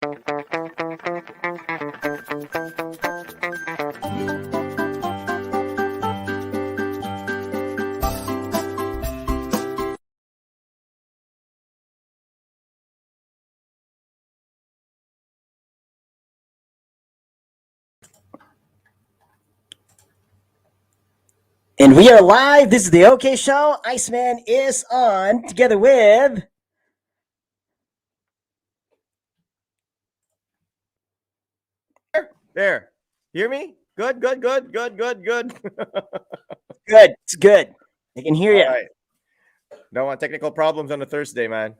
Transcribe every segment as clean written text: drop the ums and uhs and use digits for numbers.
And we are live. This is the OK Show. Iceman is on together with. There. Hear me? Good. Good. It's good. I can hear you. All right. No technical problems on a Thursday, man.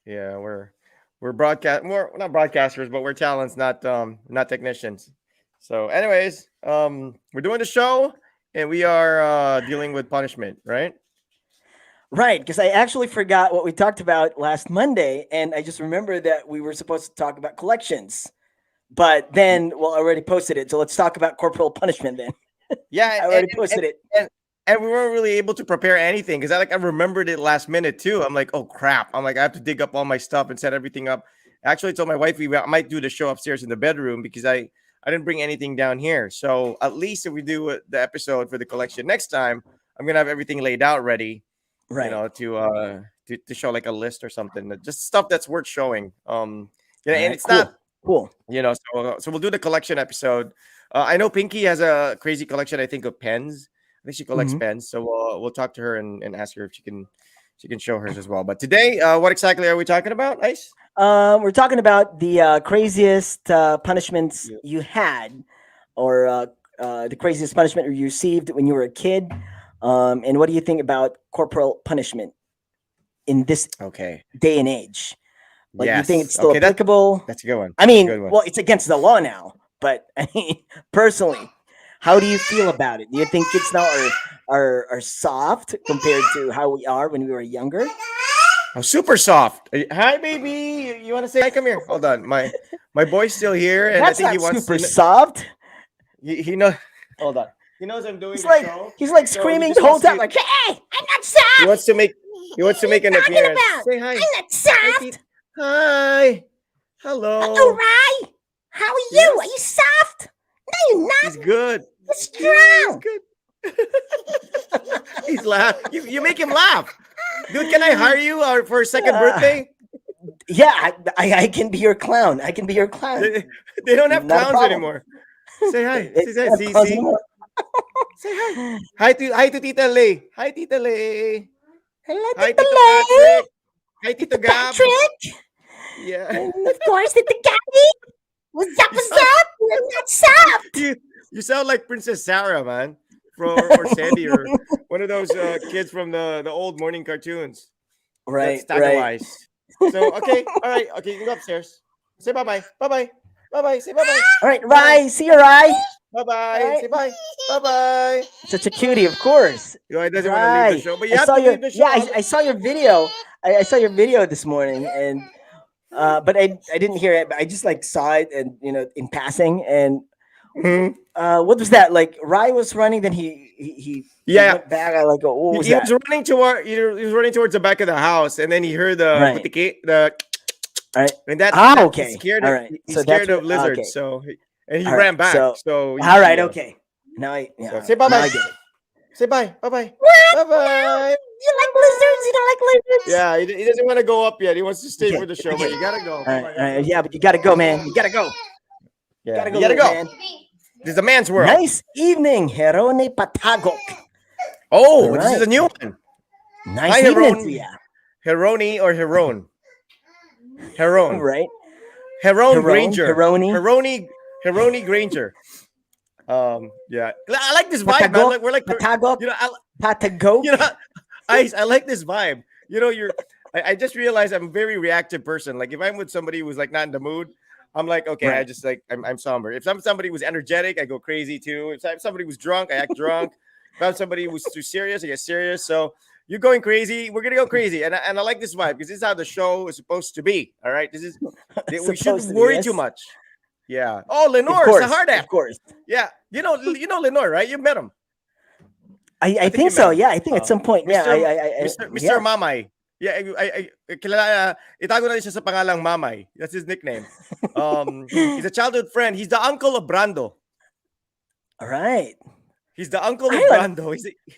Yeah, we're not broadcasters, but we're talents, not technicians. So, anyways, we're doing the show and we are dealing with punishment, right? Right, because I actually forgot what we talked about last Monday, and I just remembered that we were supposed to talk about collections. But then, well, I already posted it, so let's talk about corporal punishment then. Yeah, I already posted it. And we weren't really able to prepare anything because I remembered it last minute too. I'm like, oh crap! I'm like, I have to dig up all my stuff and set everything up. I actually told my wife I might do the show upstairs in the bedroom because I didn't bring anything down here. So at least if we do the episode for the collection next time, I'm gonna have everything laid out ready. Right. You know, to show like a list or something, just stuff that's worth showing. And it's cool. not cool. So we'll do the collection episode. I know Pinky has a crazy collection, I think, of pens. I think she collects pens, so we'll talk to her and ask her if she can show hers as well. But today, what exactly are we talking about, Ice? We're talking about the craziest punishments you had, or the craziest punishment you received when you were a kid. And what do you think about corporal punishment in this day and age? Like, you think it's still applicable? That's a good one. I mean, well, it's against the law now, but I mean, personally, how do you feel about it? Do you think kids now are soft compared to how we are when we were younger? Oh, super soft. Hi, baby. You want to say hi? Come here. Hold on. My boy's still here, and That's I think he not wants super soft. He knows. Hold on. He knows I'm doing He's the like show. he's like screaming the whole time, like, "Hey, I'm not soft." He wants to make an appearance. Say hi. I'm not soft. Hi. Hello. Hello, Rai. How are you? Are you soft? No, you're not. He's good. You're strong. He's good. He's laughing. You make him laugh. Dude, can I hire you for a second birthday? Yeah, I can be your clown. I can be your clown. They don't have clowns anymore. Say hi. Say hi. See. Say hi. Hi to Tita Lay. Hi, Tita Lay. Hello, Hi, Tita Tito Lay. Patrick. Hi, Tito Gab. Patrick. Yeah. And of course, Tita Gabby. What's up? I'm not soft. You sound like Princess Sarah, man. Or Sandy, or one of those kids from the old morning cartoons. Right. So, okay. All right. Okay, you can go upstairs. Say bye-bye. Bye-bye. Bye-bye. Say bye-bye. All right, Rai. See you, Rai. Bye-bye. Right. Say bye. Bye-bye. Such a cutie, of course. You know, he doesn't want to leave the show, but you have to leave the show. Yeah, I saw your video. I saw your video this morning, and but I didn't hear it. But I just like saw it, and in passing. And what was that? Like, Rai was running, then he went back. I like, what was that? He was running towards the back of the house, and then he heard the right. And that's okay. He's scared. All right. He's scared of lizards. Okay. So he ran back. So all right. Okay. Now say bye-bye. I get it. Say bye. Bye-bye. What? Bye-bye. You like lizards? You don't like lizards? Yeah, he doesn't want to go up yet. He wants to stay for the show, but you gotta go. All right. Yeah, but you gotta go, man. You gotta go. Yeah, you gotta go. Man. This is a man's world. Nice evening, Herone Patagok. Oh, this is a new one. Nice evening to you. Herone or Heron? Heron. Right. Heron Granger. Herone Granger. Yeah. I like this vibe, man. We're like Patagok. Patagok. I like this vibe. I just realized I'm a very reactive person. Like, if I'm with somebody who's like not in the mood, I'm like, okay, right. I just like I'm somber. If somebody was energetic, I go crazy too. If somebody was drunk, I act drunk. If I'm somebody who's too serious, I get serious. So you're going crazy, we're gonna go crazy. And I like this vibe because this is how the show is supposed to be. All right. We shouldn't worry too much. Yeah. Oh, Lenore, Saharda. Of course. Yeah. You know Lenore, right? You met him. I think so. Yeah, I think at some point. Mr. Mamai. Yeah, kilala, itago na siya sa pangalang Mamay. That's his nickname. He's a childhood friend. He's the uncle of Brando. All right. He's the uncle of Hang on. Brando.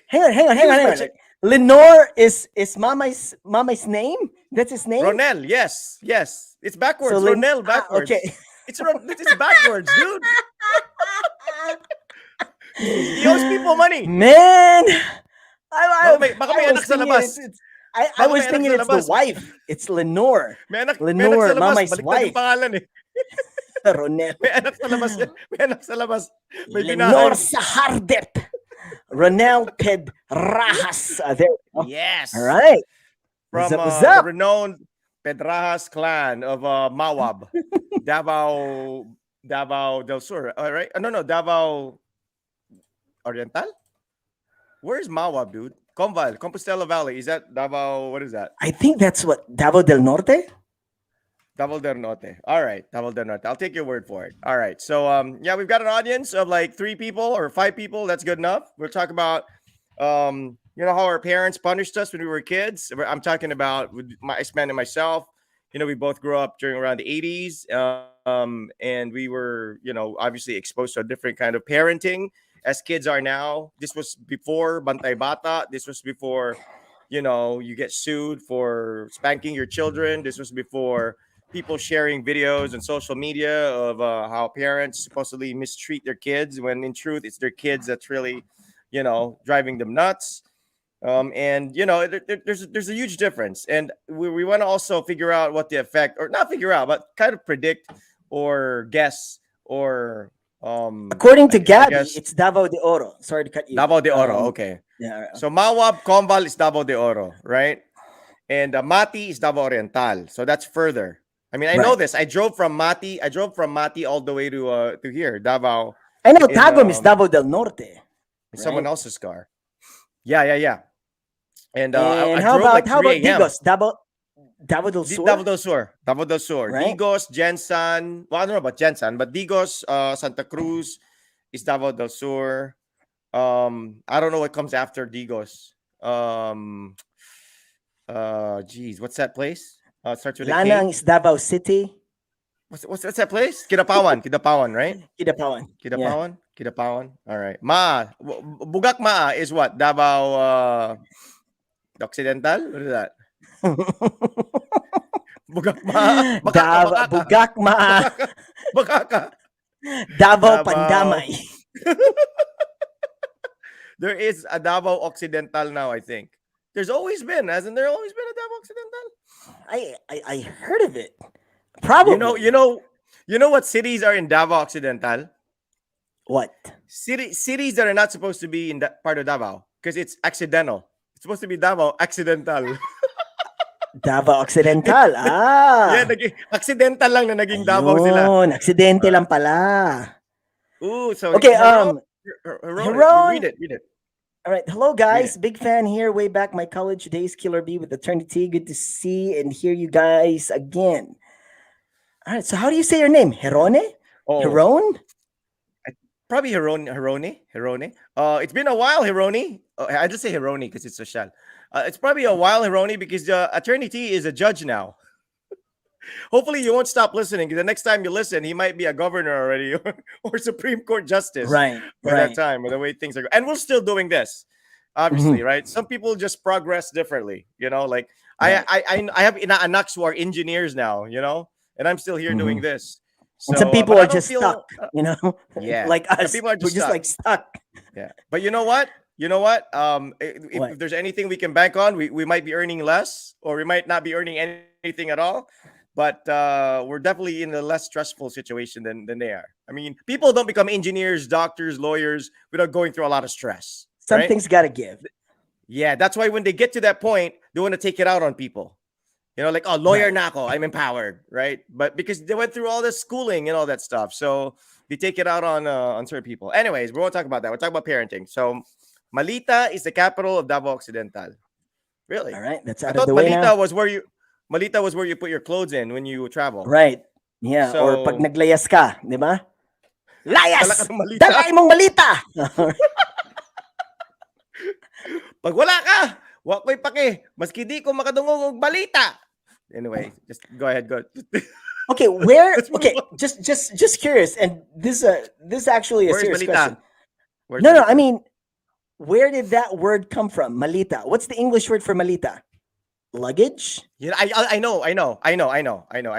Hang on. Lenore is Mama's name? That's his name? Ronel, yes. It's backwards. So Ronel backwards. okay. It's backwards, dude. He owes people money. Man, Baka may anak sa labas. I was thinking it's the wife. It's Lenore. Lenore, Mama's wife. Pangalan eh. Ronel. May anak sa labas. May Lenore Sahardep. Ronel Pedrajas. There. Yes. All right. From what's the up? renowned Pedrajas clan of Mawab, Davao del Sur. All right. No, Davao Oriental. Where's Mawab, dude? Compostela Valley. Is that Davao? What is that? I think that's what Davao del Norte. Davao del Norte. All right, Davao del Norte. I'll take your word for it. All right. So yeah, we've got an audience of like 3 people or 5 people. That's good enough. We'll talk about how our parents punished us when we were kids. I'm talking about my Iceman and myself. We both grew up during around the 80s. And we were, obviously exposed to a different kind of parenting as kids are now. This was before Bantay Bata. This was before, you get sued for spanking your children. This was before people sharing videos on social media of how parents supposedly mistreat their kids when in truth it's their kids that's really, driving them nuts. And there's a huge difference, and we want to also figure out what the effect, or not figure out, but kind of predict or guess or according to Gabby, it's Davao de Oro. Sorry to cut you. Davao de Oro, okay. Yeah. So Mawab, Combal is Davao de Oro, right? And Mati is Davao Oriental. So that's further. I mean, I know this. I drove from Mati all the way to here, Davao. I know Tagum is Davao del Norte. Someone else's car. Yeah. And how about Digos? Davao del Sur? Davao del Sur. Right? Digos, Jensan. Well, I don't know about Jensan, but Digos, Santa Cruz is Davao del Sur. I don't know what comes after Digos. What's that place? It starts with Lanang is Davao City. What's that place? Kidapawan, right? Kidapawan. All right. Bugak Maa is what? Davao Occidental? What is that? Bugak Maa. Bugak Maa. Bakaka. Davao Pandamay. There is a Davao Occidental now, I think. There's always been, hasn't there always been a Davao Occidental? I heard of it. Probably. You know what cities are in Davao Occidental? What? Cities that are not supposed to be in that part of Davao because it's accidental. It's supposed to be Davao Accidental. Davao Occidental. Yeah, accidental lang na naging Davao sila. Aksidente lang pala. Ooh, so okay, Heron. Read it. All right. Hello, guys. Big fan here. Way back my college days. Killer B with Eternity. Good to see and hear you guys again. All right. So how do you say your name? Herone? Heron? Probably Herone. It's been a while, Herone. I just say Herone because it's social. It's probably a while, Herone, because Attorney T is a judge now. Hopefully you won't stop listening, because the next time you listen, he might be a governor already or Supreme Court justice. Right. By that time, with the way things are going. And we're still doing this, obviously, right? Some people just progress differently, like I have inaanak who are engineers now, and I'm still here doing this. So, and some people are just stuck, Yeah. like us. Some people are just like stuck. Yeah. But you know what? If there's anything we can bank on, we might be earning less, or we might not be earning anything at all. But we're definitely in a less stressful situation than they are. I mean, people don't become engineers, doctors, lawyers without going through a lot of stress. Something's got to give. Yeah, that's why when they get to that point, they want to take it out on people. Like, oh, lawyer na ako, I'm empowered, right? But because they went through all this schooling and all that stuff, so they take it out on certain people. Anyways, we won't talk about that. We'll talk about parenting. So, Malita is the capital of Davao Occidental. Really? All right, that's out of the way Malita now. Malita was where you put your clothes in when you travel. Right. Yeah. So, or pag naglayas ka, di ba? Layas! Dalay mong malita! Pag wala ka, Wa ko'y pake, maski di ko makadungog og balita. Anyway, just go ahead, go. Okay, where? Let's move Okay, on. just curious, and this is actually a Where's serious balita? question. Where's No, balita? I mean, where did that word come from? Malita. What's the English word for malita? Luggage. Yeah, I know. I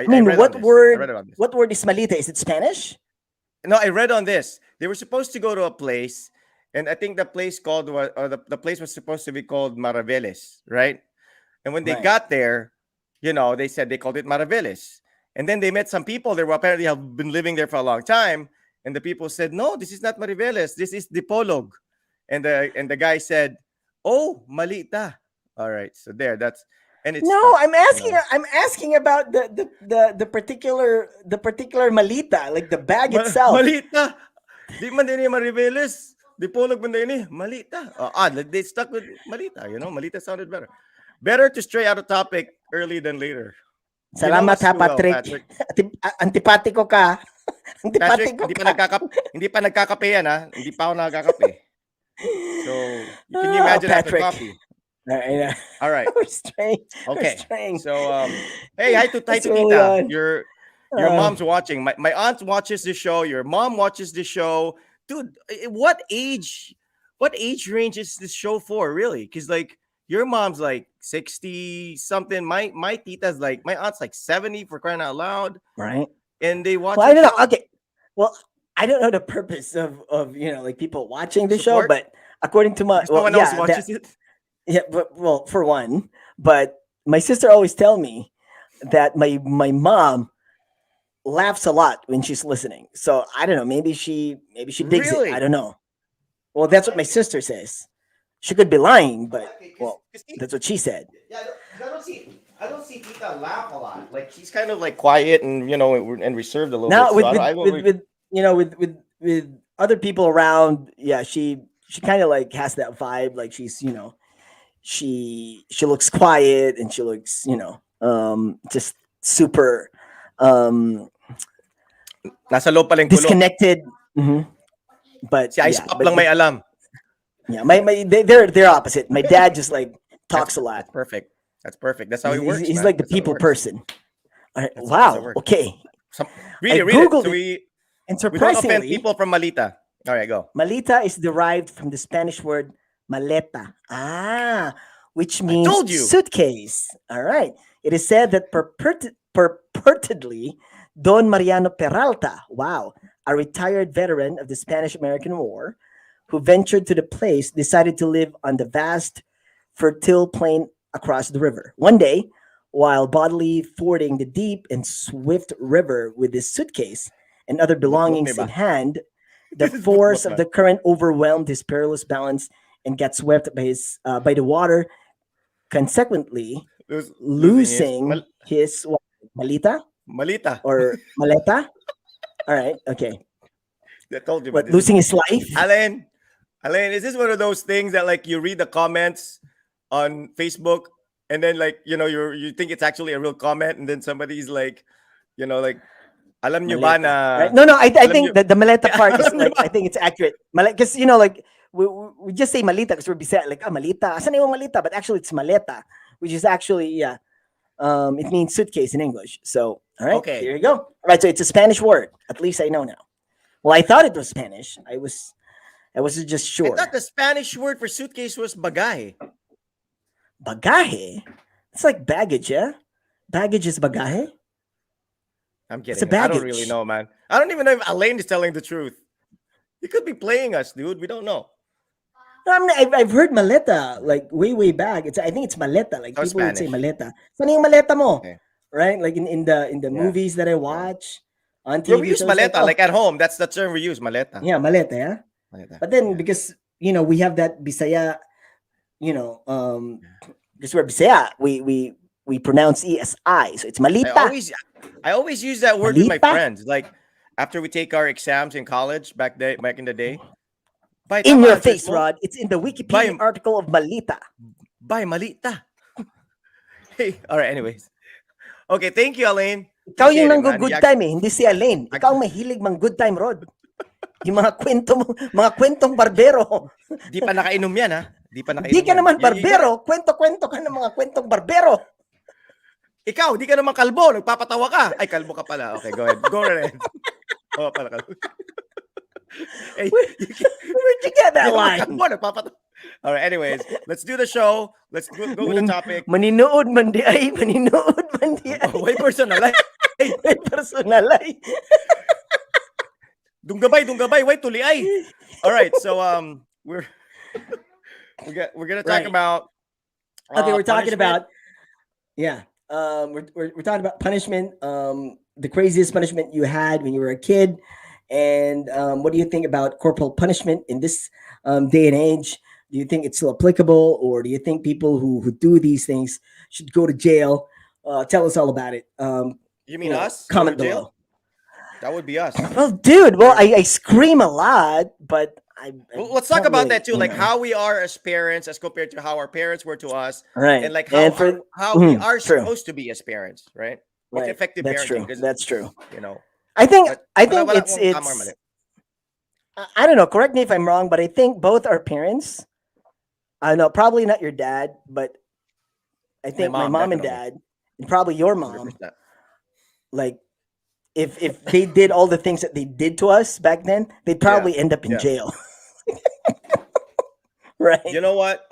mean, read what on this. I word? read on this. What word is malita? Is it Spanish? No, I read on this. They were supposed to go to a place, and I think the place called the place was supposed to be called Maraveles, right? And when they Right. got there, you know, they said they called it Maraveles. And then they met some people that were apparently have been living there for a long time. And the people said, "No, this is not Maraveles. This is Dipolog." And the guy said, "Oh, Malita." All right, so there, that's and it's No, stuck, I'm you asking. know. I'm asking about the particular malita, like the bag itself. Malita. Di man din Mariveles. Dipolog man din Malita. They stuck with Malita, you know. Malita sounded better. Better to stray out of topic early than later. You know Salamat us ha, too well, Patrick. Antipatiko ka. Patrick, Antipatiko hindi pa nagkakape yan, ha? Hindi pa ako nakakape. So, can you imagine after Patrick. coffee? All right. We're straying. Okay. We're straying. So, hey, hi to What's going Tita. on? Your Uh, mom's watching. My aunt watches the show. Your mom watches the show. Dude, what age range is this show for, really? Because like your mom's like 60 something. My tita's like, my aunt's like 70, for crying out loud. Right. And they watch Well, I the don't know. show. Okay. Well, I don't know the purpose of like people watching the show, Support? but according to my Because no one else yeah, watches it. yeah, but well, for one, but my sister always tell me that my mom laughs a lot when she's listening. So I don't know. Maybe she digs Really? it. I don't know. Well, that's what my sister says. She could be lying, but well, that's what she said. Yeah, I don't see Tita laugh a lot. Like she's kind of like quiet and and reserved a little Now bit. with So with, I don't with, really- with you know with other people around, yeah, she kind of like has that vibe. Like she's she looks quiet and she looks just super nasa loob pala yung kulong. disconnected. But Si Ice yeah, Pop but- lang may alam. yeah, they're opposite. My dad just like talks a lot. That's perfect. That's perfect. That's how he He's, works. he's man. like the That's how it people works. person. All right. That's how it Wow. works. Okay. Read I it. Read it. Googled So it. we And don't offend surprisingly, people from Malita. All right, go. malita is derived from the Spanish word maleta. Which means told you. suitcase. All right. It is said that purportedly Don Mariano Peralta, wow, a retired veteran of the Spanish-American War, who ventured to the place, decided to live on the vast, fertile plain across the river. One day, while bodily fording the deep and swift river with his suitcase and other belongings diba? in hand, the This is force bukbuk, of the current overwhelmed his perilous balance and got swept by the water, consequently losing his malita Malita. or maleta. All right, okay. I told you. What, man, losing his life? Alain, is this one of those things that like you read the comments on Facebook and then like you think it's actually a real comment and then somebody's like, like, alam nyo ba Maleta, na? right? No, I alam think nyo- that the maleta part is alam nyo like, ba? I think it's accurate. Because like we just say malita because we're beside like malita. Asan na yung malita? But actually it's maleta, which is actually it means suitcase in English. So all right, Okay. here you go. All right, so it's a Spanish word. At least I know now. Well, I thought it was Spanish. I wasn't just I sure. thought the Spanish word for suitcase was bagay. Bagahe? It's like baggage, yeah? Baggage is bagahe? I'm It's kidding. a I don't really baggage. know, man. I don't even know if Alain is telling the truth. He could be playing us, dude. We don't know. No, I mean, I've heard maleta like way back. I think it's maleta. Like Oh, people would say Spanish. maleta. Saan yung maleta mo? Okay. Right? Like in the Yeah. movies that I watch on TV. Yeah, we use so it's maleta. oh, Like at home, that's the term we use, maleta. yeah, maleta, yeah. Maleta. But then Yeah. because we have that Bisaya, because we're Bisaya, we pronounce ESI, so it's malita. I always use that word with my Malita? friends. Like after we take our exams in college back in the day. Bay, In tama your ang face, mo? Rod. It's in the Wikipedia By- article of malita. Bay, malita. Hey, all right. Anyways, okay. Thank you, Alain. Ikaw Appreciate yung it, nanggo man. good You time hindi si Alain. Ikaw ang mahilig mang good time, Rod. Yung mga kwentong barbero. Di pa nakainom yan, ha? Di Di pa Di nakainom ka yan. naman You gotta- barbero. Kwento-kwento ka ng mga kwentong barbero. ikaw, di ka naman kalbo. Nagpapatawa ka. Ay, kalbo ka pala. Okay, go ahead. Go ahead. Oo pala, kalbo. Hey, Where'd you get that line? kalbo, nagpapatawa. All right, anyways, let's do the show. Let's go with the topic. Maninood man di ay. Maninood man di ay. Way personal. Ay, May personal ay. Dunggabay, way tuli ay. All right, so we're gonna talk Right. about Okay, we're talking punishment. about we're talking about punishment. The craziest punishment you had when you were a kid, and what do you think about corporal punishment in this day and age? Do you think it's still applicable, or do you think people who do these things should go to jail? Tell us all about it. You mean us? Go to Comment jail? below. That would be us. Well, dude, I scream a lot, but Well, let's talk can't about really, that too, you like know. how we are as parents as compared to how our parents were to us, Right, and like how and for how we Mhm, are true. supposed to be as parents, right? What's Right, effective that's parenting? true. Because That's true. you know, I think but I think wala it's akong tama or mali. I don't know. Correct me if I'm wrong, but I think both our parents. I know probably not your dad, but I think my mom, mom and definitely. dad, and probably your mom, 100%. like if they did all the things that they did to us back then, they'd probably end up in Yeah. jail. Right. You know what?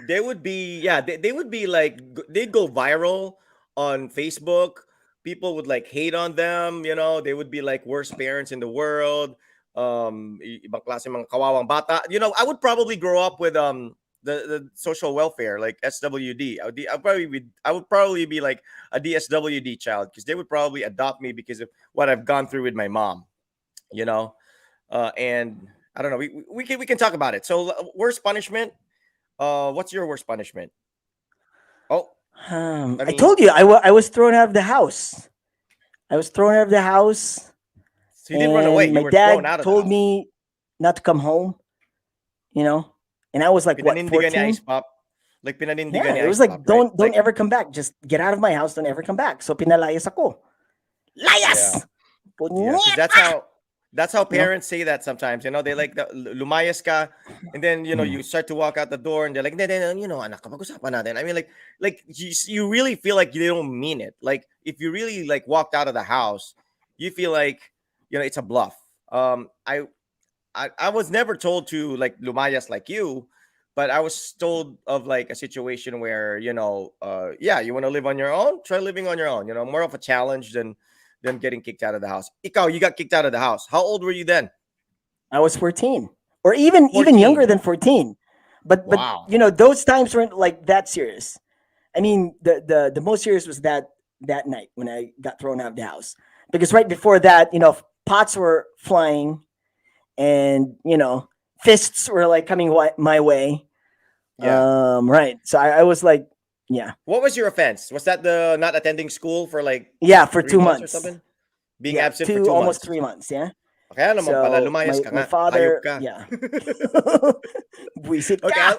They would be, yeah, they would be like, they'd go viral on Facebook. People would like hate on them. You know, they would be like worst parents in the world. Ibang klase mga kawawang bata. You know, I would probably grow up with the social welfare like SWD. I would probably be like a DSWD child because they would probably adopt me because of what I've gone through with my mom. You know, and I don't know. We can talk about it. So worst punishment. What's your worst punishment? Oh, I I mean, told you I was thrown out of the house. I was thrown out of the house, so you didn't run away. and You my were thrown dad out of the told house. me not to come home. You know, and I was like what, Pinanindigan ni 14? Ice Pop. Like pinanindigan Yeah, ni it was Ice like Pop, right? don't Like, ever come back. Just get out of my house. Don't ever come back. So pinalayas ako. Layas. yeah, 'cause that's how You know? parents say that sometimes. You know, they like the lumayas ka, and then you know you start to walk out the door, and they're like, you know, anak, pag-usapan natin. I mean, like you really feel like they don't mean it. Like if you really like walked out of the house, you feel like you know it's a bluff. I was never told to like lumayas like you, but I was told of like a situation where you know, yeah, you want to live on your own, try living on your own. You know, more of a challenge than getting kicked out of the house. Ikaw, you got kicked out of the house. How old were you then? I was 14, or even 14. younger than 14. But Wow. you know those times weren't like that serious. I mean, the most serious was that night when I got thrown out of the house, because right before that, you know, pots were flying, and you know, fists were like coming my way. Yeah. Right. So I was like, yeah, What was your offense? Was that the not attending school for like yeah, for 3 2 months or months. something? Being Yeah, absent for 2 2 almost months. 3 months. Yeah. Kaya naman pala, So lumayas ka my nga. Hayop father, ka. yeah. Buisit Okay, ka.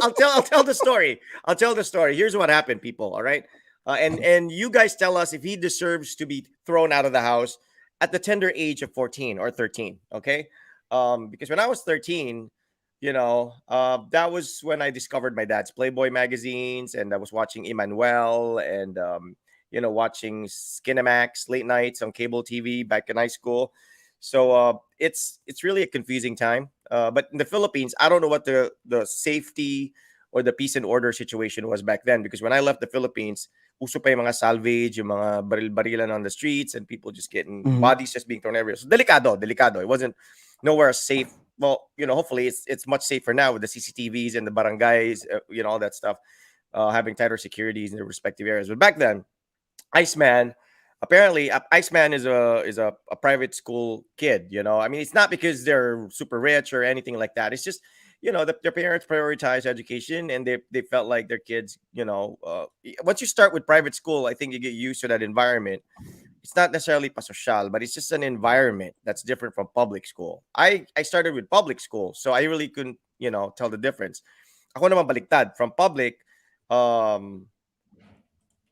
I'll tell the story. I'll tell the story. Here's what happened, people. All right, and you guys tell us if he deserves to be thrown out of the house at the tender age of 14 or 13. Okay, because when I was 13, you know, that was when I discovered my dad's Playboy magazines, and I was watching Emmanuel and you know, watching Skinemax late nights on cable TV back in high school. So it's really a confusing time. But in the Philippines, I don't know what the safety or the peace and order situation was back then, because when I left the Philippines, uso pa yung mga salvage, yung mga baril-barilan on the streets, and people just getting bodies just being thrown everywhere. So delicado. It wasn't nowhere safe. Well, you know, hopefully it's much safer now with the CCTVs and the barangays, you know, all that stuff, having tighter securities in their respective areas. But back then, Iceman, apparently, Iceman is a private school kid. You know, I mean, it's not because they're super rich or anything like that. It's just, you know, their parents prioritize education, and they felt like their kids, you know, once you start with private school, I think you get used to that environment. It's not necessarily pasosyal, but it's just an environment that's different from public school. I started with public school, so I really couldn't, you know, tell the difference. Ako naman baliktad from public.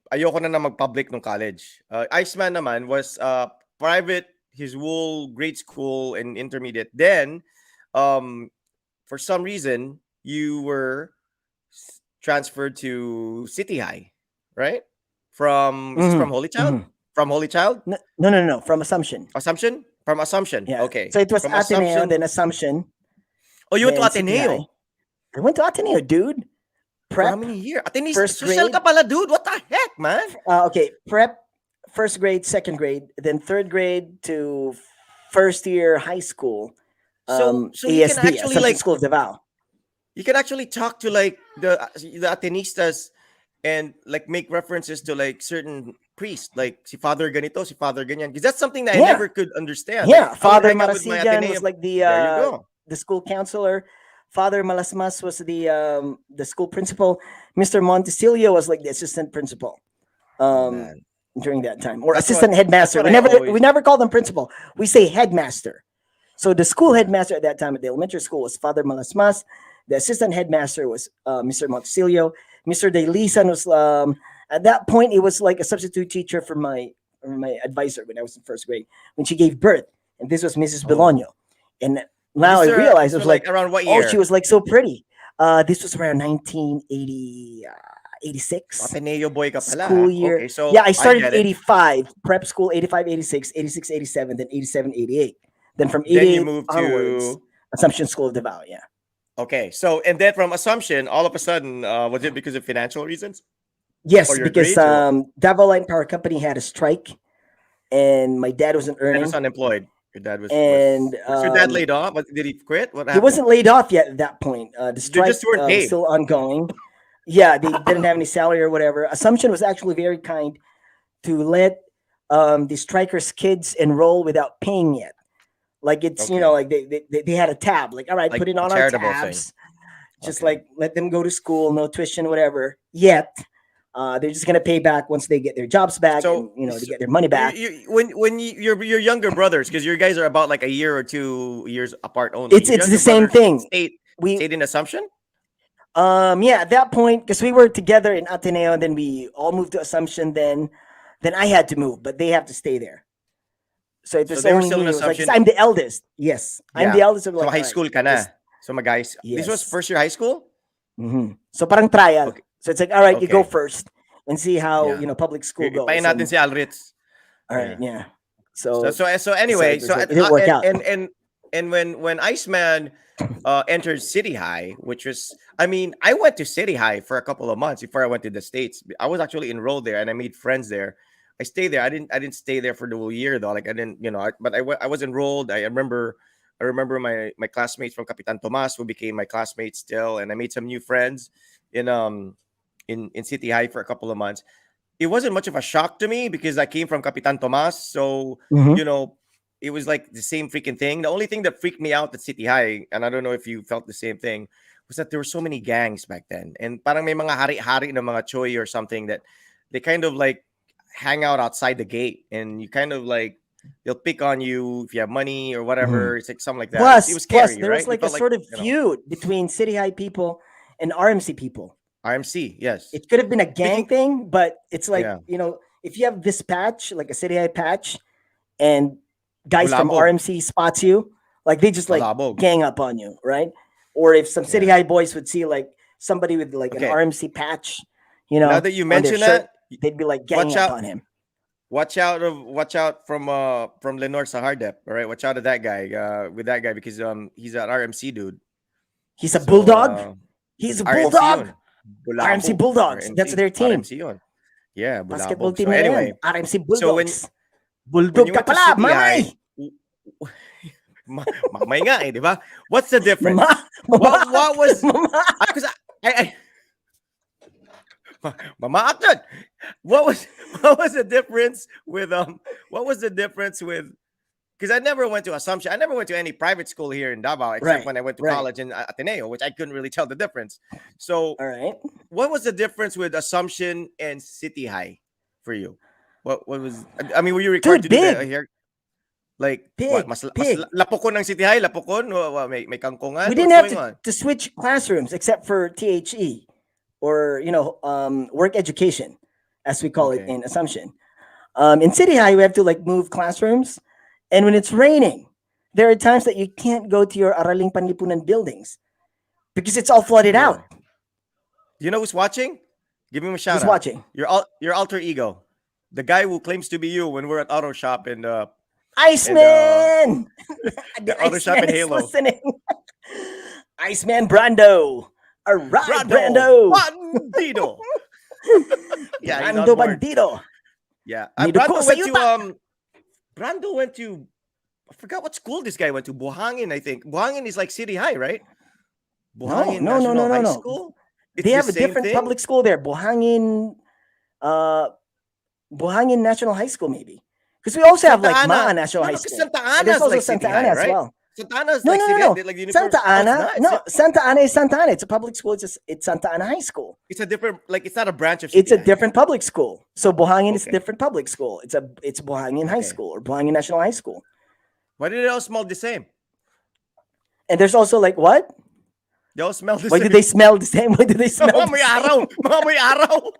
Ayoko na mag-public nung college. Iceman naman was private, his whole grade school and intermediate. Then, for some reason, you were transferred to City High, right? From is this from Holy Child? From Holy Child? No. From Assumption. Assumption? From Assumption. Yeah. Okay. So it was From Ateneo, Assumption. then Assumption. Oh, you went to then City High. Ateneo. I went to Ateneo, dude. For how Prep. many years? Ateneo, First social grade. ka pala, dude. What the heck, man? Okay, prep, first grade, second grade, then third grade to first year high school. So you can ASD, actually Assumption like School of Davao. you can actually talk to like the Atenistas and like make references to like certain priests, like si Father ganito, si Father ganyan. Because that's something that I Yeah. never could understand. Yeah, Like, I would Father hang out with my Marasigan Ateneo. was like There you go. the school counselor. Father Malasmas was the school principal. Mr. Montesilio was like the assistant principal. Man. During that time, or That's assistant headmaster. that's We what I always- never call them principal. We say headmaster. So the school headmaster at that time at the elementary school was Father Malasmas. The assistant headmaster was Mr. Montesilio. Mr. De Lisan was at that point it was like a substitute teacher for my advisor when I was in first grade when she gave birth, and this was Mrs. Belonio. And now I realize it was like around what year? oh, she was like so pretty. This was around 1980. 86 Ateneo boy ka pala. school year. Okay, so yeah, I started get it. 85, prep school 85, 86, 86, 87, then 87, 88. Then from 88 Then you moved onwards, to Assumption School of Davao, yeah. okay. So and then from Assumption, all of a sudden, was it because of financial reasons? Yes, Or your because grades, or Davao Line Power Company had a strike and my dad wasn't Your dad earning. was unemployed. Your dad was. And, Was your dad laid off? Did he quit? What He happened? wasn't laid off yet at that point. The strike just weren't was paid. still ongoing. Yeah, they didn't have any salary or whatever. Assumption was actually very kind to let the strikers' kids enroll without paying yet. Like it's Okay. like they had a tab. Like all right, Like put it a on our charitable thing. tabs. Just Okay. like let them go to school, no tuition, whatever. Yet they're just gonna pay back once they get their jobs back, So, and they get their money back. Your younger brothers, because your guys are about like a year or 2 years apart only. It's your the younger same brothers thing. Stayed in Assumption. Yeah, at that point, because we were together in Ateneo, and then we all moved to Assumption. Then I had to move, but they have to stay there. So it So was they were only still me. in It was like, 'cause Assumption? I'm the eldest. Yes, I'm the Yeah. eldest. Of So like, high all right, school ka na. just- So my guys, this was Yes. first year high school. So parang trial. Okay. So it's like, all right, you go Okay. first and see how Yeah. public school goes. Ipayin natin And- si Alritz. all right, yeah. So anyway, it was so like, it didn't work out. and when Iceman entered City High, which was, I mean, I went to City High for a couple of months before I went to the States. I was actually enrolled there and I made friends there. I stayed there. I didn't stay there for the whole year though. Like I didn't, but I was enrolled. I remember my classmates from Capitan Tomas who became my classmates still, and I made some new friends in City High for a couple of months. It wasn't much of a shock to me because I came from Capitan Tomas, so Mhm. it was like the same freaking thing. The only thing that freaked me out at City High, and I don't know if you felt the same thing, was that there were so many gangs back then. And parang may mga hari-hari na mga choy or something that they kind of like hang out outside the gate, and you kind of like they'll pick on you if you have money or whatever. It's like something like that. Plus, it was scary, there right? was You like a felt sort of feud between City High people and RMC people. RMC, yes. It could have been a gang Speaking- thing, but it's like, Yeah. if you have this patch, like a City High patch, and guys from Bulabog. RMC spots you, like they just like Bulabog. gang up on you, right? Or if some City Yeah. High boys would see like somebody with like Okay. an RMC patch, Now that you on their mention shirt, that, they'd be like watch ganging up out. on him. watch out from Lenore Sahardep. All right, watch out of that guy with that guy because he's an RMC dude. He's a So, bulldog. He's a RMC bulldog. yun. Bulabog. RMC Bulldogs. That's their team. RMC yun. Yeah, Basketball Bulabog. team So na anyway, yan. RMC so when Bulldogs. Bulldog you ka went to pala, City mamay! Mamay nga di ba? What's the difference? Mama! What was Mama! because I Mama Akton. What was the difference with because I never went to Assumption. I never went to any private school here in Davao except Right, when I went to right. college in Ateneo, which I couldn't really tell the difference. So All right. what was the difference with Assumption and City High for you? What was I mean, were you required Dude, to do that big. here? Like Big, what? Mas big. lapokon ng City High, lapokon? May kangkongan? We didn't What's have going on? to switch classrooms except for THE or work education, as we call it Okay. in Assumption. In City High, we have to like move classrooms, and when it's raining, there are times that you can't go to your Araling Panlipunan buildings because it's all flooded Yeah. out. Do you know who's watching? Give him a shout Who's out. watching? Your alter ego, the guy who claims to be you when we're at auto shop and Iceman. The auto shop Iceman in is Halo. listening. Iceman Brando. All right, Brando. Bandido. Yeah, he's on Brando board. Bandido. Yeah, Nido ko Brando sa went to yuta. Brando went to I forgot what school this guy went to. Buhangin, I think. Buhangin is like City High, right? Buhangin No, no, no, National no, High no. School. It's They the have a same different thing? public school there. Uh, Buhangin National High School, maybe. Because we also have Santa like Ana. Maa National No, High no, 'cause School. Santa And Ana there's is also like Santa City Ana High, as right? well. Santa Ana is No, like no, City no, High. no. Like the uniform. Santa Oh, it's Ana. not. No, Santa Ana is Santa Ana. It's a public school. It's Santa Ana High School. It's a different. Like it's not a branch of. It's a City High. different public school. So Buhangin is a Okay. different public school. It's Buhangin High Okay. School or Buhangin National High School. Why did they all smell the same? And there's also like what? They all smell the Why same. do they smell the same? Why do they smell Mga the may same? araw. Mga may araw.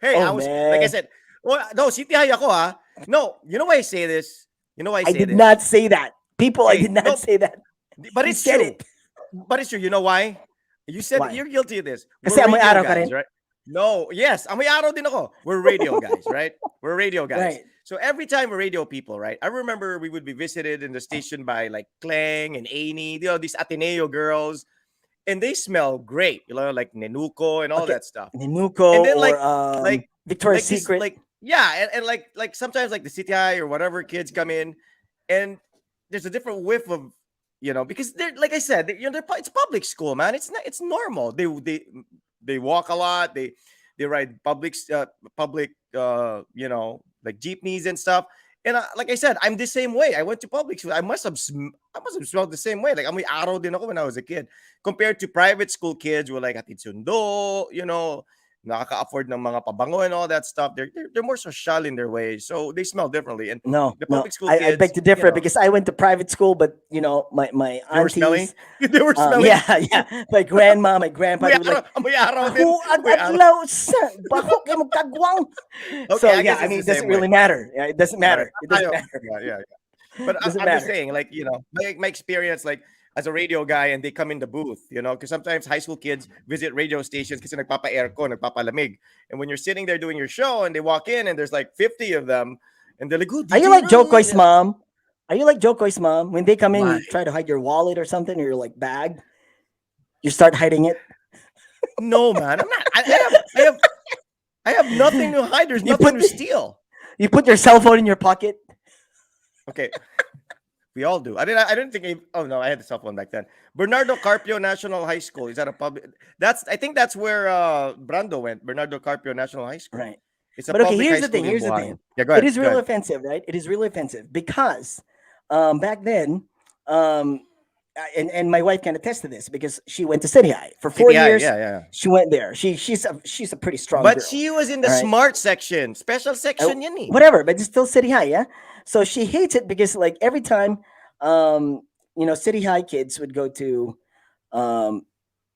Hey, Oh, I was like I man. said. Well, no, City High ako ah. No, you know why I say this? You know why I I say did this? not say that. People, I Hey, did not no, say that. But You it's said true. it. But it's true. You know why? You said Why? you're guilty of this. Kasi amoy radio araw ka guys, rin? right? No, yes, amoy araw din ako. We're radio guys, right? We're radio guys. Right. So every time we're radio people, right? I remember we would be visited in the station by like Kleng and Amy, you know, these Ateneo girls, and they smell great, you know, like Nenuko and all Okay. that stuff. Nenuko And then, or like Victoria's this, Secret. like yeah, and like sometimes like the City High or whatever kids come in, and there's a different whiff of because they're like I said, it's public school, man. It's normal. They walk a lot. They ride public like jeepneys and stuff. And like I said, I'm the same way. I went to public school. I must have smelled the same way. Like amoy araw din ako when I was a kid, compared to private school kids who were like hatid sundo, nakaka-afford ng mga pabango and all that stuff. They're more social in their way, so they smell differently. And No, the no. public school I kids, beg to differ because I went to private school, but my they were smelling. aunties, They were smelling. yeah, my grandma, my grandpa, they were like, Amoy araw din. "Who Amoy araw. adlaw sa bahok kay magkagwang." So Okay, I yeah, guess I it's mean, the it doesn't same really way. matter. Yeah, it doesn't matter. It doesn't Tayo. matter. Yeah. But Doesn't I'm just matter. saying, like, my experience, like, as a radio guy, and they come in the booth, because sometimes high school kids visit radio stations kasi nagpapa-aircon, nagpapalamig. And when you're sitting there doing your show and they walk in and there's like 50 of them, and they're like, "Good, Are you like Joe Koy's mom? Are you like Joe Koy's mom? When they come in, Why? you try to hide your wallet or something, or your like bag. You start hiding it. No, man, I'm not. I have nothing to hide. There's You nothing put- to steal. You put your cell phone in your pocket. Okay. We all do. I didn't think. Oh no, I had the cell phone back then. Bernardo Carpio National High School. Is that a public? I think that's where Brando went. Bernardo Carpio National High School. Right. It's a But okay, public here's high the thing, school in here's the Buhangin. thing. Yeah, go ahead. It is go really ahead. offensive, right? It is really offensive because back then, and my wife can attest to this because she went to City High for 4 City High, years. yeah. She went there. She's a pretty strong But girl. she was in the All right. smart section, special section, yan eh. Whatever, but it's still City High, yeah. So she hates it because like every time, City High kids would go to,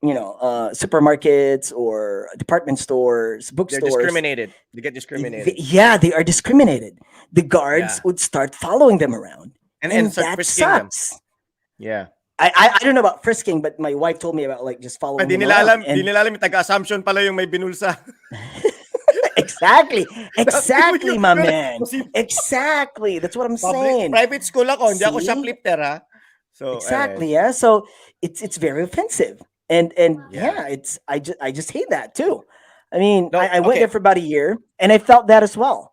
supermarkets or department stores, They're bookstores. discriminated. They get discriminated. They are discriminated. The guards Yeah. would start following them around, And start that frisking them. sucks. Yeah. I don't know about frisking, but my wife told me about like just following Di them nila alam, around. And di nila alam yung taga-assumption pala yung may binulsa. exactly, my Yun- man. kasi Exactly. That's what I'm saying. Private school ako, hindi ako See? shoplifter ha. So, Exactly, yeah. So it's very offensive, and Yeah. yeah, I just hate that too. I mean, No, I went okay. there for about a year, and I felt that as well.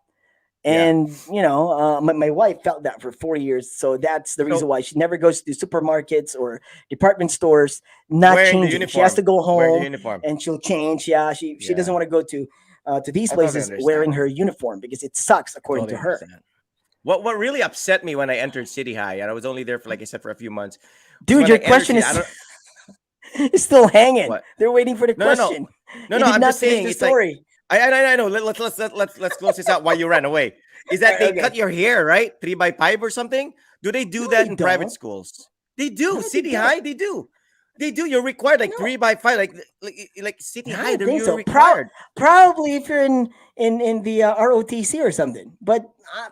Yeah. And my wife felt that for 4 years, so that's the reason So- why she never goes to supermarkets or department stores. Not Wearing the changing. She has to go Wearing the home uniform. and she'll change. Yeah, she Yeah. doesn't want to go to these I totally places understand. wearing her uniform because it sucks according Totally to her. understand. What really upset me when I entered City High, and I was only there for, like I said, for a few months. was Dude, when your I entered question City- I don't- is still hanging. What? They're waiting for the No, no, no. question. No, You no, did I'm not just saying. finish It's the like story. I know. Let's close this out. Why you ran away? Is that they Okay. cut your hair right 3x5 or something? Do they do No, that they in private don't. schools? They do. No, they City don't. High, they do. They do. You're required like No. 3x5, like City I High. don't think You're so. required. Probably if you're in the ROTC or something. But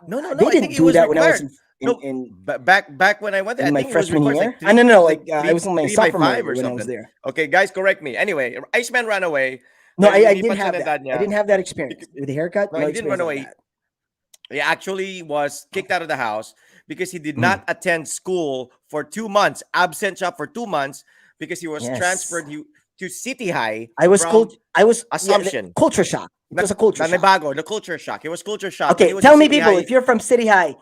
No. they I didn't think it do was that when I was required. in. No, in back when I went there, in I my think it was freshman records year. like I no no like I three was in my three by sophomore five year or when I was something. there. Okay, guys, correct me. Anyway, Iceman ran away. No, Then I didn't lumipat sa have that. edad I niya. didn't have that experience with the haircut. No, No he didn't run experience like away. that. He actually was kicked out of the house because he did Mm. not attend school for 2 months, absent shop for 2 months because he was Yes, transferred to City High I was from I was Assumption. culture shock. It was a culture shock. Nanibago, the culture shock. It was culture shock when he Okay, was in tell me, City people, High. if you're from City High,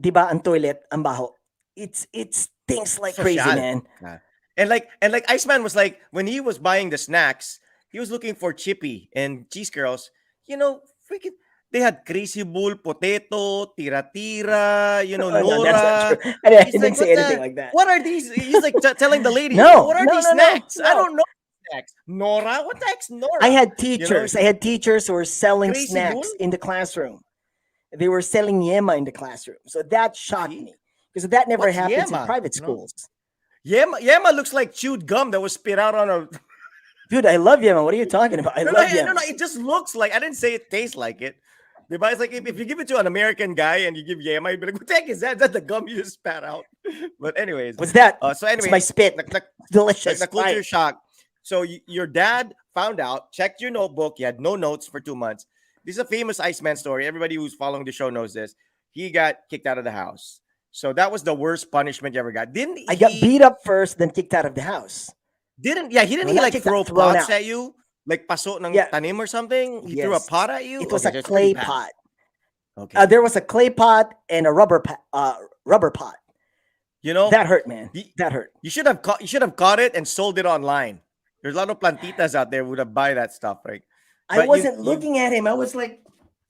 di ba ang toilet, ang baho? It stinks like crazy, Social. man. Ah. And like Iceman was like when he was buying the snacks, he was looking for Chippy and Cheese Girls. Freaking they had Crazy Bull, Potato, Tira Tira, Oh, no, that's not true. Nora. I He's didn't like, say anything like that. what are these? He's like telling the lady, No, what are no, these no, no, snacks? I no. don't know snacks. Nora, what the heck's I Nora? had You know, teachers. I had teachers who were selling Crazy Bull. snacks in the classroom. They were selling yema in the classroom. So that shocked See, me because that never what's happens in Yema? private You know, schools. Yema looks like chewed gum that was spit out on a. Dude, I love yema. What are you talking about? I No, love no, yema. no. It just looks like. I didn't say it tastes like it. But it's like if you give it to an American guy and you give Yema, you'd be like, what the heck is that? That's the gum you just spat out. But anyways, What's that? so It's my anyway, spit. the Delicious. the culture Fine. shock. So your dad found out, checked your notebook. You had no notes for 2 months. This is a famous Iceman story. Everybody who's following the show knows this. He got kicked out of the house. So that was the worst punishment you ever got. Didn't I got he? beat up first, then kicked out of the house. Didn't yeah? He didn't No, he not like kicked out, throw thrown pots out. at you? Like paso ng Yeah. tanim or something? He threw a Yes. pot at you? It was Okay, a that's pretty clay bad. pot. Okay. There was a clay pot and a rubber pot. You know, That hurt, man. you, That hurt. you should have caught it and sold it online. There's a lot of plantitas out there who would have buy that stuff, right? I But you- wasn't you- looking at him. I was like,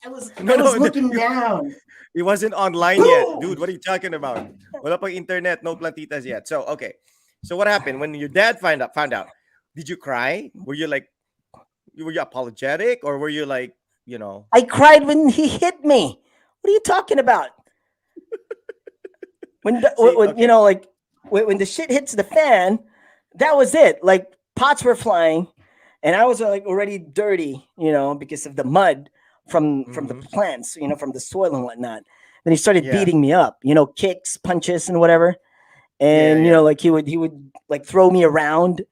I was No, looking down. It wasn't online yet, Boom! dude. What are you talking about? Wala pang internet, no plantitas yet. So okay. So what happened when your dad found out? Did you cry? Were you apologetic or were you like, I cried when he hit me. What are you talking about? When okay. like when the shit hits the fan, that was it. Like pots were flying, and I was like already dirty, because of the mud from the Mhm. plants, from the soil and whatnot. Then he started Yeah. beating me up, kicks, punches, and whatever. And yeah. like he would like throw me around,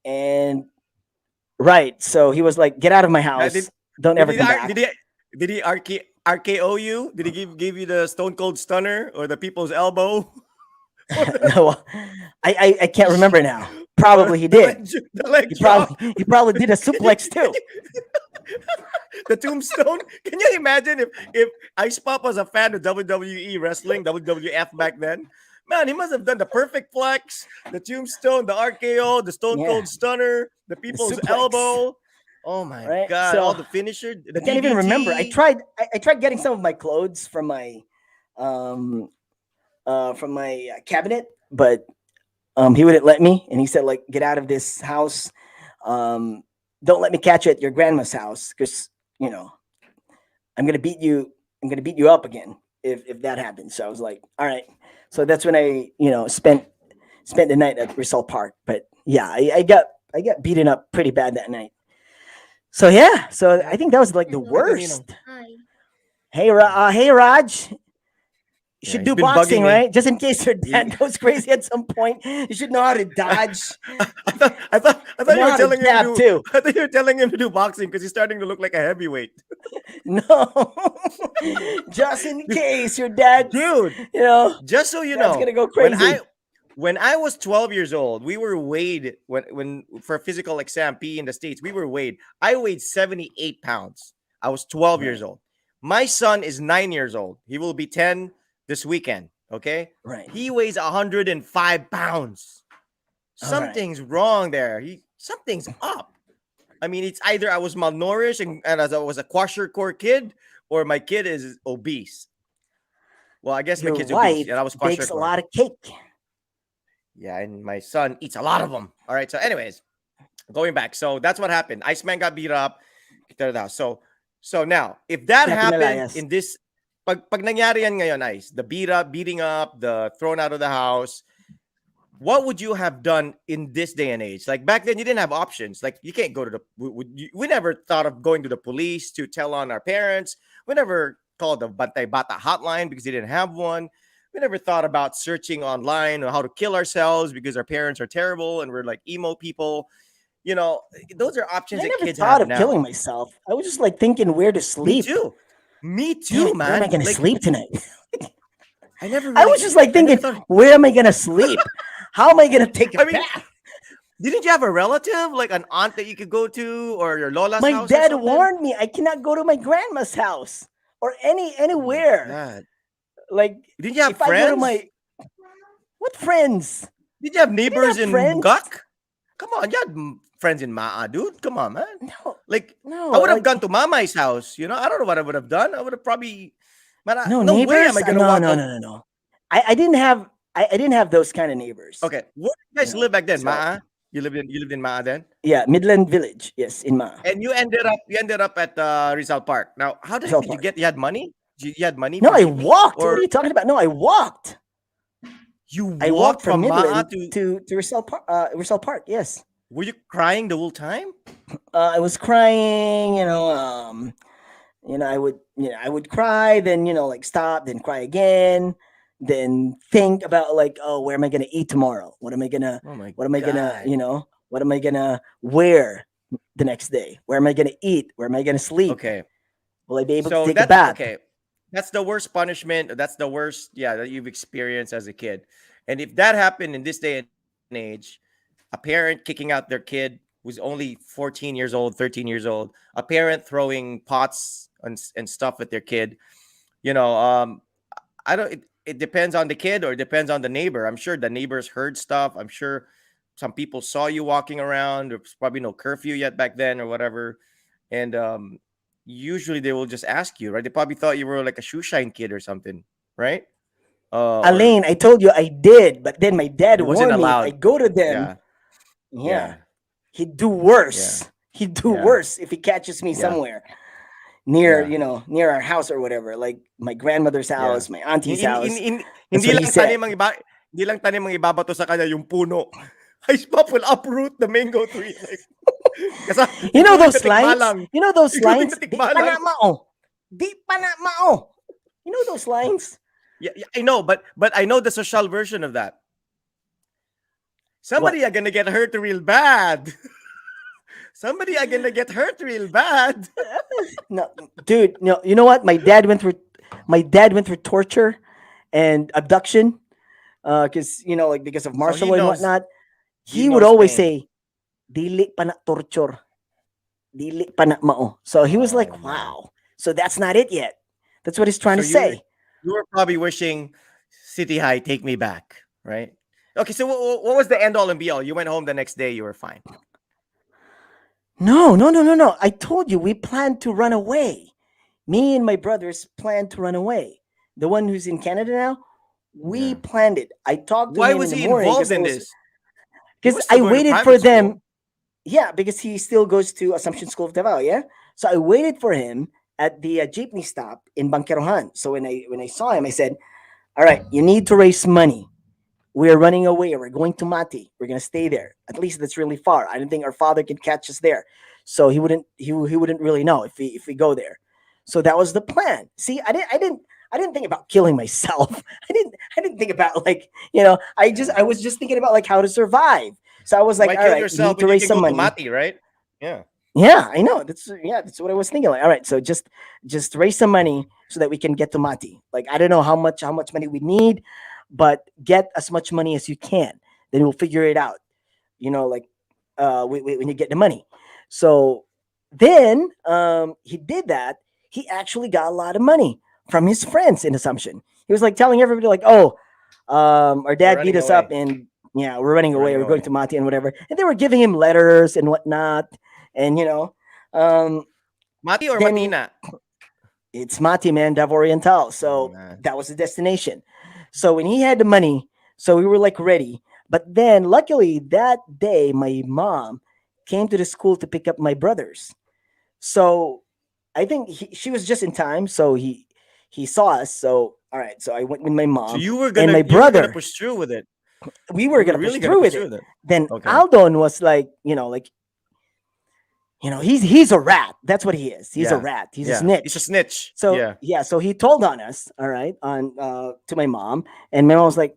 and right. So he was like, "Get out of my house! Don't ever come back." Did he RKO you? Did he give you the Stone Cold Stunner or the People's Elbow? No, I can't remember now. Probably he did. The leg He drop. probably did a suplex too. The tombstone. Can you imagine if Ice Pop was a fan of WWE wrestling, WWF back then? Man, he must have done the perfect flex, the tombstone, the RKO, the Stone Yeah. Cold Stunner, the people's suplex. elbow. Oh my Right? god! So, all the finisher. The I can't even remember. I DDT. tried getting some of my clothes from my cabinet, but he wouldn't let me, and he said like, "Get out of this house. Don't let me catch you at your grandma's house, because I'm gonna beat you. I'm gonna beat you up again if that happens." So I was like, "All right." So that's when I spent the night at Result Park. But yeah, I got beaten up pretty bad that night. So yeah, so I think that was like the worst. Hi. Hey Raj, you Yeah, should he's do been bugging boxing, me. right? Just in case your dad goes crazy at some point, you should know how to dodge. I thought you know were how to telling him jab, to do. too. I thought you were telling him to do boxing because he's starting to look like a heavyweight. No, just in case your dad, Dude, you know, just so you Dad's know, gonna go when crazy. when I was 12 years old, we were weighed when for a physical exam P in the States, we were weighed. I weighed 78 pounds. I was 12 years old. My son is 9 years old. He will be 10 this weekend. Okay. Right. He weighs 105 pounds. All right. Something's wrong there. Something's up. I mean, it's either I was malnourished and as I was a kwashiorkor kid, or my kid is obese. Well, I guess my Your kid's wife obese. And I was bakes a kwashiorkor. lot of cake. Yeah, and my son eats a lot of them. All right. So, anyways, going back. So that's what happened. Iceman got beat up. So now, if that Kaya happened pinalayas. in this, pag nangyari yan ngayon, Ice, the beating up, the thrown out of the house, what would you have done in this day and age? Like back then, you didn't have options. Like you can't go to we never thought of going to the police to tell on our parents. We never called the Bantay Bata hotline because they didn't have one. We never thought about searching online on how to kill ourselves because our parents are terrible and we're like emo people. You know, those are options I that never kids thought have of killing now. myself. I was just like thinking where to Me sleep. too. Me Damn too, it, where am I man. gonna Like sleep tonight? I never I was really, just like I never thinking, thought. where am I gonna sleep? How am I gonna take a I mean, bath? didn't you have a relative, like an aunt that you could go to, or your Lola's My house or dad something? warned me I cannot go to my grandma's house or Oh my anywhere. god! Like Didn't you have if I go to friends? my what friends? Did you have I didn't neighbors have in friends. Guk? Come on, you had friends in Maa, dude. Come on, man. No, Like no, I would have like gone to Mamai's house. You know, I don't know what I would have done. I would have probably, man. no No way am neighbors. I gonna No, walk no, out. no, no, no. I didn't have I didn't have those kind of neighbors. Okay, where did you You guys know, live back then? so Maa. You lived in Maa then, yeah, Midland Village. Yes, in Ma and you ended up at Rizal Park. Now, how the heck Rizal did you Park. get? You had money? You had money No, for I jeepney, walked. What are or you talking about? No, I walked. you I walked walked from from Maa Midland to? to Rizal Park. Rizal Park. Yes. Were you crying the whole time? I was crying. I would cry, then like stop, then cry again, then think about like, oh, where am I gonna eat tomorrow? Oh my What am I gonna, god. what am I gonna wear the next day? Where am I gonna eat? Where am I gonna sleep? Okay. Will I be able to So take a that's bath? okay. That's the worst punishment. That's the worst, yeah, that you've experienced as a kid. And if that happened in this day and age, a parent kicking out their kid who's only 14 years old, 13 years old, a parent throwing pots and stuff at their kid, you know, I don't, it depends on the kid or it depends on the neighbor. I'm sure the neighbors heard stuff. I'm sure some people saw you walking around. There's probably no curfew yet back then or whatever. And usually they will just ask you, right? They probably thought you were like a shoe shine kid or something, right? Or Elaine, I told you I did, but then my dad it wasn't warned me if I allowed. go to them, Yeah, yeah, yeah, he'd do yeah, worse. He'd do yeah, worse if he catches me yeah, somewhere near, yeah. near our house or whatever, like my grandmother's Yeah. house, my auntie's In, in, house. in, That's hindi what he lang tanim said. ang iba, hindi lang tanim ang ibabato sa kanya yung puno. Ice Pop will uproot the mango tree. Like, kasi You know including the those lines? tikbalang. You know those Including lines? the Di pa na tikbalang. mao. Di pa na mao. You know those lines? Yeah, yeah, I know, but I know the social version of that. Somebody What? are gonna get hurt real bad. Somebody are gonna get hurt real bad. No, dude. No, you know what? My dad went through torture and abduction. Because like because of So martial he law and knows whatnot. he He would knows always pain. say, "Dili pa na torture, dili pa na mao." So he was Oh like, man. "Wow." So that's not it yet. That's what he's trying So to say. you were probably wishing City High take me back, right? Okay, so what was the end all and be all? You went home the next day, you were fine. No, no, no, no, no. I told you we planned to run away. Me and my brothers planned to run away. The one who's in Canada now, we Yeah. planned it. I talked to Why him in was the he morning involved in this? He because was still I going to waited for private them. school. Yeah, because he still goes to Assumption School of Davao. Yeah, so I waited for him at the jeepney stop in Bangkerohan. So when I saw him, I said, "All right, you need to raise money. We are running away. We're going to Mati. We're gonna stay there. At least that's really far. I don't think our father can catch us there, so he wouldn't really know if we go there. So that was the plan. See, I didn't think about killing myself. I didn't think about like Yeah. I was just thinking about like how to survive. So I was like, Why all kill right, we yourself need to when you raise can some go to money. Mati, right? Yeah. Yeah, I know. That's what I was thinking. Like, all right, so just raise some money so that we can get to Mati. Like, I don't know how much money we need, but get as much money as you can. Then we'll figure it out. Like when you get the money. So then he did that. He actually got a lot of money from his friends in Assumption. He was like telling everybody like, "Oh, our We're dad beat running us up, away. and yeah, we're running We're away. running We're going away. to Mati and whatever." And they were giving him letters and whatnot, and um, Mati or then Matina? it's Mati, man, Davao Oriental. Oh So man. that was the destination. So when he had the money, so we were like ready. But then, luckily, that day, my mom came to the school to pick up my brothers. So I think she was just in time. So he saw us. So all right. So I went with my So mom you were and gonna my you were gonna brother. push through with it. We were You were gonna push really gonna through with push through it. with it. Then Okay. Aldon was like, like he's a rat. That's what he is. He's a Yeah. rat. He's a Yeah. snitch. He's a snitch. So Yeah. yeah, so he told on us, all right, on to my mom, and my mom was like,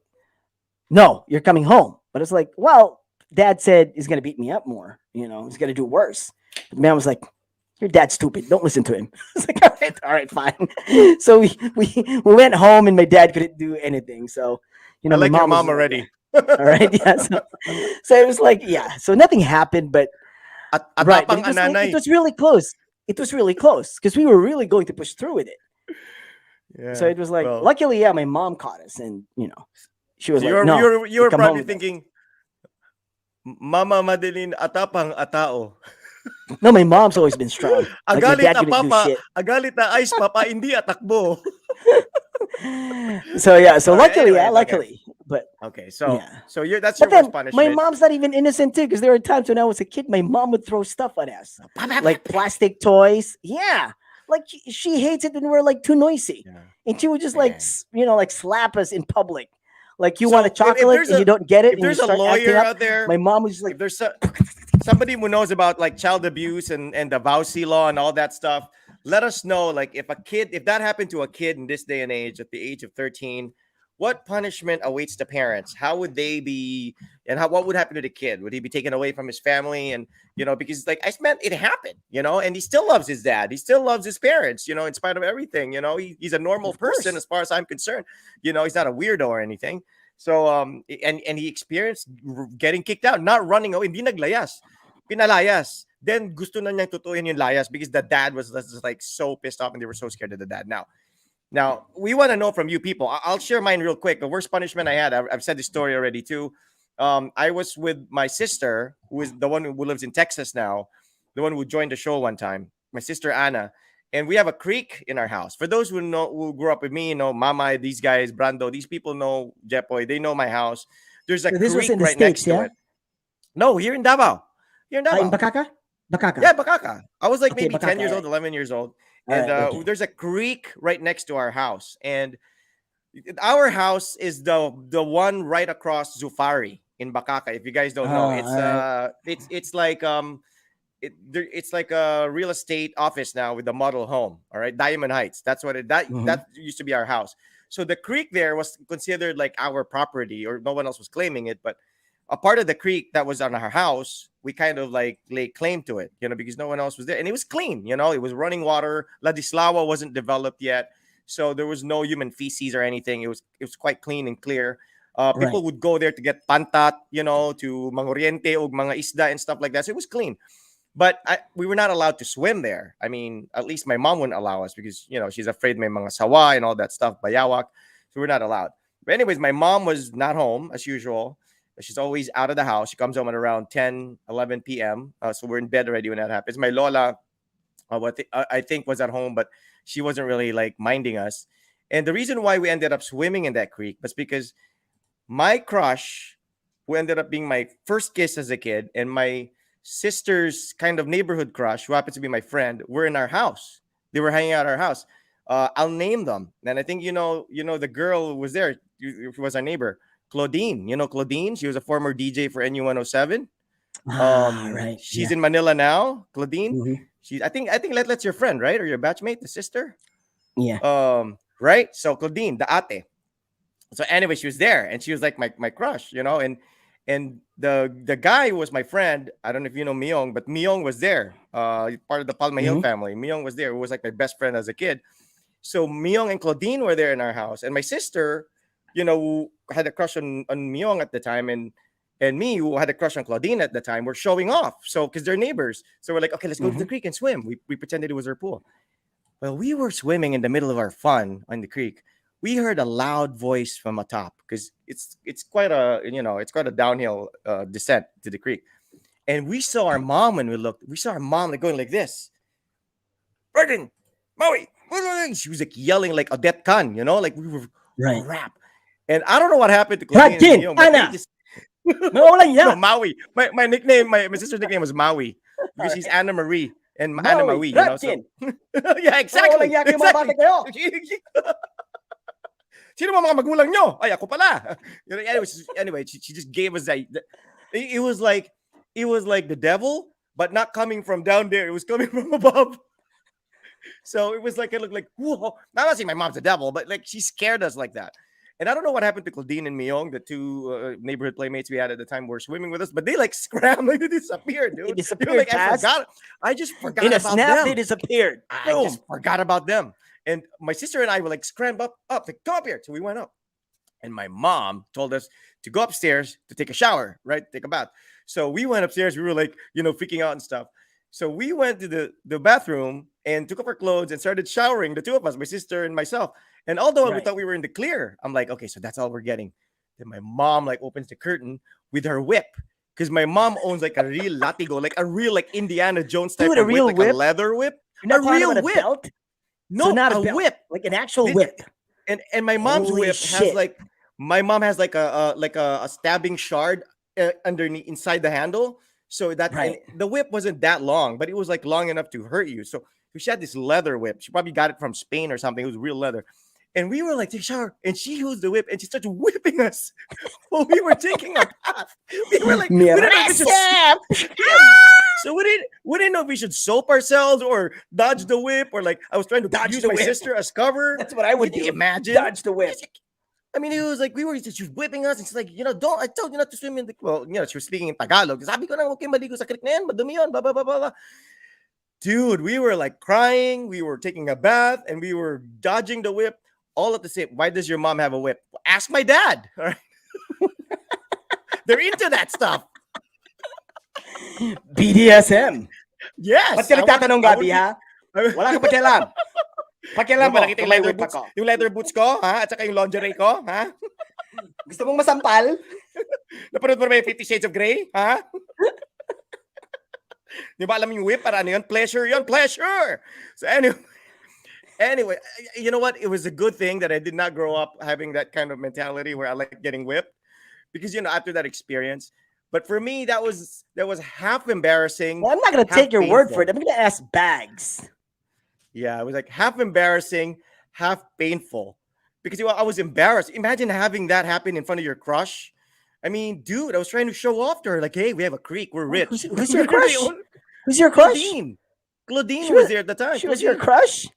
"No, you're coming home." But it's like, well, Dad said he's gonna beat me up more. He's gonna do worse. But the man was like, "Your dad's stupid. Don't listen to him." It's like, all right, fine. So we went home, and my dad couldn't do anything. So I my like your mom was mom like, already. all right, yeah. So it was like, yeah. So nothing happened, but right, but Atapang it ananay. was really close. It was really close because we were really going to push through with it. So Yeah. it was like, Well, luckily, yeah, my mom caught us, and she was so like, you're "No, you're you you're come home probably with us." thinking, Mama Madeline atapang atao. No, my mom's always been strong. Like my Agalit dad a couldn't do papa, shit. agalit na ice papa, hindi atakbo. So yeah, so All right, luckily, yeah, anyways, okay. luckily, but Okay, so yeah. that's But your worst then my punishment. mom's not even innocent too, because there were times when I was a kid, my mom would throw stuff at us, like plastic toys. Yeah, like she hates it when we're like too noisy, Yeah. and she would just Man. like slap us in public. Like you So want a if chocolate there's and you don't get it, if and you there's a start acting lawyer up. out there, My mom was just if like, there's somebody who knows about like child abuse and the Vauci law and all that stuff, let us know. Like if that happened to a kid in this day and age at the age of 13, what punishment awaits the parents? How would they be, and what would happen to the kid? Would he be taken away from his family? And because like I meant it happened, and he still loves his dad. He still loves his parents, in spite of everything. He's a normal of course. person as far as I'm concerned. He's not a weirdo or anything. So and he experienced getting kicked out, not running away, hindi naglayas, pinalayas. Then gusto na niyang tutuin yung layas because the dad was just like so pissed off and they were so scared of the dad. Now we want to know from you people. I'll share mine real quick. The worst punishment I had, I've said this story already too. I was with my sister, who is the one who lives in Texas now, the one who joined the show one time, my sister Anna. And we have a creek in our house. For those who grew up with me, Mama, these guys, Brando, these people know Jepoy. They know my house. There's a so this was creek in the right next States, to yeah? it. No, here in Davao. Here in In Davao. Bakaka? Bakaka. Yeah, Bakaka. I was like Okay, maybe 10 Bakaka, years all old, right. 11 years old. All And right, okay. there's a creek right next to our house. And our house is the one right across Zufari in Bakaka. If you guys don't know, Oh, all right. it's like it's like a real estate office now with a model home. All right, Diamond Heights. That's what Mhm. that used to be our house. So the creek there was considered like our property, or no one else was claiming it. But a part of the creek that was on our house, we kind of like lay claim to it, because no one else was there, and it was clean. It was running water. Ladislao wasn't developed yet, so there was no human feces or anything. It was quite clean and clear. People Right. would go there to get pantat, to mangoriente o mga isda and stuff like that. So it was clean. But we were not allowed to swim there. I mean, at least my mom wouldn't allow us because, she's afraid may mga sawa and all that stuff, bayawak. So we're not allowed. But anyways, my mom was not home as usual. She's always out of the house. She comes home at around 10, 11 p.m. So we're in bed already when that happens. My Lola, I think, was at home, but she wasn't really like minding us. And the reason why we ended up swimming in that creek was because my crush, who ended up being my first kiss as a kid, and my sister's kind of neighborhood crush, who happens to be my friend, were in our house. They were hanging out at our house. I'll name them, and I think the girl who was there, who was our neighbor, Claudine. Claudine. She was a former DJ for NU107. Right. She's Yeah. in Manila now. Claudine. Mhm. I think that's your friend, right, or your batchmate, the sister. Yeah. Right. So Claudine, the ate. So anyway, she was there, and she was like my crush, and the guy who was my friend. I don't know if you know Myong, but Myong was there. Part of the Palma Hill Mhm. family. Myong was there. Who was like my best friend as a kid. So Myong and Claudine were there in our house, and my sister, who had a crush on Myong at the time, and me, who had a crush on Claudine at the time, were showing off. So because they're neighbors, so we're like, okay, let's go to the Mhm. creek and swim. We pretended it was our pool. Well, we were swimming in the middle of our fun on the creek. We heard a loud voice from atop because it's quite a downhill descent to the creek, and we saw our mom when we looked. We saw our mom like going like this. Burden, Maui. She was like yelling like Odette Khan, like we were Right. crap. And I don't know what happened to Claudine and Radin, Mio, but they Ana. just Mawalan no niya. Maui. My nickname, my sister's nickname was Maui because she's Anna Marie and Anna Maui, So Radin. yeah, exactly. Mawalan niya kayo mga bata Exactly. kayo. Sino mga magulang nyo? Ay, ako pala. Anyway, she just gave us it was like the devil but not coming from down there. It was coming from above. So it was like, it looked like, whoa. Now, I'm not saying my mom's a devil, but like she scared us like that. And I don't know what happened to Claudine and Myong, the two neighborhood playmates we had at the time were swimming with us, but they like scrambled, like, they disappeared, dude. They They were disappeared like, fast. I just forgot In a about snap, them. they disappeared. I just forgot about them. And my sister and I were like, scramble up, like, come up here. So we went up. And my mom told us to go upstairs to take a shower, right? Take a bath. So we went upstairs. We were like, freaking out and stuff. So we went to the bathroom and took off our clothes and started showering, the two of us, my sister and myself. And although we Right. thought we were in the clear, I'm like, okay, so that's all we're getting. Then my mom like opens the curtain with her whip. Because my mom owns like a real latigo, like a real like Indiana Jones type Dude, a of whip, real like whip? a leather whip. You're not A talking real about a whip. belt? No, So not a a belt. whip. Like an actual This- whip. And my mom's Holy whip shit. has like a stabbing shard underneath inside the handle. So that Right. and the whip wasn't that long, but it was like long enough to hurt you. So she had this leather whip. She probably got it from Spain or something. It was real leather. And we were like, take a shower. And she used the whip and she started whipping us while we were taking a bath. We were like, we didn't know if we should, so we didn't know if we should soap ourselves or dodge the whip, or like I was trying to Dodge use the my whip. sister as cover. That's what I would Can do. you imagine? Dodge the whip. I mean, it was like she was whipping us. And she's like, don't, I told you not to swim in the, well, she was speaking in Tagalog. Sabi ko na, huwag kayong maligo sa creek na yan, madumi yun, blah, blah, blah, blah, blah. Dude, we were like crying. We were taking a bath and we were dodging the whip all at the same. Why does your mom have a whip? Ask my dad. All right. They're into that stuff. BDSM. Yes. Ba't ka nagtatanong, Gabi, ha? Wala ka pakialam. Pakialam mo. Nakita yung May leather whip boots, ako. yung leather boots ko, ha? At saka yung lingerie ko, ha? Gusto mong masampal? Napanood mo na ba yung 50 Shades of Grey, ha? Di ba alam yung whip? Para ano yun? Pleasure yun. Pleasure! So anyway, you know what? It was a good thing that I did not grow up having that kind of mentality where I like getting whipped. Because, after that experience. But for me, that was half embarrassing. Well, I'm not going to half take your word painful. for it. I'm going to ask Bags. Yeah, it was like half embarrassing, half painful. Because I was embarrassed. Imagine having that happen in front of your crush. I mean, dude, I was trying to show off to her, like, hey, we have a creek, we're rich. Who's your crush? Who's your crush? Claudine She was was- there at the time. She was your crush?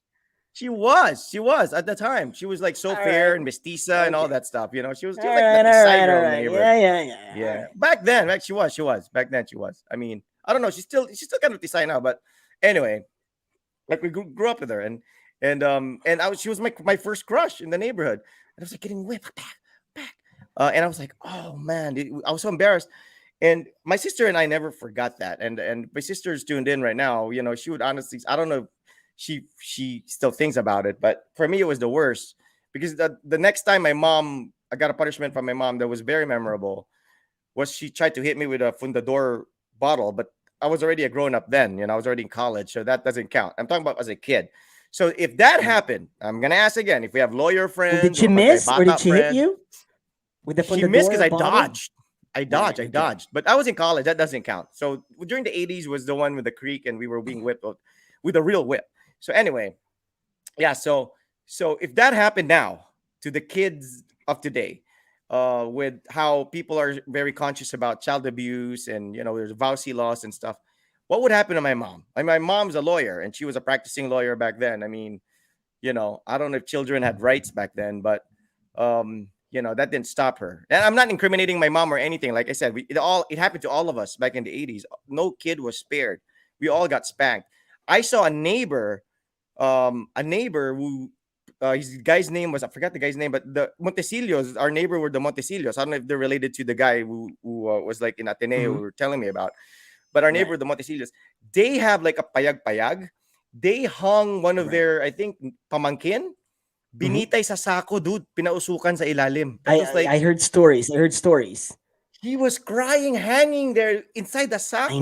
She was at the time. She was like so All fair right. and mestiza and all Okay. that stuff. She was All like right, the all side right, girl all in the right. neighborhood. Yeah. Back then, like she was. Back then she was. I mean, I don't know. She's still kind of Tisay now, but anyway, like we grew up with her, and she was my first crush in the neighborhood, and I was like getting whipped back, and I was like, oh man, I was so embarrassed. And my sister and I never forgot that, and my sister's tuned in right now. She would honestly, I don't know if she still thinks about it, but for me it was the worst, because the next time I got a punishment from my mom that was very memorable, was she tried to hit me with a fundador bottle, but I was already a grown up then. I was already in college, so that doesn't count. I'm talking about as a kid. So if that happened, I'm gonna ask again. If we have lawyer friends, Did she or miss or did she hit friends, you? With the she missed because I bottle? dodged. I okay. dodged. But I was in college. That doesn't count. So during the 80s was the one with the creek, and we were being whipped with a real whip. So anyway, yeah. So if that happened now to the kids of today, with how people are very conscious about child abuse and there's VAUSI laws and stuff, what would happen to my mom? My mom's a lawyer and she was a practicing lawyer back then. I mean, I don't know if children had rights back then, but that didn't stop her. And I'm not incriminating my mom or anything. Like I said, it happened to all of us back in the 80s. No kid was spared. We all got spanked. I saw a neighbor who his guy's name was, I forgot the guy's name, but the Montecillos, our neighbor were the Montecillos. I don't know if they're related to the guy who was like in Ateneo who were telling me about. But our neighbor, the Montecillos, they have like a payag-payag. They hung one of their, I think, pamangkin. Binitay sa sako, dude. Pinausukan sa ilalim. I heard stories. He was crying, hanging there inside the sako.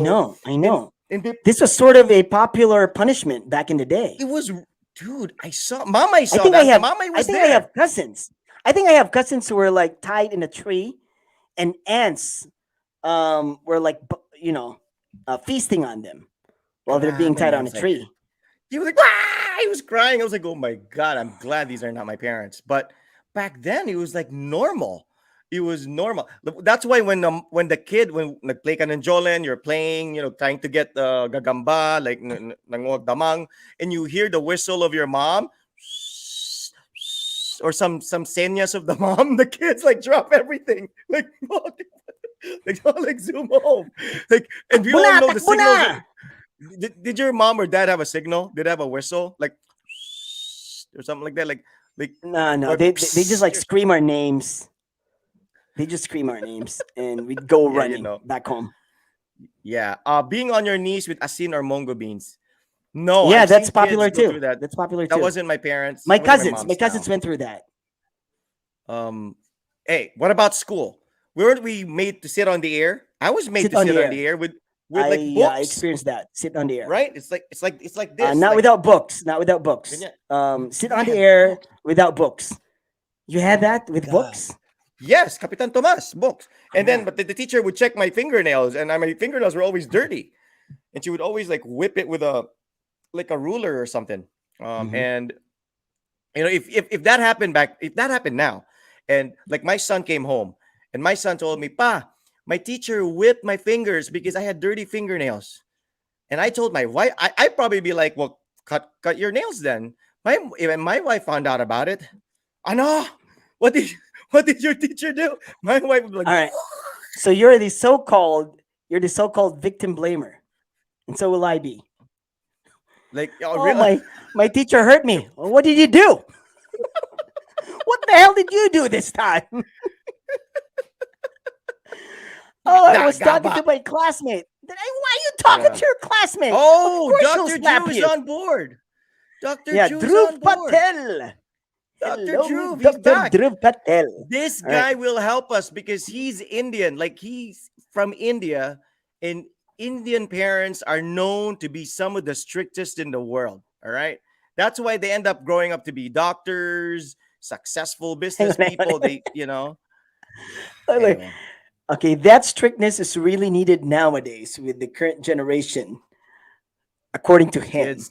I know. And This was sort of a popular punishment back in the day. it was, dude, I saw Mama. I saw I think that. I have. Mama I was think there. I have cousins. I think I have cousins who were like tied in a tree, and ants were like feasting on them while they're being tied I on a was like- tree. He was like, "Wah!" He was crying. I was like, oh my God, I'm glad these are not my parents. But back then, it was like normal. He was normal. That's why when the kid when nagplay ka ng Jolen, you're playing, trying to get the gagamba like nanguwag damang, and you hear the whistle of your mom or some senyas of the mom, the kids like drop everything, like like zoom home, like, and we Takbo all na, know the takbo signals. na! Did your mom or dad have a signal? Did they have a whistle like or something like that? Like No, or they just like scream our names. They just scream our names, and we'd go yeah, running back home. Yeah. Being on your knees with asin or mongo beans. No, Yeah, I've that's seen popular kids go too. through that. That's popular That too. wasn't my parents. My It wasn't cousins, my mom's cousins now. went through that. Hey, what about school? Weren't we made to sit on the air? I was made to sit on the air with like I books, experienced that. Sit on the air. right? It's like this. Not like, without books. Not without books. ganyan. Sit on the Man, air without books. You had oh my that with God. books? Yes, Capitan Tomas books. And Yeah. then, but the teacher would check my fingernails, and my fingernails were always dirty, and she would always like whip it with a ruler or something. Mhm. And if that happened if that happened now, and like my son came home, and my son told me, "Pa, my teacher whipped my fingers because I had dirty fingernails," and I told my wife, I'd probably be like, "Well, cut your nails then." Even my wife found out about it. Ano, what did what did your teacher do? My wife would be like, All right. So you're the so-called victim blamer, and so will I be. like, Oh, my teacher hurt me. Well, what did you do? What the hell did you do this time? Oh, I was talking to my classmate. Why are you talking to your classmate? Oh, Of course Dr. he'll slap Drew is you. on board. Dr. Yeah, Drew is Dhruv on board. Patel. Dr. Hello, Dhruv, he's Dr. back. Dhruv Patel. This All right. guy will help us because he's Indian. Like, he's from India, and Indian parents are known to be some of the strictest in the world. All right. That's why they end up growing up to be doctors, successful business Hang on, people. hang Anyway, Okay, that strictness is really needed nowadays with the current generation, according to him. kids,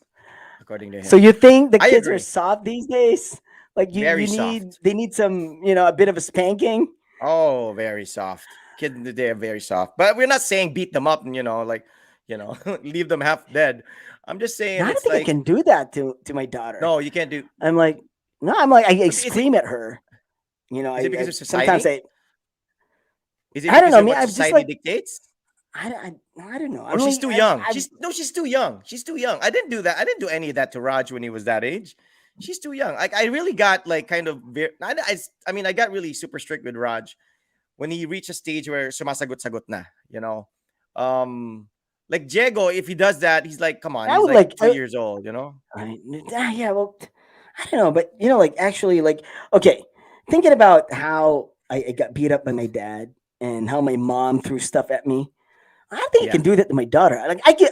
according to him. So you think the I kids agree. are soft these days? Like Very they need some, a bit of a spanking. Oh, very soft. Kids in the day are very soft. But we're not saying beat them up and leave them half dead. I'm just saying I don't it's think I like can do that to my daughter. no, you can't do. I'm like, no, I'm like, I Is scream at her. Is it because of sometimes society? Is it I don't because know, of man, what I'm just society like- dictates? I don't know. Or she's too young. She's too young. She's too young. I didn't do that. I didn't do any of that to Raj when he was that age. She's too young. Like, I really got like kind of I mean, I got really super strict with Raj when he reached a stage where sumasagot-sagot na, like Diego, if he does that, he's like, come on, I he's would like like- 2 years old, yeah, well, I don't know, but like actually, like, okay, thinking about how I got beat up by my dad and how my mom threw stuff at me, I don't think I Yeah. can do that to my daughter. Like, I could,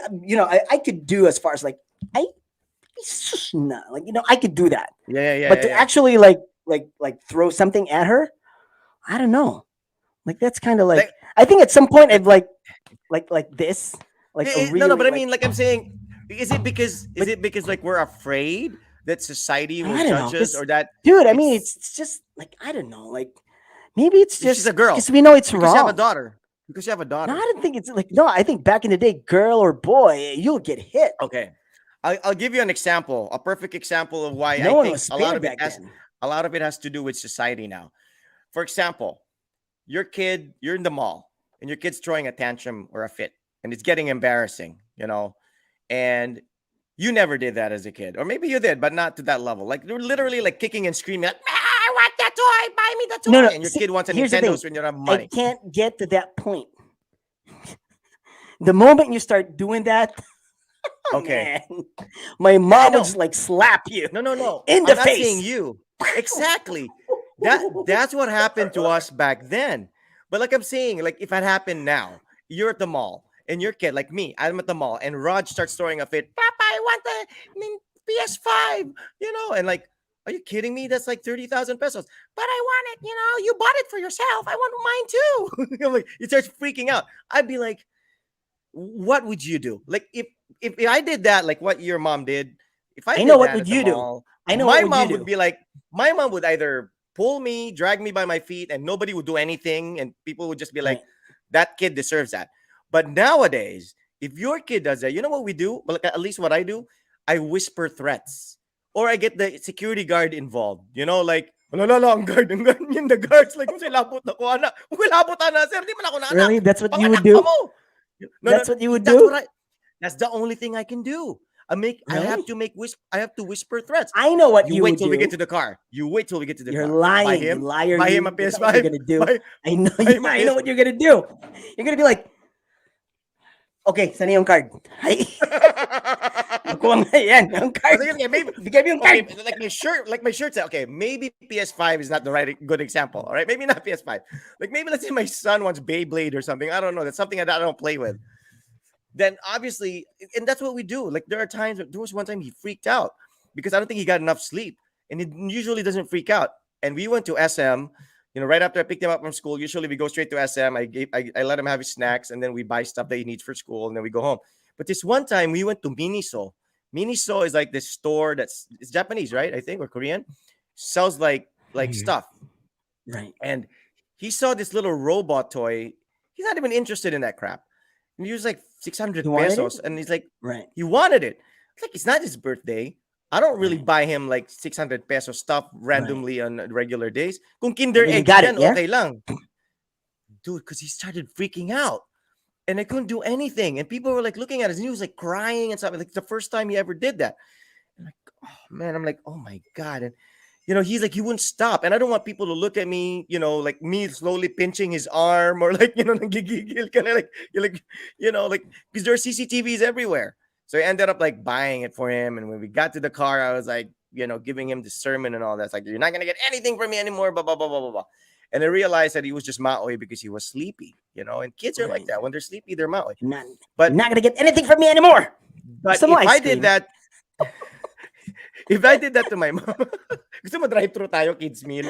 I could do as far as like, I could do that, Yeah. but to actually like throw something at her, I don't know. Like, that's kind of like, I think at some point I've like this, like a really, no, but I like- mean, like I'm saying, is it because like we're afraid that society will I don't know, judge us 'cause- or that dude, I mean, it's just like, I don't know, like maybe it's She's just a girl. because we know it's because wrong. you have a daughter? Because you have a daughter. No, I don't think it's like, no, I think back in the day, girl or boy, you'll get hit. Okay, I'll give you an example, a perfect example of why No I one think was a lot spared of it back has then. a lot of it has to do with society now. For example, you're in the mall and your kid's throwing a tantrum or a fit and it's getting embarrassing, and you never did that as a kid, or maybe you did, but not to that level. Like, you're literally like kicking and screaming, like, I want that toy, buy me the toy. No, And your see, kid wants a here's the Nintendo thing. so when you don't have money. I can't get to that point. The moment you start doing that, Okay. man, my mom know. would just like slap you. No. In I'm the not face. saying you. Exactly. That's what happened to us back then. But like I'm saying, like if it happened now, you're at the mall and your kid, like me, I'm at the mall and Raj starts throwing a fit. Papa, I want the PS5, and like, are you kidding me? That's like 30,000 pesos. But I want it, you bought it for yourself. I want mine too. I'm like, he starts freaking out. I'd be like, what would you do? Like if I did that, like what your mom did, if I I did know what that would at the you do. mall, I know my what would mom you would do. be like, my mom would either pull me, drag me by my feet, and nobody would do anything, and people would just be like, Right. "That kid deserves that." But nowadays, if your kid does that, you know what we do? Well, like, at least what I do, I whisper threats, or I get the security guard involved. You know, like, "Wala la ang guard, ang guard." Yun, the guards like, kung labot na ko ana, kung labot ana, sir, di man ako na anak. Really? That's what you would Panganak pa do? mo. No, That's no, what you would that's do? what I. That's the only thing I can do. I Really? have to I have to whisper threats. I know what You you wait would till we get do. to the car. You wait till we get to the You're car. Buy lying, you him. liar. Buy him You. a That's not what you're PS5. gonna do. Buy, I know. buy him a I know PS5. what you're gonna do. You're gonna be like, okay, saan na yung card? Ay, nakuha nga yan, yung card. Okay, maybe Bigay mo yung okay, card. like my shirt said, okay, maybe PS5 is not the right good example. All right, maybe not PS5. Like maybe let's say my son wants Beyblade or something. I don't know. That's something I don't play with. Then obviously, and that's what we do. Like there was one time he freaked out because I don't think he got enough sleep, and he usually doesn't freak out. And we went to SM, right after I picked him up from school. Usually we go straight to SM. I let him have his snacks, and then we buy stuff that he needs for school, and then we go home. But this one time we went to Miniso. Miniso is like this store it's Japanese, right? I think, or Korean, sells like stuff. Right. And he saw this little robot toy. He's not even interested in that crap. And he was like 600 He wanted pesos. it? And he's like, Right. he wanted it. It's like, it's not his birthday. I don't really Right. buy him like 600 peso stuff randomly on regular days. Kung Kinder And he Egg got it, yan, yeah? okay lang. Dude, because he started freaking out. And I couldn't do anything. And people were like looking at us, and he was like crying and stuff. Like the first time he ever did that. I'm like, oh man, I'm like, oh my God. And he's like, he wouldn't stop. And I don't want people to look at me, like me slowly pinching his arm or like, nagigigil ka na, like, you're like, like, because there are CCTVs everywhere. So I ended up like buying it for him. And when we got to the car, I was like, giving him the sermon and all that. It's like, you're not going to get anything from me anymore, blah, blah, blah, blah, blah, blah. And I realized that he was just maoy because he was sleepy, and kids are like Right. that. When they're sleepy, they're maoy. Not, But you're not gonna get anything from me anymore. But Some if ice I cream. did that, if I did that to my mom, gusto mo drive-thru tayo, kids meal,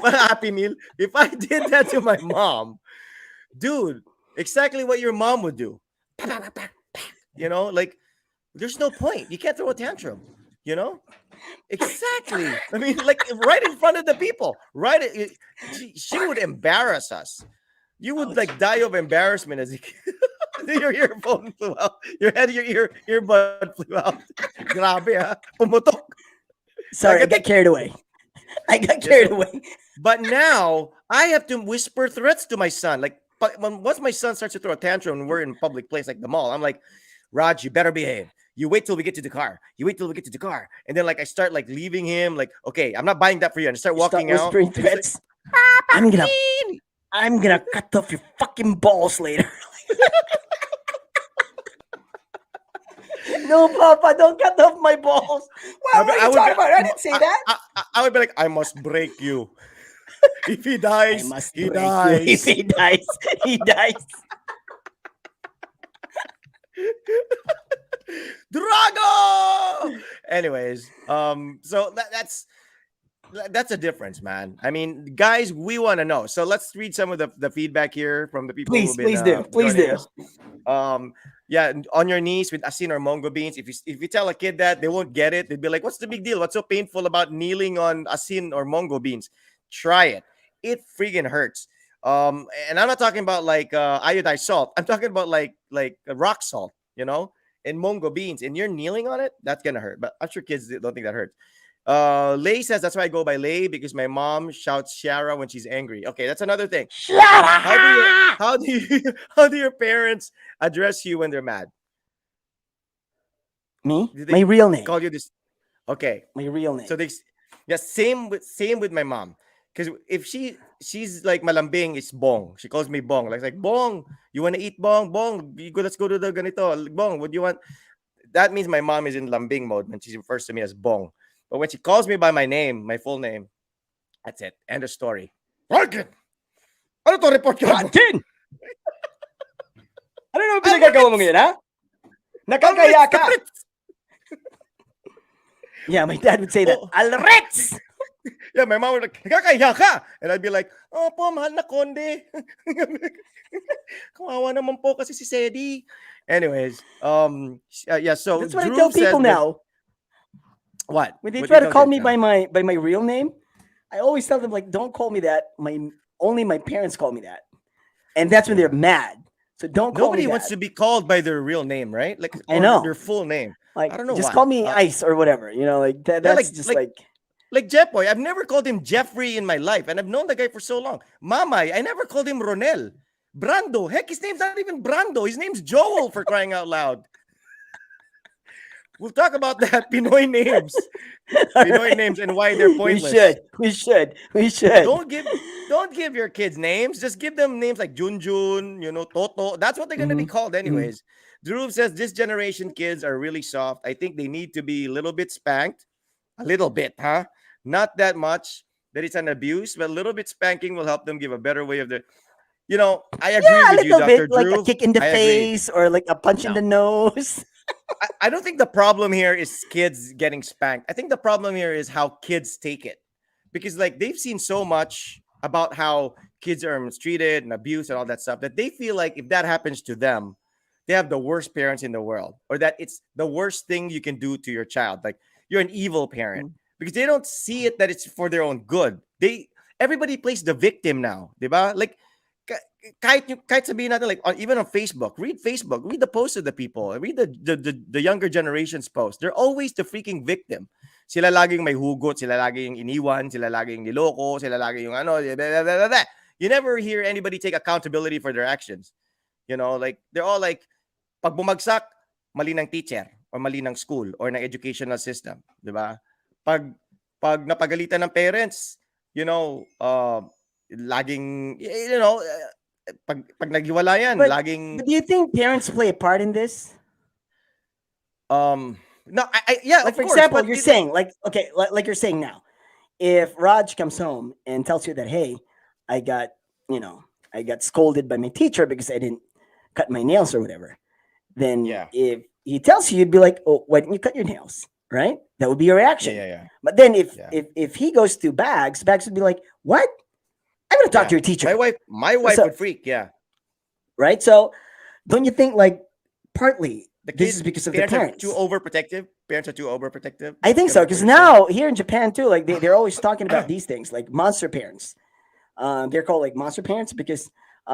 Happy Meal. If I did that to my mom, dude, exactly what your mom would do. Like, there's no point. You can't throw a tantrum, Exactly. I mean, like right in front of the people, right? She would embarrass us. You would like die of embarrassment as a kid. Your earphone flew out. Your earbud flew out. Grabe ha. Pumutok. Sorry, I got carried away. Away. But now I have to whisper threats to my son. Like, once my son starts to throw a tantrum and we're in a public place like the mall, I'm like, Raj, you better behave. You wait till we get to the car. And then like I start like leaving him. Like, okay, I'm not buying that for you. And I start walking out. Whispering threats. I'm gonna cut off your fucking balls later. No, Papa, don't cut off my balls. What are you talking about? I didn't say that. I would be like, I must break you. If he dies, he break you. dies. If he dies, he dies. Drago. Anyways, so that's a difference, man. I mean, guys, we want to know. So let's read some of the feedback here from the people. Please do. Yeah, on your knees with asin or mongo beans. If you tell a kid that, they won't get it. They'd be like, "What's the big deal? What's so painful about kneeling on asin or mongo beans?" Try it. It freaking hurts. And I'm not talking about like iodized salt. I'm talking about like rock salt, and mongo beans. And you're kneeling on it, that's gonna hurt. But I'm sure kids don't think that hurts. Lay says that's why I go by Lay because my mom shouts Shara when she's angry. Okay, that's another thing. How do your parents address you when they're mad? Me? My real name. Call you this? Okay, my real name. So same with my mom. Because if she's like malambing, it's Bong. She calls me Bong. Like Bong, you want to eat Bong? Bong, let's go to the ganito. Bong, what do you want? That means my mom is in lambing mode when she refers to me as Bong. But when she calls me by my name, my full name, that's it. End of story. Arkin! Ano to report ka? Arkin! Ano naman pinagagawa mo ngayon, ha? Nakakaya ka! Yeah, my dad would say that. Alretz! Yeah, my mom would like, nakakaya ka! And I'd be like, oh po, mahal na konde. Kawawa naman po kasi si Sedi. Anyways, yeah, so that's what Drew I tell people now. What? When they try to call me by my real name, I always tell them like, don't call me that. Only my parents call me that, and that's when they're mad. So don't call Nobody me wants that. to be called by their real name, right? Like, I or know. their full name. Like, I don't know just why. call me Ice or whatever. You know, like that. Yeah, That's just like Jepoy. I've never called him Jeffrey in my life, and I've known the guy for so long. Mamay, I never called him Ronel. Brando, heck, his name's not even Brando. His name's Joel, for crying out loud. We'll talk about that. Pinoy names. Pinoy names and why they're pointless. We should. Don't give your kids names. Just give them names like Junjun, Toto. That's what they're gonna be called anyways. Drew says this generation kids are really soft. I think they need to be a little bit spanked. A little bit, huh? Not that much that it's an abuse, but a little bit spanking will help them give a better way of their. I agree with you, a little Dr. bit, like Drew. a kick in the I agree. face or like a punch in the nose. I don't think the problem here is kids getting spanked. I think the problem here is how kids take it. Because like they've seen so much about how kids are mistreated and abused and all that stuff that they feel like if that happens to them, they have the worst parents in the world, or that it's the worst thing you can do to your child. Like you're an evil parent because they don't see it that it's for their own good. Everybody plays the victim now, diba? Like kahit sabihin natin, like even on Facebook, read the posts of the people, read the younger generation's posts. They're always the freaking victim. Sila laging may hugot, sila laging iniwan, sila laging niloko, sila laging yung ano, blah, blah, blah, blah. You never hear anybody take accountability for their actions. Like they're all like, pag bumagsak, mali ng teacher or mali ng school or ng educational system, di ba? Pag napagalitan ng parents, laging, pag naghiwalayan, laging. But do you think parents play a part in this? No, yeah. Like for example, you're saying like, okay, like you're saying now, if Raj comes home and tells you that, hey, I got scolded by my teacher because I didn't cut my nails or whatever, then if he tells you, you'd be like, oh, why didn't you cut your nails? Right? That would be your reaction. Yeah. But then if he goes to Bags would be like, what? I'm gonna talk to your teacher. My wife would freak, right? So don't you think like partly this is because of the parents? Are too overprotective? Parents are too overprotective? I think so, because now here in Japan too, like they're always talking about these things, like monster parents. They're called like monster parents because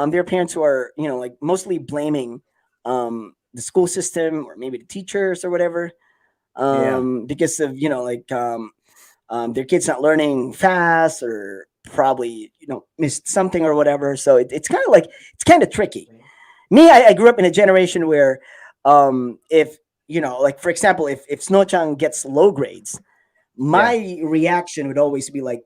they're parents who are, like mostly blaming the school system or maybe the teachers or whatever. Because of, their kids not learning fast or probably, missed something or whatever. So it's kind of tricky. Me, I grew up in a generation where if, like for example, if Snow-chan gets low grades, my reaction would always be like,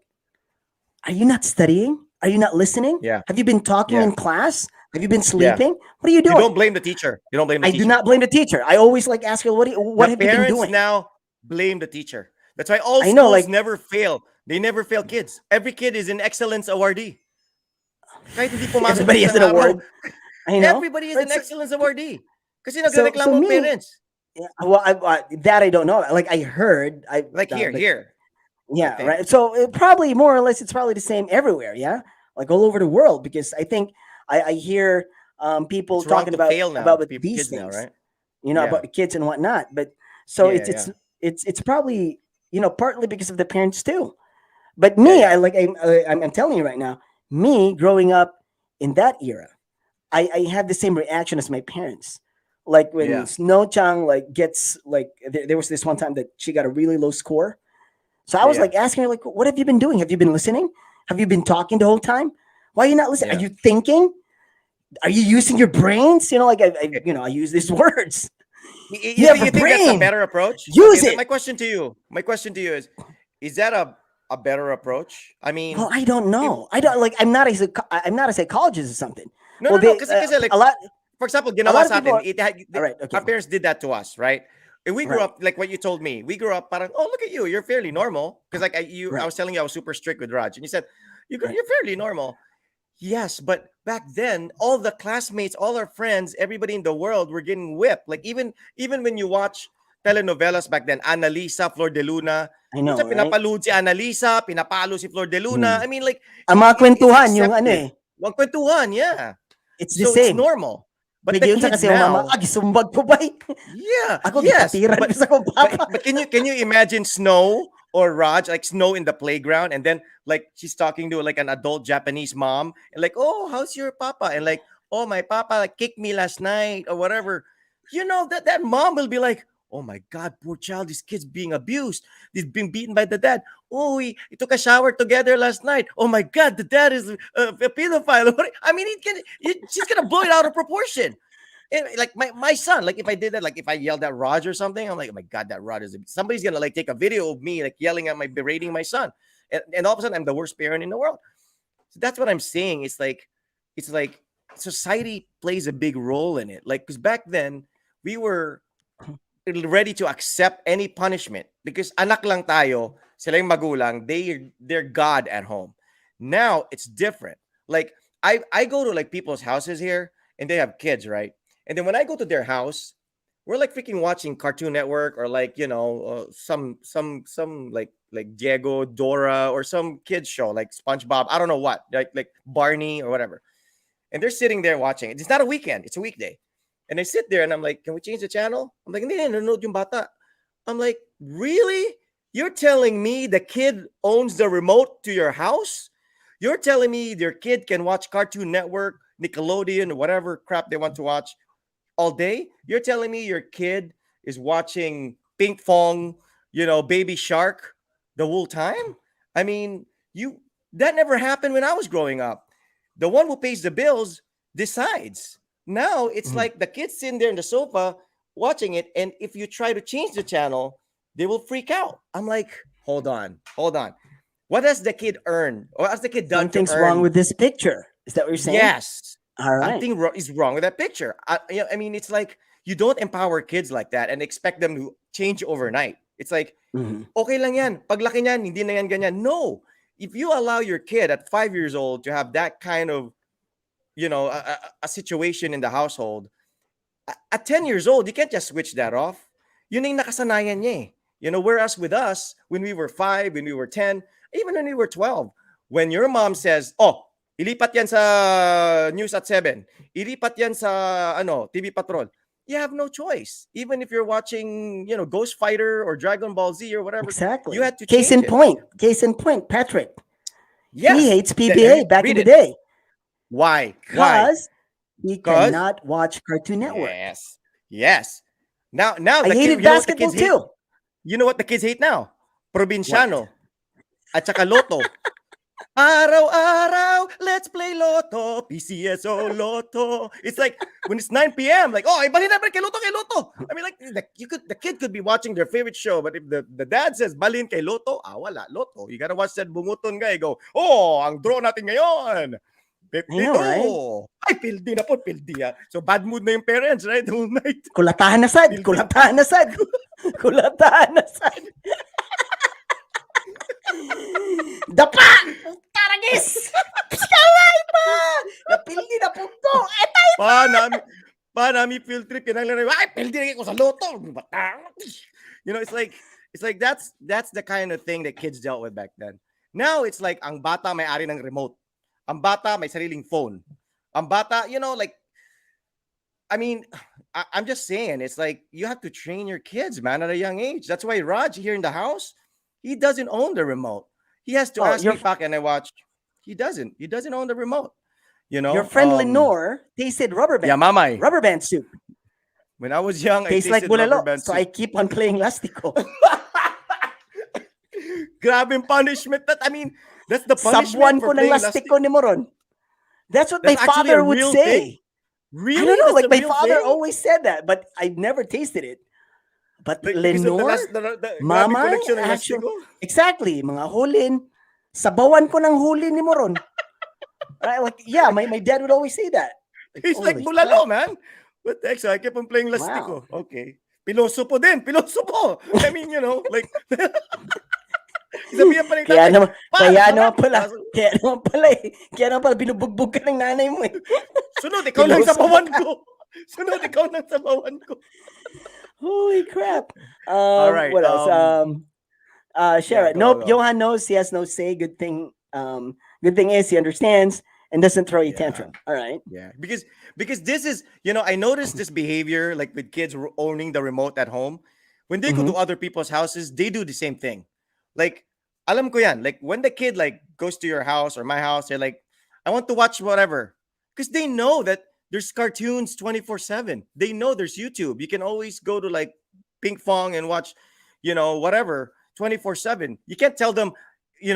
are you not studying? Are you not listening? Yeah. Have you been talking in class? Have you been sleeping? What are you doing? You don't blame the teacher. I do not blame the teacher. I always like ask her, what have you been doing? Now blame the teacher. That's why all schools never fail. They never fail kids. Every kid is an excellence awardee. Everybody has an award. I know. Everybody is an excellence awardee. Kasi nagreklamo ang parents. Yeah, well, that I don't know. Like I heard, here. Yeah, okay. Right. So probably more or less, it's probably the same everywhere. Yeah, like all over the world, because I think I hear people talking about these things, now, right? About the kids and whatnot. But so it's probably partly because of the parents too. But me, I'm telling you right now, me growing up in that era, I had the same reaction as my parents. Like when Snow-chan gets there was this one time that she got a really low score. So I was asking her, like, what have you been doing? Have you been listening? Have you been talking the whole time? Why are you not listening? Yeah. Are you thinking? Are you using your brains? I use these words. You think that's a better approach? Use it. My question to you is that a better approach? I mean, well, I don't know. I'm not a psychologist or something. No, because like a lot. For example, ginawa sa atin, our parents did that to us, right? And we grew up like what you told me. We grew up, parang, oh, look at you, you're fairly normal. Because like I was telling you, I was super strict with Raj, and you said you're fairly normal. Yes, but back then, all the classmates, all our friends, everybody in the world were getting whipped. Like even when you watch telenovelas back then, Annalisa, Flor de Luna, I know, right? Pinapalood si Annalisa, pinapalo si Flor de Luna. I mean, like ang mga kwentuhan, yung ano eh. Mga kwentuhan, yeah. It's the same. It's normal. But the kids now, gisumbag ko ba? Yeah. Ako gitatiran sa ko papa. But can you imagine Snow or Raj, like Snow in the playground, and then like she's talking to like an adult Japanese mom, and like, oh, how's your papa? And like, oh, my papa like kicked me last night or whatever. You know that mom will be like, oh my God, poor child, this kid's being abused. He's being beaten by the dad. Oh, he took a shower together last night. Oh my God, the dad is a pedophile. I mean, she's gonna blow it out of proportion. And like my son, like if I did that, like if I yelled at Raj or something, I'm like, oh my God, that Raj is somebody's gonna like take a video of me like yelling at berating my son, and all of a sudden I'm the worst parent in the world. So that's what I'm saying. It's like society plays a big role in it. Like because back then we were ready to accept any punishment because anak lang tayo, sila yung magulang, they're God at home. Now it's different. Like I go to like people's houses here and they have kids, right? And then when I go to their house, we're like freaking watching Cartoon Network or like some like Diego, Dora, or some kids show like SpongeBob. I don't know what, like Barney or whatever. And they're sitting there watching it. It's not a weekend; it's a weekday. And I sit there and I'm like, "Can we change the channel?" I'm like, "Hindi, nanonood yung bata." I'm like, "Really? You're telling me the kid owns the remote to your house? You're telling me your kid can watch Cartoon Network, Nickelodeon, whatever crap they want to watch all day? You're telling me your kid is watching Pink Fong, Baby Shark the whole time? I mean, that never happened when I was growing up. The one who pays the bills decides. Now it's like the kids sitting there in the sofa watching it, and if you try to change the channel, they will freak out. I'm like, hold on. What has the kid earned? Or has the kid done Something's to earn? wrong with this picture. Is that what you're saying? Yes. All right. Something is wrong with that picture. I mean, it's like you don't empower kids like that and expect them to change overnight. It's like, okay lang yan. Paglaki niyan, hindi na yan ganyan. No. If you allow your kid at 5 years old to have that kind of, a situation in the household, at 10 years old, you can't just switch that off. Yun yung nakasanayan niya eh. Whereas with us, when we were 5, when we were 10, even when we were 12, when your mom says, oh, ilipat yan sa News at 7, ilipat yan sa TV Patrol, you have no choice. Even if you're watching, Ghost Fighter or Dragon Ball Z or whatever, exactly. You had to Case change in point, Patrick. Yes. He hates PBA back in the day. Why? Because he cannot watch Cartoon Network. Yes. Now I hated basketball too. You know what the kids hate now? Provinciano. At saka Lotto. Araw-araw, let's play Lotto. PCSO Lotto. It's like when it's 9 p.m. like, oh, balhin na kay Lotto. I mean, like the kid could be watching their favorite show, but if the dad says balhin kay Lotto, wala, Lotto. You gotta watch that bunguton guy go, oh, ang draw natin ngayon. 52. Right? Ay, pildi na po, pildi. So bad mood na yung parents, right? The whole night. Kulatahan na sad. Dapa! Taragis! Pskaway pa! Napildi na po to! Etay pa! Nami field trip. Yan lang ay, pildi na ko sa Lotto. It's like that's the kind of thing that kids dealt with back then. Now it's like ang bata may ari ng remote. Ang bata may sariling phone. Ang bata, I mean, I'm just saying, it's like you have to train your kids, man, at a young age. That's why Raj here in the house, he doesn't own the remote. He has to ask me back and I watch. He doesn't own the remote. Your friend Lenore tasted rubber band. Yeah, mamay. Rubber band soup. When I was young, tastes I tasted like bulalo, rubber band so soup. I keep on playing Lastico. Grabe punishment. I mean, that's the punishment Sabuan for ko ng playing Lastico ni Moron. That's what That's my father would say. Thing? Really? I don't know. That's like my father thing? always said that, but I never tasted it. But Like, Lenore, the Mama, collection ng actually, Lastico? exactly, mga hulin. Sabawan ko ng hulin ni Moron. Yeah, my dad would always say that. He's like bulalo, man. What the heck? So I kept on playing Lastico. Wow. Okay. Piloso po din. Piloso po. I mean, like... Kaya naman pala binubugbog ka ng nanay mo eh. Sunod, ikaw lang sa bawan ko. Holy crap. All right. What else? Share it. Nope. Go. Johan knows he has no say. Good thing is he understands and doesn't throw you tantrum. All right. Yeah. Because this is, I noticed this behavior like with kids owning the remote at home. When they go to other people's houses, they do the same thing. Like, alam ko yan. Like, when the kid like goes to your house or my house, they're like, I want to watch whatever. Because they know that there's cartoons 24/7. They know there's YouTube. You can always go to like Ping Fong and watch, whatever 24/7. You can't tell them,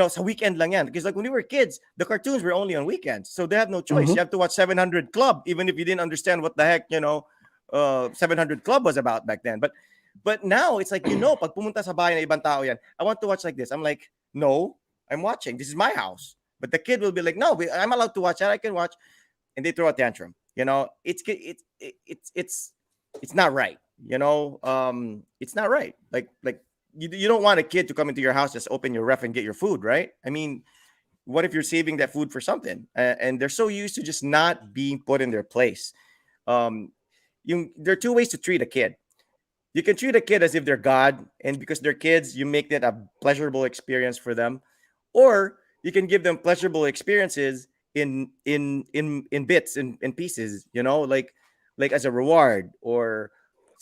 sa weekend lang yan. Because like when we were kids, the cartoons were only on weekends. So they have no choice. Mhm. You have to watch 700 Club, even if you didn't understand what the heck, 700 Club was about back then. But now it's like, pag pumunta sa bahay ng ibang tao yan, I want to watch like this. I'm like, no, I'm watching. This is my house. But the kid will be like, no, I'm allowed to watch that. I can watch. And they throw a tantrum. It's not right. It's not right. Like you don't want a kid to come into your house, just open your ref and get your food, right? I mean, what if you're saving that food for something? And they're so used to just not being put in their place. There are two ways to treat a kid. You can treat a kid as if they're God, and because they're kids, you make that a pleasurable experience for them. Or you can give them pleasurable experiences in bits and in pieces, like as a reward. Or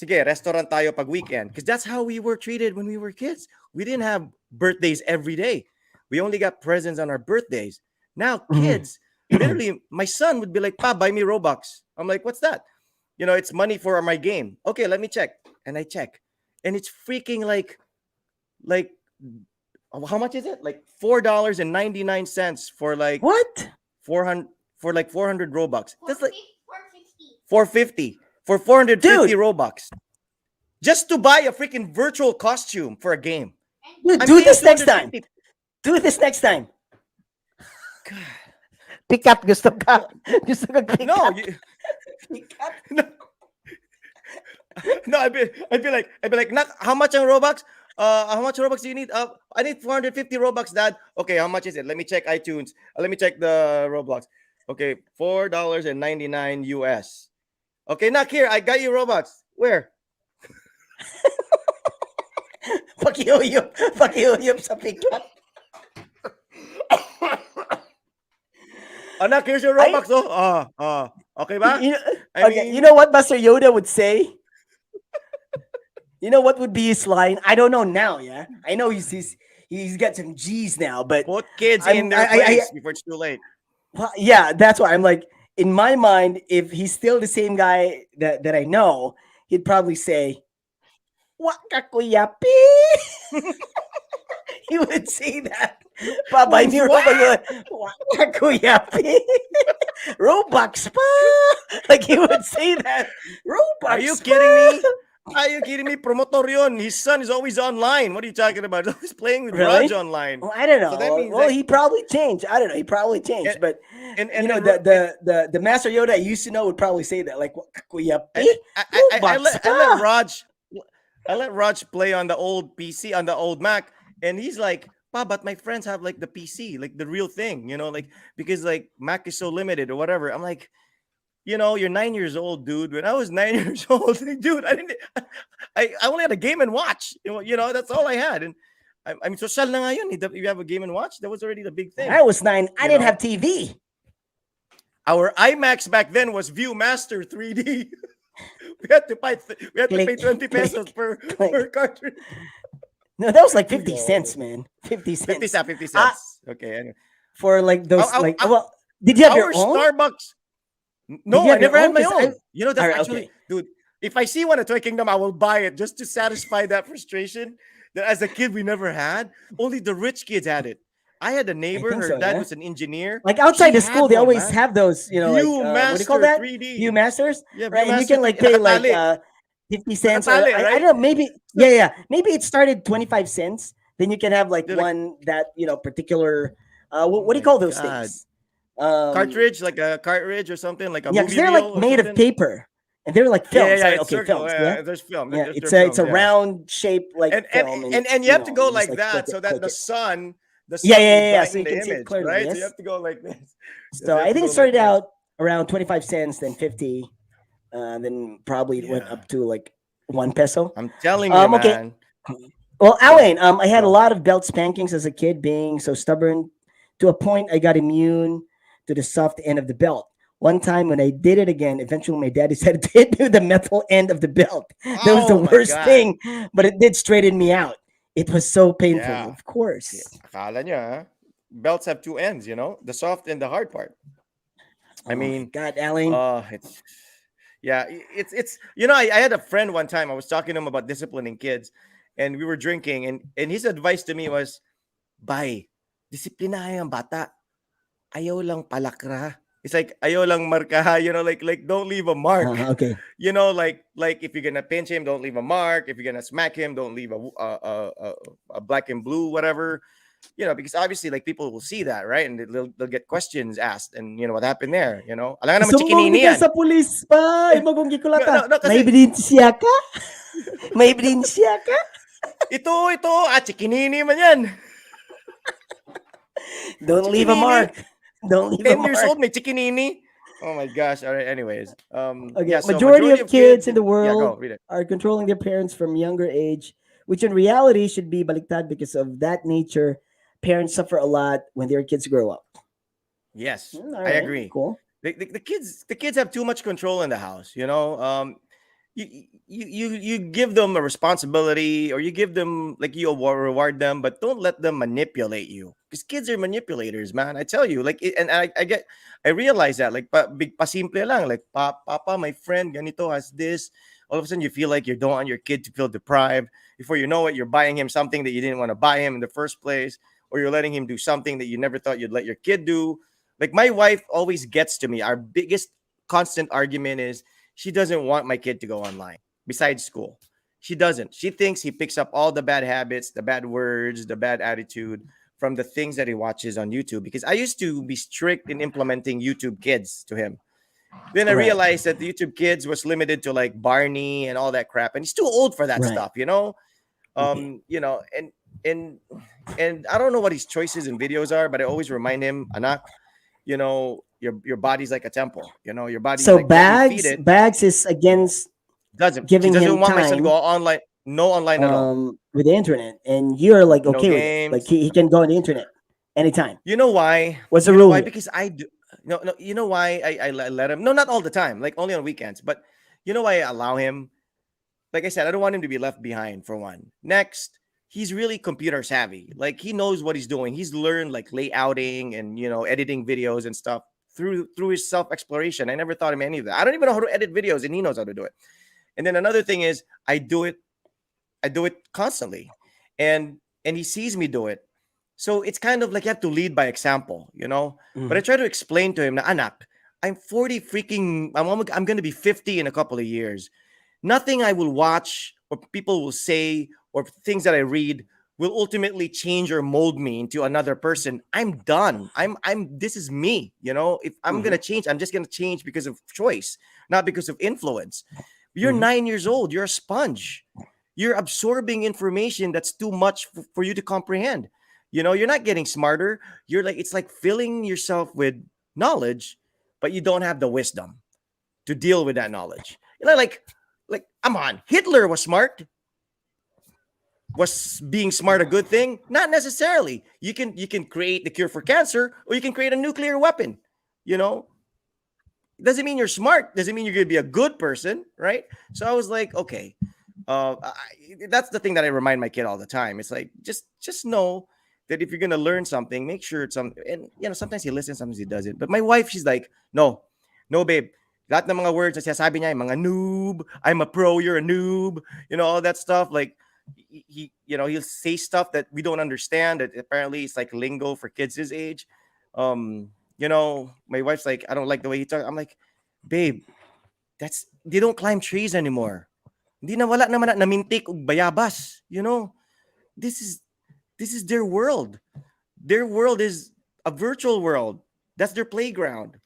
sige, restaurant tayo pag weekend, because that's how we were treated when we were kids. We didn't have birthdays every day. We only got presents on our birthdays. Now kids, literally, my son would be like, "Pa, buy me Robux." I'm like, "What's that?" It's money for my game. Okay, let me check. And I check. And it's freaking like how much is it? Like $4.99 for like What? 400 for like 400 Robux. That's like 450 for 450 Dude. Robux. Just to buy a freaking virtual costume for a game. Dude, I'm do paying this next time. 250. Do this next time. God. Pick-up gusto ka. Gusto ka pick No, up. no, I'd be like, "Nak, how much ang Robux? How much Robux do you need? I need 450 Robux, Dad. Okay, how much is it? Let me check iTunes. Let me check the Roblox. Okay, $4.99 US. Okay, Nak, here, I got you Robux. Where? Pakiyuyup sa pick-up. Anak, here's your Robux. Okay ba? You know what Master Yoda would say? You know what would be his line? I don't know now, yeah. I know he's got some G's now, but Put kids in their place before it's too late. well, yeah, that's why I'm like, in my mind, if he's still the same guy that I know, he'd probably say, "Waka kuya pi." He would say that. Babay ni Robux. Waka kuya pi. Robux pa. Like he would say that. Robux. Are you kidding me? Are you kidding me? Promotor yun. His son is always online. What are you talking about? He's always playing with Really? Raj online. Well, I don't know. So that means well, like- he probably changed. I don't know. He probably changed. But And the Master Yoda I used to know would probably say that, like, "Kuya pi." I let Raj play on the old PC, on the old Mac, and he's like, "Pa, but my friends have like the PC, like the real thing, like because like Mac is so limited or whatever." I'm like, you're 9 years old, dude. When I was 9 years old, dude, I only had a Game and Watch. That's all I had. And I mean, social na nga yun. If you have a Game and Watch, that was already the big thing. I was 9. I didn't know? have TV. Our IMAX back then was ViewMaster 3D. we had to pay Click, 20 pesos per cartridge. No, that was like 50 cents, man. 50 cents. 50 cents. Okay. Anyway. For like those, Our- well, did you have Our your own? Starbucks. Did No, you I have your never had own? my 'Cause own. That's Alright, actually, okay. dude, if I see one at Toy Kingdom, I will buy it just to satisfy that frustration that as a kid we never had. Only the rich kids had it. I had a neighbor, think her so, dad yeah. was an engineer. Like outside She the school, had they one, always man. have those, what do you call ViewMaster that? 3D. Viewmasters, Yeah, right? And you ViewMaster can like 3D. pay like Nakatali. 50 cents. Or, Nakatali, I right? don't know, maybe, yeah. Maybe it started 25 cents. Then you can have like They're like- one that, particular, what do you call those God. things? Cartridge, like a cartridge or something, like a Yeah, movie because they're reel like or made of something. paper. And they're like Yeah, films. yeah, right? it's Okay, circle. films. Yeah, Yeah. there's film. Yeah, There's it's films, a yeah. round shape like and film, and you have to go you like just, that click so it, that click the it. sun Yeah, will yeah. So brighten you the can see it image, clearly, right? So yes. you have to go like this. So I think it started out around 25 cents, then 50, then probably it went Yeah. up to like 1 peso. I'm telling you, Okay. man. Well, Alain, I had a lot of belt spankings as a kid, being so stubborn to a point I got immune to the soft end of the belt. One time when I did it again, eventually my dad decided to hit me with the metal end of the belt. That was the Oh my worst God. thing, but it did straighten me out. It was so painful, Yeah. of course. Akala nyo, ha? Belts have two ends, the soft and the hard part. I Oh my mean, God, Alan. it's yeah, it's I had a friend one time. I was talking to him about disciplining kids, and we were drinking, and his advice to me was, "Bay, disiplinahin ang bata. Ayaw lang palakra." It's like ayaw lang marka, like don't leave a mark. Okay. Like if you're gonna pinch him, don't leave a mark. If you're gonna smack him, don't leave a black and blue whatever. Because obviously, like people will see that, right? And they'll get questions asked, and what happened there. Alam naman Sumbong chikinini ni ka yan. sa pulis pa. Imagunggi ko No, lata. no, May kasi ebidensya ka? May ebidensya ka? ito, chikinini man yan. Don't leave a mark. Don't leave a 10 years mark. old, may chikinini. Oh my gosh. All right. Anyways. Okay. Yeah, so majority of kids in the yeah, world go, read it. are controlling their parents from younger age, which in reality should be baliktad because of that nature. Parents suffer a lot when their kids grow up. Yes, All I right, agree. Cool. The kids have too much control in the house. You give them a responsibility, or you give them, like, you reward them, but don't let them manipulate you, because kids are manipulators, man. I tell you, like, and I realize that, like, big pasimple lang, like, papa, my friend ganito has this. All of a sudden you feel like you don't want your kid to feel deprived. Before you know it, you're buying him something that you didn't want to buy him in the first place, or you're letting him do something that you never thought you'd let your kid do. Like, my wife always gets to me. Our biggest constant argument is, she doesn't want my kid to go online besides school. She doesn't. She thinks he picks up all the bad habits, the bad words, the bad attitude from the things that he watches on YouTube. Because I used to be strict in implementing YouTube Kids to him. Then I Right. realized that the YouTube Kids was limited to, like, Barney and all that crap, and he's too old for that Right. stuff, and I don't know what his choices in videos are, but I always remind him, anak, your body's like a temple. Your body. So like, let me feed Bags it. Bags is against Doesn't giving She doesn't him want my son to time go online. No online at all. with the internet, and you're like No okay with it. Like games. he can go on the internet anytime. You know why? What's the You know rule why? here? Because I do. No, no. You know why I let him? No, not all the time. Like, only on weekends. But you know why I allow him? Like I said, I don't want him to be left behind, for one. Next, he's really computer savvy. Like, he knows what he's doing. He's learned, like, layouting and editing videos and stuff through his self exploration. I never taught him any of that. I don't even know how to edit videos, and he knows how to do it. And then another thing is, I do it constantly, and he sees me do it. So it's kind of like you have to lead by example. But I try to explain to him, na, anak, I'm 40 freaking. I'm going to be 50 in a couple of years. Nothing I will watch or people will say or things that I read will ultimately change or mold me into another person. I'm done. This is me. If I'm going to change, I'm just going to change because of choice, not because of influence. You're 9 years old. You're a sponge. You're absorbing information that's too much for you to comprehend. You're not getting smarter. It's like filling yourself with knowledge, but you don't have the wisdom to deal with that knowledge. Like, come on, Hitler was smart. Was being smart a good thing? Not necessarily. You can create the cure for cancer, or you can create a nuclear weapon. Doesn't mean you're smart. Doesn't mean you're going to be a good person, right? So I was like, okay, that's the thing that I remind my kid all the time. It's like, just know that if you're going to learn something, make sure it's something. And sometimes he listens, sometimes he doesn't. But my wife, she's like, no, babe. Lahat ng mga words na sinasabi niya, mga noob, I'm a pro, you're a noob, all that stuff. Like, he'll say stuff that we don't understand, that apparently it's like lingo for kids his age. My wife's like, I don't like the way he talks. I'm like, babe, they don't climb trees anymore. Hindi na wala naman na namintik ug bayabas. This is their world. Their world is a virtual world. That's their playground.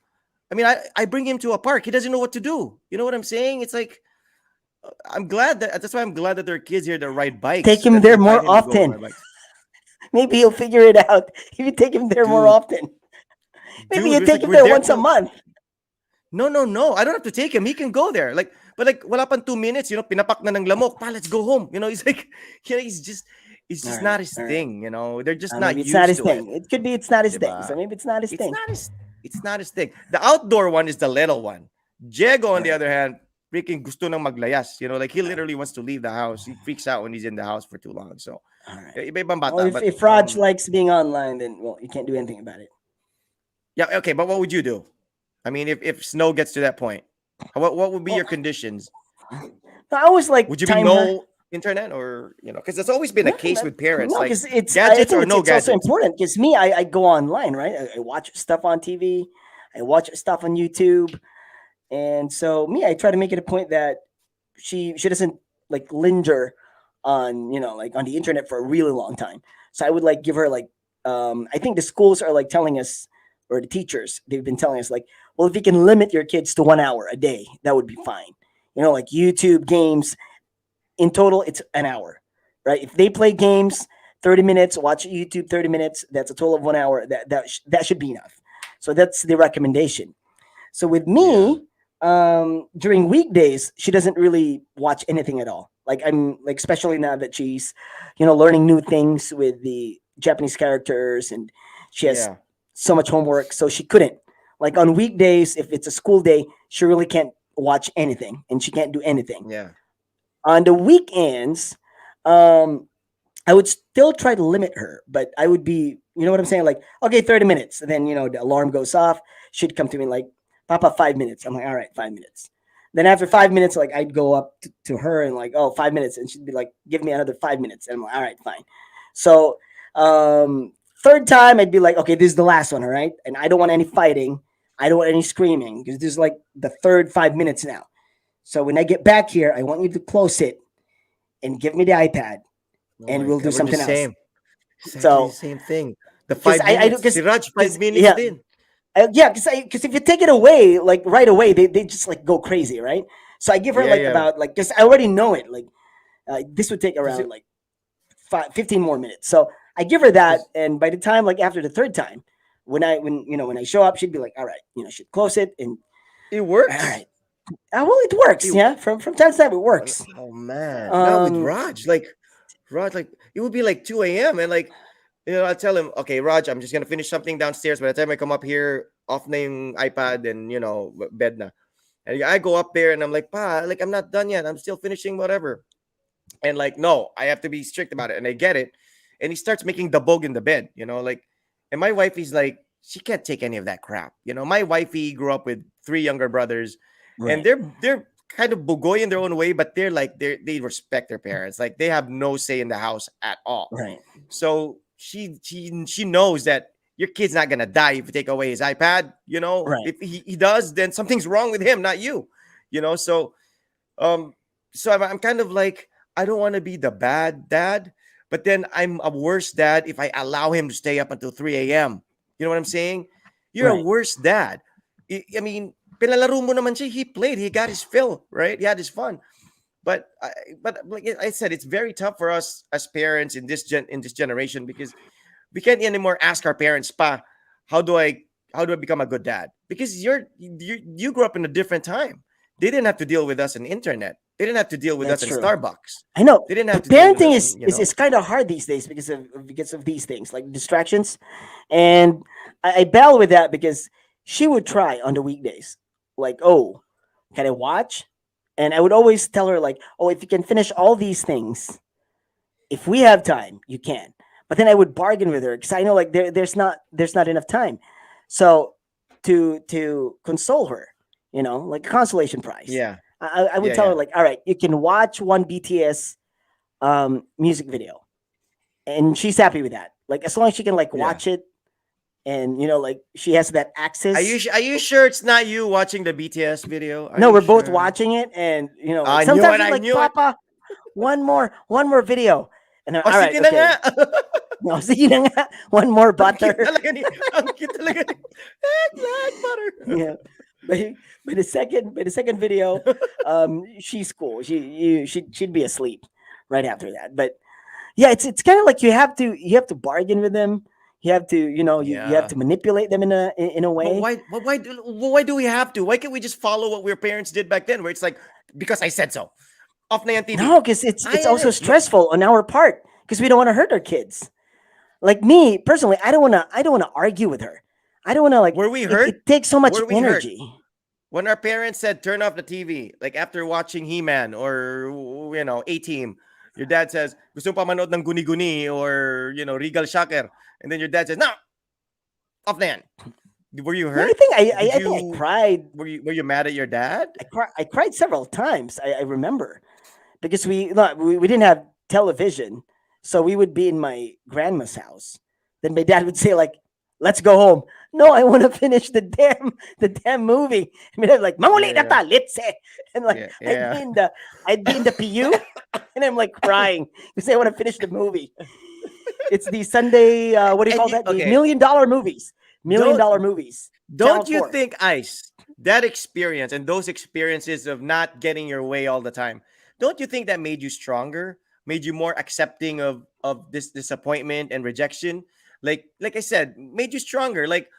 I mean, I bring him to a park. He doesn't know what to do. You know what I'm saying? It's like, that's why I'm glad that there are kids here that ride bikes. Take him there more often. Maybe he'll figure it out if you take him there more often. Maybe you take him there once a month. No. I don't have to take him. He can go there. But wala pang 2 minutes, pinapak na ng lamok. Let's go home. He's like, he's just not his thing. They're just not used to it. It's not his thing. It could be it's not his thing. So maybe it's not his thing. It's not his thing. The outdoor one is the little one. Diego, on the other hand, freaking gusto nang maglayas. Like he literally wants to leave the house. He freaks out when he's in the house for too long. So, All right. iba-ibang Well, bata. But if Raj likes being online, then well, you can't do anything about it. yeah, okay. But what would you do? I mean, if Snow gets to that point, what would be your conditions? I always like Would you be time no internet, or because that's always been a case with parents, no, like because it's gadgets or it's, no it's also gadgets. important because me, I go online, right? I watch stuff on TV, I watch stuff on YouTube, and so me, I try to make it a point that she doesn't like linger on like on the internet for a really long time. So I would like give her like I think the schools are like telling us, or the teachers, they've been telling us like, well, if you can limit your kids to 1 hour a day, that would be fine. Like YouTube games, in total it's an hour, right? If they play games 30 minutes, watch YouTube 30 minutes, that's a total of 1 hour. That should be enough. So that's the recommendation. So with me, during weekdays, she doesn't really watch anything at all. Like I'm like, especially now that she's, learning new things with the Japanese characters, and she has Yeah, so much homework, so she couldn't. Like on weekdays, if it's a school day, she really can't watch anything, and she can't do anything. yeah, On the weekends, um, I would still try to limit her, but I would be, you know what I'm saying? Like, okay, 30 minutes. And then, the alarm goes off. She'd come to me like, Papa, 5 minutes. I'm like, all right, 5 minutes. Then after 5 minutes, like I'd go up to her and like, oh, 5 minutes. And she'd be like, give me another 5 minutes. And I'm like, all right, fine. So, third time, I'd be like, okay, this is the last one. All right. And I don't want any fighting. I don't want any screaming, because this is like the third 5 minutes now. So when I get back here, I want you to close it and give me the iPad, oh and my we'll God, do we're the something else. same. Exactly the So, same thing. The because five minutes. because Si Raj, 5 minutes yeah, din. yeah, because if you take it away like right away, they just like go crazy, right? So I give her Yeah, like yeah. about like, because I already know it, like this would take Kasi, around like 15 more minutes. So I give her that, kasi, and by the time like after the third time, when I show up, she'd be like, all right, she'd close it, and it all works. right. Well, it works, It, yeah. From time to time, it works. oh man. Now with Um, Raj, like it would be like 2 a.m. and like I tell him, okay, Raj, I'm just gonna finish something downstairs. By the time I come up here, off na yung iPad and bed na. And I go up there and I'm like, Pa, like I'm not done yet. I'm still finishing whatever. And like, no, I have to be strict about it. And I get it. And he starts making the bog in the bed, like, and my wife is like, she can't take any of that crap. My wifey grew up with three younger brothers, and right, they're kind of bugoy in their own way, but they're like they respect their parents. Like they have no say in the house at all. right, So she knows that your kid's not gonna die if you take away his iPad. right, If he does, then something's wrong with him, not you. So um so I'm kind of like, I don't want to be the bad dad, but then I'm a worse dad if I allow him to stay up until 3 a.m. You know what I'm saying? You're a right, worse dad. I mean, pinalaro mo naman siya. He played. He got his fill, right? He had his fun. But like I said, it's very tough for us as parents in this generation, because we can't anymore ask our parents, Pa, how do I become a good dad? Because you grew up in a different time. They didn't have to deal with us in internet. They didn't have to deal with us That's in true. Starbucks. I know, They didn't have but to deal with parenting us is in, is kind of hard these days because of these things like distractions, and I battle with that because she would try on the weekdays, like, oh, can I watch? And I would always tell her like, oh, if you can finish all these things, if we have time, you can. But then I would bargain with her because I know like there's not enough time, so to console her, like a consolation prize. yeah, I would yeah, tell her yeah, like, all right, you can watch one BTS music video, and she's happy with that. Like as long as she can like yeah. watch it, and like she has that access. Are you sure it's not you watching the BTS video? Are No, you we're both sure? watching it, and like I knew sometimes it. she's I like, knew it. Papa, one more video, and then Oh, all right, sige na nga. okay, no, sige na nga, one more Ang cute butter. talaga ni, ang cute talaga ni. Like butter. Yeah. By the second video, she's cool. She'd be asleep right after that. But yeah, it's kind of like you have to bargain with them. You have to you have Yeah. to manipulate them in a But way. why do we have to? Why can't we just follow what our parents did back then, where it's like, because I said so. Off na yung TV. No, because it's Ayan also eh. No. stressful on our part because we don't want to hurt our kids. Like me personally, I don't want to argue with her. I don't want to like Were we it. hurt? It takes so much Were we hurt? energy. when our parents said turn off the TV, like after watching He-Man or A-Team, your dad says, gusto mo pa manood ng guni-guni or Regal Shocker. And then your dad says, no, off na yan. Were you No, hurt? I think I cried. Were you mad at your dad? I cried several times. I remember because we didn't have television, so we would be in my grandma's house. Then my dad would say like, "Let's go home." No, I want to finish the damn movie. I mean, I'm like, "Mamuli na Yeah, ta, let's say," and like yeah, I'd be yeah. in the I'd be in the PU, and I'm like crying because I want to finish the movie. It's the Sunday. What do you And call that? The okay, $1 million movies. Million don't dollar movies. Channel don't you 4. think, Ice, that experience and those experiences of not getting your way all the time, don't you think that made you stronger, made you more accepting of this disappointment and rejection? Like I said, made you stronger. Like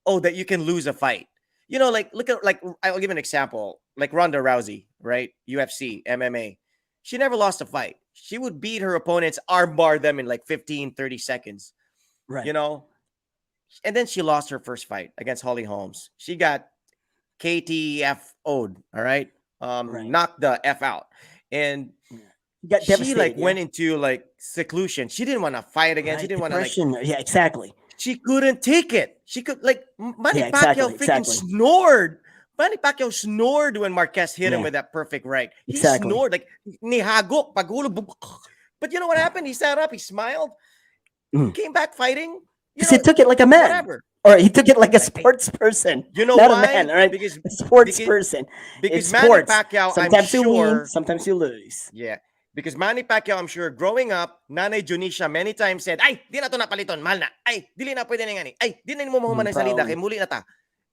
oh, that you can lose a fight. Like look at, like, I'll give an example. Like Ronda Rousey, right? UFC, MMA. She never lost a fight. She would beat her opponents, armbar them in like 15, 30 seconds. Right. You know, and then she lost her first fight against Holly Holmes. She got KTFO'd, all right? Right. Knocked the F out. And Yeah. You got she like devastated. Yeah. went into like seclusion. She didn't want to fight again. She Right. didn't want to like, Depression. Yeah. Exactly. she couldn't take it. She could like Manny Yeah. Pacquiao Exactly. freaking Exactly. snored. Manny Pacquiao snored when Marquez hit him Yeah. with that perfect right. He Exactly. snored like nihagok paghulog. But you know what happened? He sat up, he smiled, Mm. came back fighting. Because he took it like a man, Whatever. or he took it like a I- sports person. You know Not a why? man. All right. Because A sports because person. because It's Manny sports. Pacquiao, I'm Sometimes you win. sure, Sometimes you lose. yeah. Because Manny Pacquiao, I'm sure, growing up, Nanay Junisha many times said, ay, di na to napaliton, mahal na. Ay, dili na pwede na nga ni. Ay, di na mo mahuman ng salida, kay Probably. muli na ta.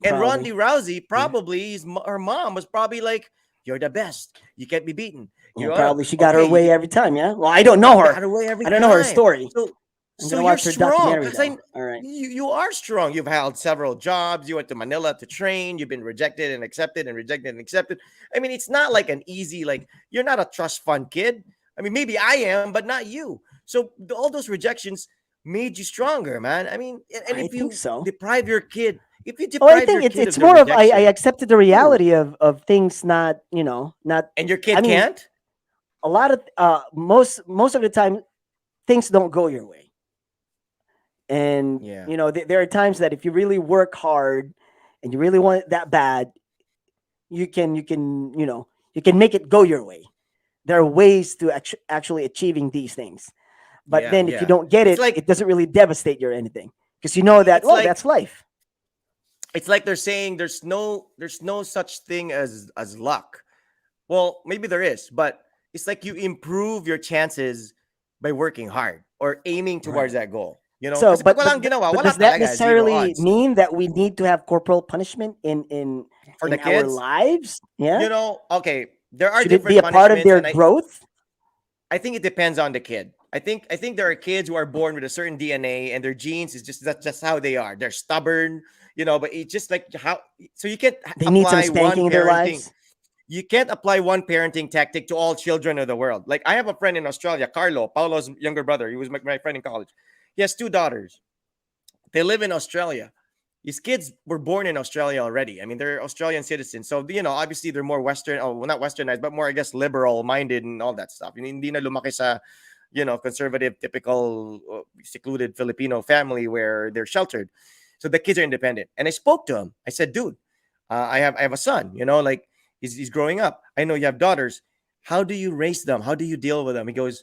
And Probably. Ronda Rousey, probably, her mom was probably like, you're the best. You can't be beaten. Yeah, You're probably she got her okay, way every time. Yeah. Well, I don't know got her. her way every I don't know her time. story. So I'm so gonna you're watch her strong. documentary Because though. All right. you are strong. You've held several jobs. You went to Manila to train. You've been rejected and accepted and rejected and accepted. I mean, it's not like an easy, like, you're not a trust fund kid. I mean, maybe I am, but not you. So all those rejections made you stronger, man. I mean, and I if you think so. deprive your kid, if you Oh, I deprive think your kid it's of the more of I rejection, accepted the reality of things not not. and your kid I mean, can't, a lot of most of the time things don't go your way, and yeah, there are times that if you really work hard and you really want it that bad, you can make it go your way. There are ways to actually achieving these things, but then if you yeah. don't get It's it, like it doesn't really devastate you or anything because you know that it's like that's life. it's like they're saying there's no such thing as luck. Well, maybe there is, but it's like you improve your chances by working hard or aiming Right. towards that goal. So, Kasi pag walang ginawa, but wala does that talaga, zero necessarily odds. mean that we need to have corporal punishment For the in our kids, lives? Yeah. Okay, there are Should it be different a part of punishments, their and growth? I think it depends on the kid. I think there are kids who are born with a certain DNA and their genes is that's just how they are. They're stubborn, but it's just like how. So you can't They need some apply one spanking in their parenting. lives. You can't apply one parenting tactic to all children of the world. Like I have a friend in Australia, Carlo, Paulo's younger brother. He was my friend in college. He has 2 daughters. They live in Australia. His kids were born in Australia already. I mean, they're Australian citizens. So, obviously they're more Western, well, not Westernized, but more, I guess, liberal minded and all that stuff. Hindi na lumaki sa, conservative, typical, secluded Filipino family where they're sheltered. So the kids are independent. And I spoke to him. I said, dude, I have a son, like he's growing up. I know you have daughters. How do you raise them? How do you deal with them? He goes,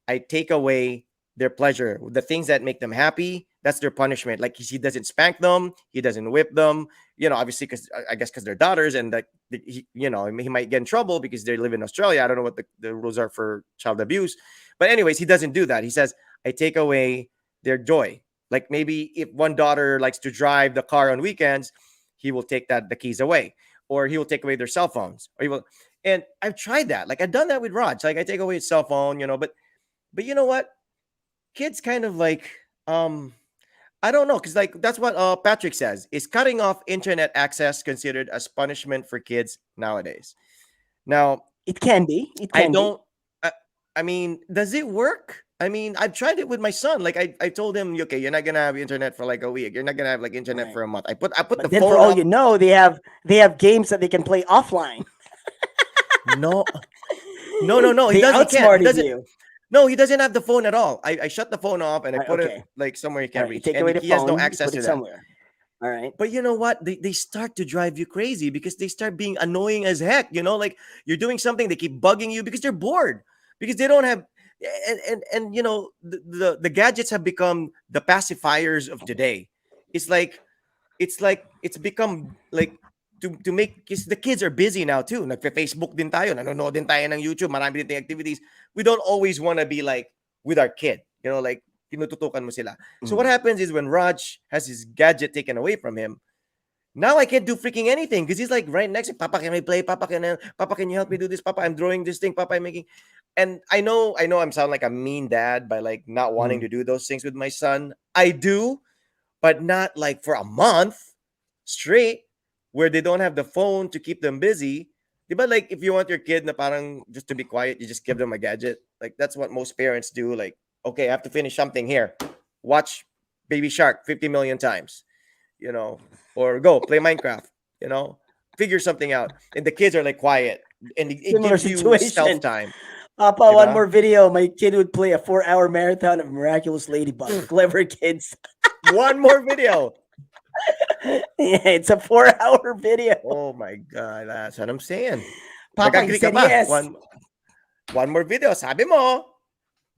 I take away their pleasure, the things that make them happy. That's their punishment. Like he doesn't spank them, he doesn't whip them. Obviously, because I guess because they're daughters, and that he might get in trouble because they live in Australia. I don't know what the rules are for child abuse, but anyways, he doesn't do that. He says, I take away their joy. Like maybe if one daughter likes to drive the car on weekends, he will take the keys away, or he will take away their cell phones, or he will. And I've tried that. Like I've done that with Raj. Like I take away his cell phone, but you know what? Kids kind of like I don't know, because like that's what Patrick says. Is cutting off internet access considered as punishment for kids nowadays? Now, It can be. It I can be. don't. I mean, does it work? I mean, I've tried it with my son. Like I told him, okay, you're not gonna have internet for like a week. You're not gonna have like internet Right. for a month. I put the But then, for phone all off. you know, they have games that they can play offline. No, no. He They does. He can't. He outsmarted doesn't. you. No, he doesn't have the phone at all. I shut the phone off and I Right, put it okay. like somewhere he All can't right. You reach, take and away the he has no phone. You access put to it that. somewhere. All right. But you know what? They start to drive you crazy because they start being annoying as heck. Like you're doing something, they keep bugging you because they're bored, because they don't have, and the gadgets have become the pacifiers of today. It's like it's become like to make, because the kids are busy now too. Nagfe-Facebook din tayo, nanonood din tayo ng YouTube, marami din tayong activities. We don't always want to be like with our kid, like tinututukan mo sila. So what Mhm. happens is when Raj has his gadget taken away from him, now I can't do freaking anything because he's like right next to Papa. Can I play? Papa, can you help me do this? Papa, I'm drawing this thing. Papa, I'm making. And I know, I'm sound like a mean dad by like not wanting Mhm. to do those things with my son. I do, but not like for a month straight where they don't have the phone to keep them busy. But like if you want your kid na parang just to be quiet, you just give them a gadget. Like that's what most parents do. Like, okay, I have to finish something here. Watch Baby Shark 50 million times, or go play Minecraft, figure something out. And the kids are like quiet and it Similar gives you self situation. time. Papa, one Diba? more video. My kid would play a 4-hour marathon of Miraculous Ladybug. Clever kids. One more video. Yeah, it's a 4-hour video. Oh my God, that's what I'm saying. Papa, he Nag-agree ka said pa? yes. One more video, sabi mo.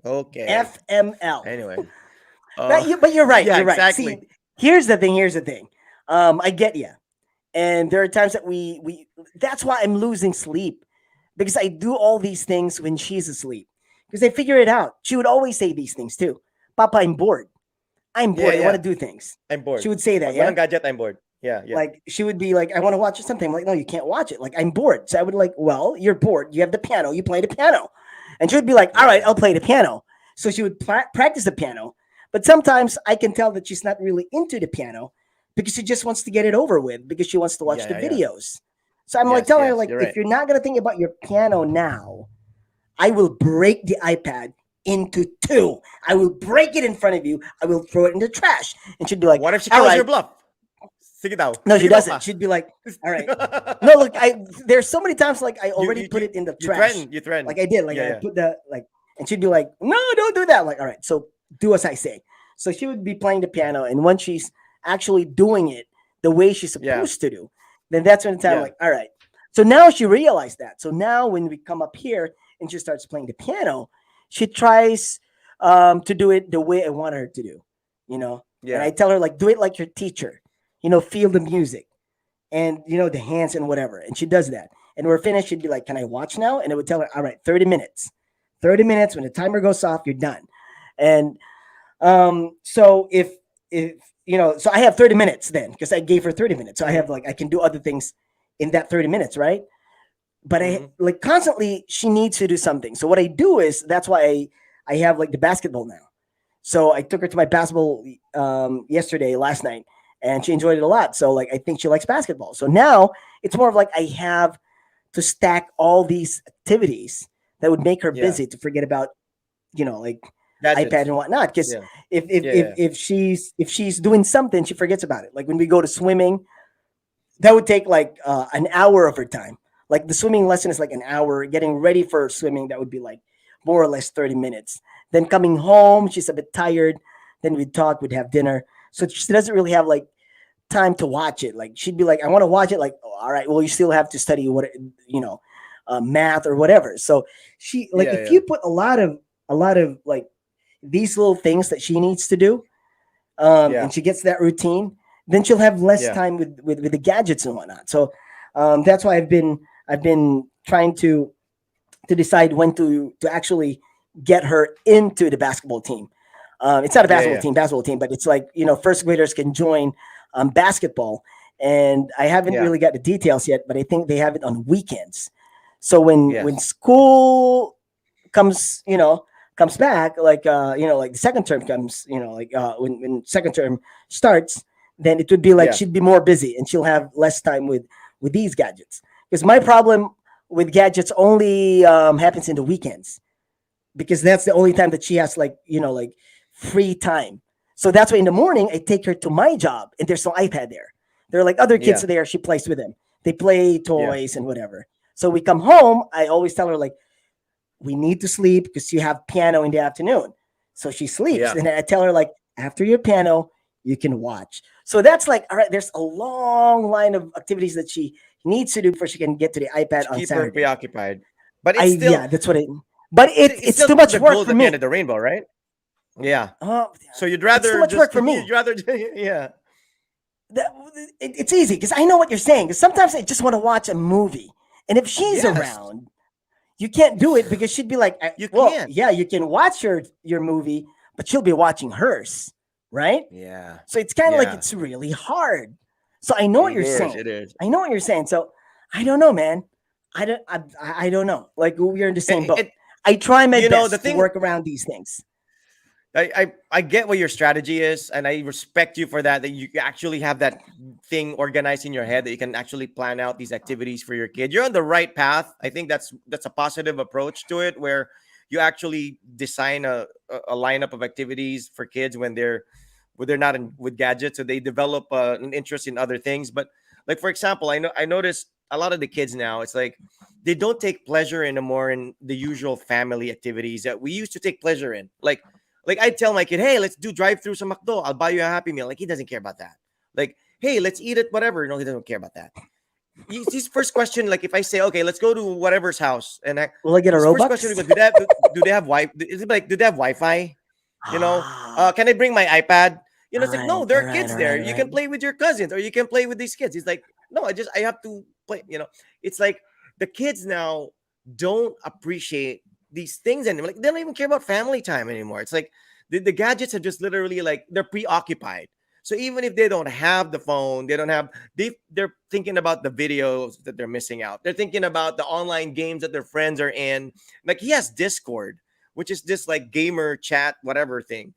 Okay. FML. Anyway. But you're right. Yeah, You're right. exactly. See, here's the thing. Here's the thing. I get you. And there are times that we that's why I'm losing sleep, because I do all these things when she's asleep, because I figure it out. She would always say these things too. Papa, I'm bored. I'm Yeah, bored. I want yeah. to do things. I'm bored. She would say that, Pag yeah? walang gadget, I'm bored. Yeah, yeah. Like she would be like, I want to watch something. I'm like, no, you can't watch it. Like, I'm bored. So I would like, well, you're bored. You have the piano. You play the piano. And she would be like, all right, I'll play the piano. So she would practice the piano. But sometimes I can tell that she's not really into the piano because she just wants to get it over with, because she wants to watch the Yeah, yeah. videos. So I'm like Yes, telling her, yes, like, you're if right. you're not gonna think about your piano now, I will break the iPad into two. I will break it in front of you. I will throw it in the trash. And she'd be like, What if she all calls right. your bluff? Sige daw. No, she Sige daw doesn't. pa. She'd be like, all right. No, look, there's so many times like I already put it in the You trash. threaten. You threaten. Like I did. Like Yeah, I yeah. put the like, and she'd be like, no, don't do that. Like, all right, so do as I say. So she would be playing the piano, and when she's actually doing it the way she's Yeah. supposed to do, then that's when the time Yeah. like, all right. So now she realized that. So now when we come up here and she starts playing the piano, she tries to do it the way I want her to do, And Yeah. I tell her like, do it like your teacher, feel the music and the hands and whatever. And she does that. And we're finished. She'd be like, can I watch now? And I would tell her, all right, 30 minutes. 30 minutes. When the timer goes off, you're done. And so if so I have 30 minutes then, because I gave her 30 minutes. So I have like I can do other things in that 30 minutes, right? But Mhm. I like constantly she needs to do something. So what I do is that's why I have like the basketball now. So I took her to my basketball last night, and she enjoyed it a lot. So like I think she likes basketball. So now it's more of like I have to stack all these activities that would make her Yeah. busy to forget about like Gadgets. iPad and whatnot. Because Yeah. if she's doing something, she forgets about it. Like when we go to swimming, that would take like an hour of her time. Like the swimming lesson is like an hour. Getting ready for swimming, that would be like more or less 30 minutes. Then coming home, she's a bit tired. Then we'd talk, we'd have dinner. So she doesn't really have like time to watch it. Like she'd be like, I want to watch it. Like, oh, all right, well, you still have to study math or whatever. So she like Yeah, if yeah. you put a lot of like these little things that she needs to do, Yeah. and she gets that routine, then she'll have less Yeah. time with the gadgets and whatnot. So that's why I've been trying to decide when to actually get her into the basketball team. It's not a Yeah, yeah. basketball team, but it's like first graders can join basketball, and I haven't Yeah. really got the details yet, but I think they have it on weekends. So when Yes. school comes comes back, like like the second term comes, like when second term starts, then it would be like Yeah. she'd be more busy and she'll have less time with these gadgets. Because my problem with gadgets only happens in the weekends. because that's the only time that she has like, like free time. So that's why in the morning I take her to my job and there's no iPad there. There are like other kids Yeah. there. She plays with them. They play Yeah. toys and whatever. So we come home. I always tell her like, we need to sleep because you have piano in the afternoon. So she sleeps. Yeah. And I tell her like, after your piano, you can watch. So that's like, all right, there's a long line of activities that she needs to do before she can get to the iPad To on keep her Saturday. preoccupied. But I it's still Yeah, that's what it. But it's it's still too not much the work gold for at the end me. of the rainbow, right? Yeah. Oh, So you'd it's too rather much just work for me. you'd rather yeah. That, it's easy because I know what you're saying. Because sometimes I just want to watch a movie, and if she's Yes. around, you can't do it because she'd be like, You "Well, can't. yeah, you can watch your movie, but she'll be watching hers, right?" Yeah. So it's kind of like Yeah. it's really hard. So I know what It you're is. saying. It is. I know what you're saying. So I don't know, man. I don't know. Like we're in the same boat. It, I try my the best to thing work around these things. I get what your strategy is, and I respect you for that. That you actually have that thing organized in your head that you can actually plan out these activities for your kid. You're on the right path. I think that's a positive approach to it, where you actually design a lineup of activities for kids when they're not with gadgets, so they develop an interest in other things. But like for example, I noticed a lot of the kids now. It's like they don't take pleasure anymore in the usual family activities that we used to take pleasure in, like I tell my kid, hey, let's do drive through some McDo. I'll buy you a Happy Meal. Like he doesn't care about that. Like, hey, let's eat it, whatever. No, he doesn't care about that. His first question, like if I say, okay, let's go to whatever's house, and Will I get a his first question Robux? is, do they have Wi? Is it like, do they have Wi-Fi? Can I bring my iPad? All It's like, right, no, there all are right, kids all there. right, all You right. can play with your cousins or you can play with these kids. He's like, no, I have to play. It's like the kids now don't appreciate these things anymore. Like they don't even care about family time anymore. It's like the gadgets are just literally like they're preoccupied. So even if they don't have the phone, they're thinking about the videos that they're missing out. They're thinking about the online games that their friends are in. Like he has Discord, which is this like gamer chat whatever thing,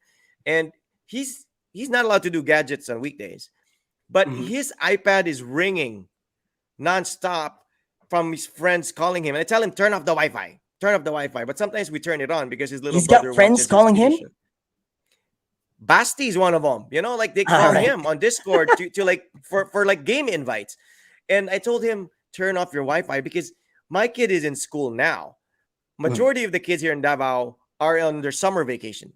and he's not allowed to do gadgets on weekdays. But Mhm. his iPad is ringing nonstop from his friends calling him, and I tell him turn off the Wi-Fi, turn off the Wi-Fi. But sometimes we turn it on because his little He's got brother friends watches his calling TV him. show. Basti is one of them. Like they All call right. him on Discord to like for like game invites. And I told him turn off your Wi-Fi because my kid is in school now. Mhm. Majority of the kids here in Davao are on their summer vacation.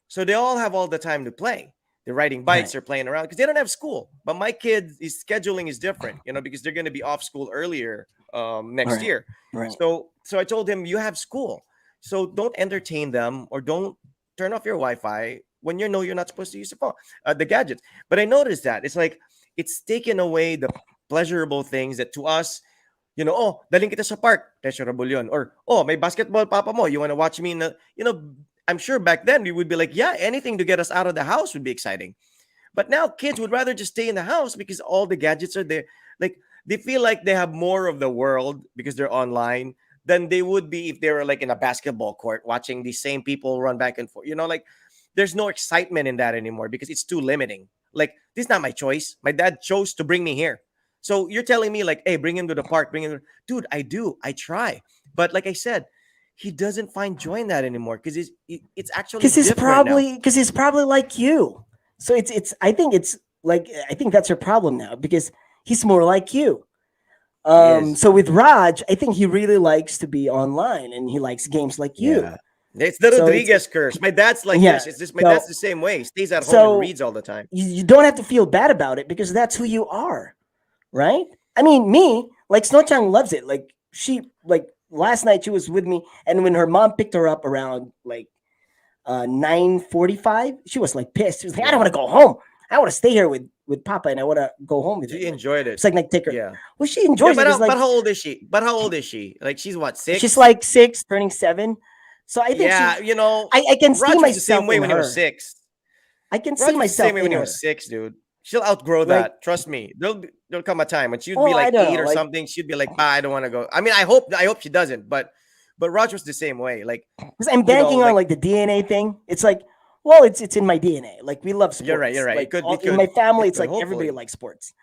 So they all have all the time to play. They're riding bikes Right. or playing around because they don't have school. But my kid, his scheduling is different, because they're going to be off school earlier next Right. year. Right. So I told him you have school. So don't entertain them or don't turn off your Wi-Fi when you know you're not supposed to use the phone, the gadgets. But I noticed that it's like it's taken away the pleasurable things that to us, oh, daling kita sa park, pleasurable yun. Or, oh, may basketball papa mo, you want to watch me in the, I'm sure back then we would be like, yeah, anything to get us out of the house would be exciting. But now kids would rather just stay in the house because all the gadgets are there. Like they feel like they have more of the world because they're online than they would be if they were like in a basketball court watching these same people run back and forth. Like there's no excitement in that anymore because it's too limiting. Like this is not my choice. My dad chose to bring me here. So you're telling me like, hey, bring him to the park, bring him. Dude, I do. I try. But like I said, he doesn't find joy in that anymore because it's actually different now. Because he's probably like you. So it's I think that's your problem now because he's more like you. He is. So with Raj, I think he really likes to be online and he likes games like you. Yeah. It's the So Rodriguez curse. My dad's like yeah. this. It's just my So dad's the same way. He stays at home and so reads all the time. you don't have to feel bad about it because that's who you are, right? I mean, me, like Snochang loves it. Like last night she was with me, and when her mom picked her up around like 9:45, she was like pissed. She was like, I don't Yeah. want to go home. I want to stay here with Papa, and I want to go home with him. She enjoyed it. It's like take her. Yeah. Well, she Yeah, enjoys it. It's but like how old is she? But how old is she? Like she's what, she's 6? like 6, turning 7. So I think Yeah, I can see Raj was the same myself way in when he was her. 6. I can Raj see was the same myself way when in he her. was 6, dude. She'll outgrow Like, that. Trust me. There'll come a time when she'd be oh, I like don't 8 know. or Like, something. She'd be like, "Bah, I don't want to go." I mean, I hope she doesn't. But Raj was the same way. Like, because I'm banking on like like the DNA thing. It's like, well, it's in my DNA. Like we love you're right. You're sports. right. Like It in my could. family, It it's could. like everybody Hopefully. likes sports.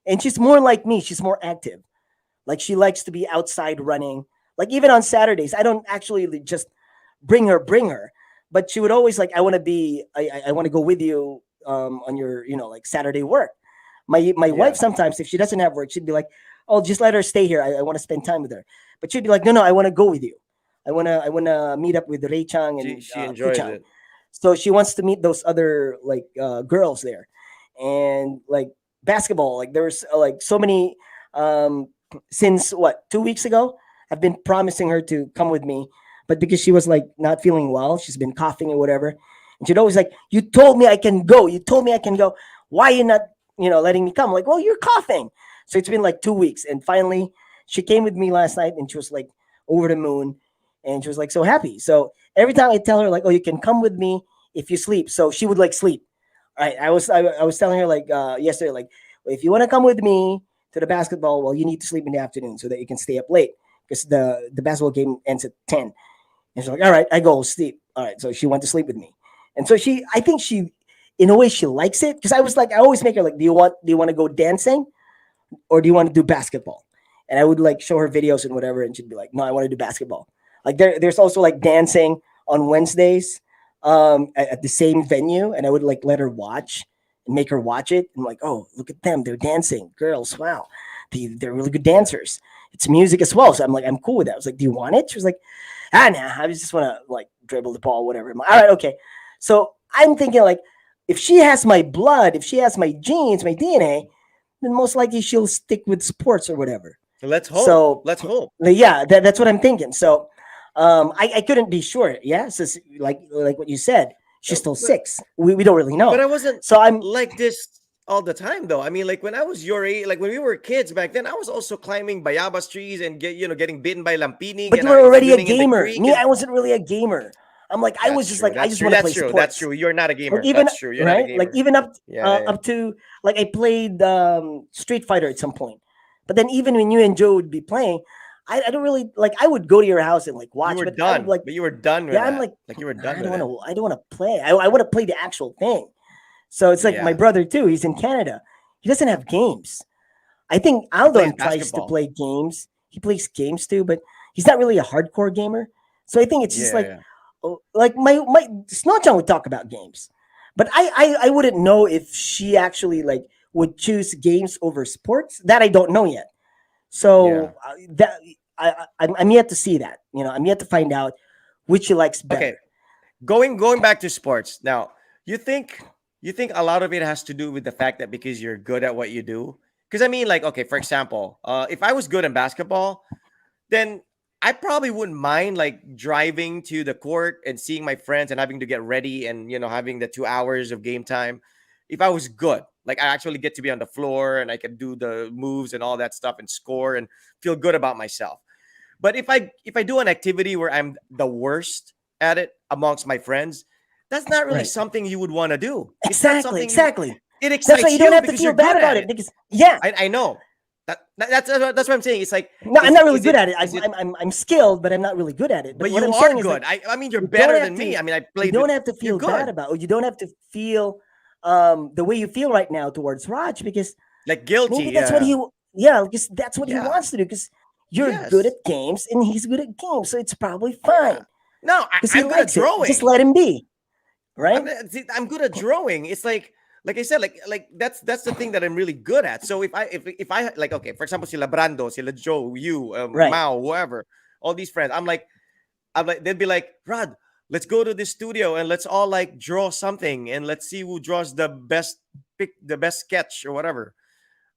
And she's more like me. She's more active. Like she likes to be outside running. Like even on Saturdays, I don't actually just bring her. But she would always like, I want to go with you on your, like Saturday work. My wife Yeah. sometimes, if she doesn't have work, she'd be like, oh, just let her stay here. I want to spend time with her. But she'd be like, no, I want to go with you. I wanna meet up with Ray Chang and She enjoys Kuchang. it. So she wants to meet those other like girls there, and like basketball. Like there's like so many um, since what 2 weeks ago. I've been promising her to come with me, but because she was like not feeling well, she's been coughing or whatever, and she'd always like, "You told me I can go. You told me I can go. Why are you not, letting me come?" I'm like, well, you're coughing. So it's been like 2 weeks, and finally she came with me last night, and she was like over the moon, and she was like so happy. So every time I tell her like, "Oh, you can come with me if you sleep," so she would like sleep. Right? I was telling her like yesterday, like, if you want to come with me to the basketball, well, you need to sleep in the afternoon so that you can stay up late because the basketball game ends at 10. And she's like, all right, I go sleep. All right, so she went to sleep with me, and so I think she, in a way, she likes it because I was like, I always make her like, do you want to go dancing or do you want to do basketball? And I would like show her videos and whatever, and she'd be like, no, I want to do basketball. Like there's also like dancing on Wednesdays at the same venue, and I would like let her watch and make her watch it. I'm like, oh, look at them, they're dancing, girls, wow, they're really good dancers. It's music as well, so I'm like, I'm cool with that. I was like, do you want it? She was like, nah, I just want to like dribble the ball, whatever. I'm like, all right, okay. So I'm thinking like, if she has my blood, if she has my genes, my DNA, then most likely she'll stick with sports or whatever. Let's hope. So Let's hope. yeah, that's what I'm thinking. So I couldn't be sure. Yeah, so like what you said, she's still But 6. We don't really but know. I wasn't So I'm, like this all the time though. I mean, like when I was your age, like when we were kids back then, I was also climbing bayabas trees and getting bitten by lampinig, but and you I were was already a swimming in the gamer. creek. Me, And I wasn't really a gamer. I'm like, I was that's just true. like, I That's just true. want to That's play true. That's sports. true. You're not a Like gamer. even That's true. You're not a right, like gamer. even up Yeah, yeah, up to like I played Street Fighter at some point. But then even when you and Joe would be playing, I don't really like. I would go to your house and like you watch, were but I would done. like, But you were done with yeah, I'm that. like, Like you were done I don't with want it. to. I don't want to play. I want to play the actual thing. So it's like my Yeah. brother too. He's in Canada. He doesn't have games. I think He plays Aldon tries to basketball. play games. He plays games too, but he's not really a hardcore gamer. So I think it's just Yeah, like, yeah. like my Snowchan would talk about games, but I wouldn't know if she actually like would choose games over sports. That I don't know yet. Yeah. So that I'm yet to see that. I'm yet to find out which she likes Okay. better. Going back to sports now, you think you think a lot of it has to do with the fact that because you're good at what you do? Because I mean, like, okay, for example, if I was good in basketball, then I probably wouldn't mind like driving to the court and seeing my friends and having to get ready and having the 2 hours of game time. If I was good, like I actually get to be on the floor and I can do the moves and all that stuff and score and feel good about myself. But if I do an activity where I'm the worst at it amongst my friends, that's not really Right. something you would want to do. It's not Exactly. something you. Exactly. It That's why excites you don't you have to because you're feel bad good about at it it. because yeah. I know that's what I'm saying. It's like No, I'm not really is good it at it. is it I'm skilled, but I'm not really good at it. But but what you I'm are saying is like, good. I mean, you're you don't better have than me. to I mean, I you played with. don't have to You're feel bad good. about, or you don't have to feel the way you feel right now towards Raj because Like guilty. maybe that's what Yeah. yeah, because that's what he Yeah. wants to do because you're good at Yes. games and he's good at games, so it's probably Yeah. fine No, because he I'm good at likes it. Just drawing. let him be, right? I'm good at drawing. It's like I said, like that's the thing that I'm really good at. So if I like, okay, for example, sila Brando, sila Joe, you, Right. Mao, whoever, all these friends, I'm like they'd be like, Rod, let's go to this studio and let's all like draw something and let's see who draws the best the best sketch or whatever.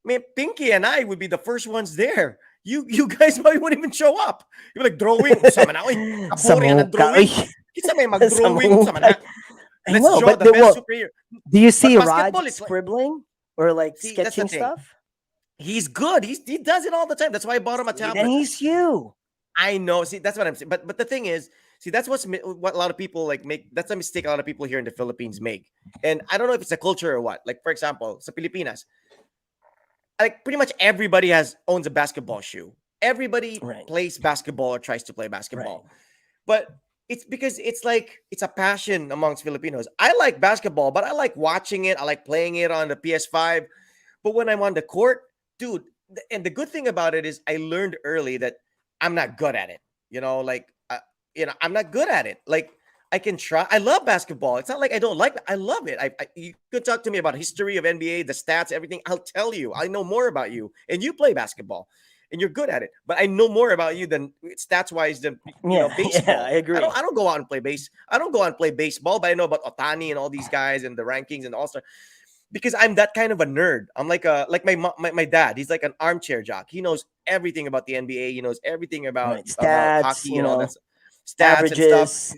I mean, Pinky and I would be the first ones there. You guys probably wouldn't even show up. You'd be like drawing. Sama na, oy, Sa kaburi na muka. Uy, drawing. Kita may sa mag-drawing. Sama na. muka. I Let's know, draw but the best well, superhero. do you But see Raj basketball, it's like, scribbling or like see, that's the sketching thing. stuff? He's good. He does it all the time. That's why I bought him a See, then tablet. he's you. I know. See, that's what I'm saying. But the thing is, see, that's what a lot of people like make. That's a mistake a lot of people here in the Philippines make. And I don't know if it's a culture or what. Like, for example, sa Pilipinas, like pretty much everybody owns a basketball shoe. Everybody Right. plays basketball or tries to play Right. basketball. But it's because it's like it's a passion amongst Filipinos. I like basketball, but I like watching it. I like playing it on the PS5. But when I'm on the court, dude, and the good thing about it is I learned early that I'm not good at it. Like I'm not good at it. Like I can try. I love basketball. It's not like I don't like it. I love it. You could talk to me about history of NBA, the stats, everything. I'll tell you. I know more about you, and you play basketball, and you're good at it. But I know more about you than stats wise than Yeah, baseball. I agree. I don't go out and play base. I don't go out and play baseball, but I know about Otani and all these guys and the rankings and all stuff because I'm that kind of a nerd. I'm like my dad. He's like an armchair jock. He knows everything about the NBA. He knows everything about Right. Stats, hockey and all that stats and stuff. averages.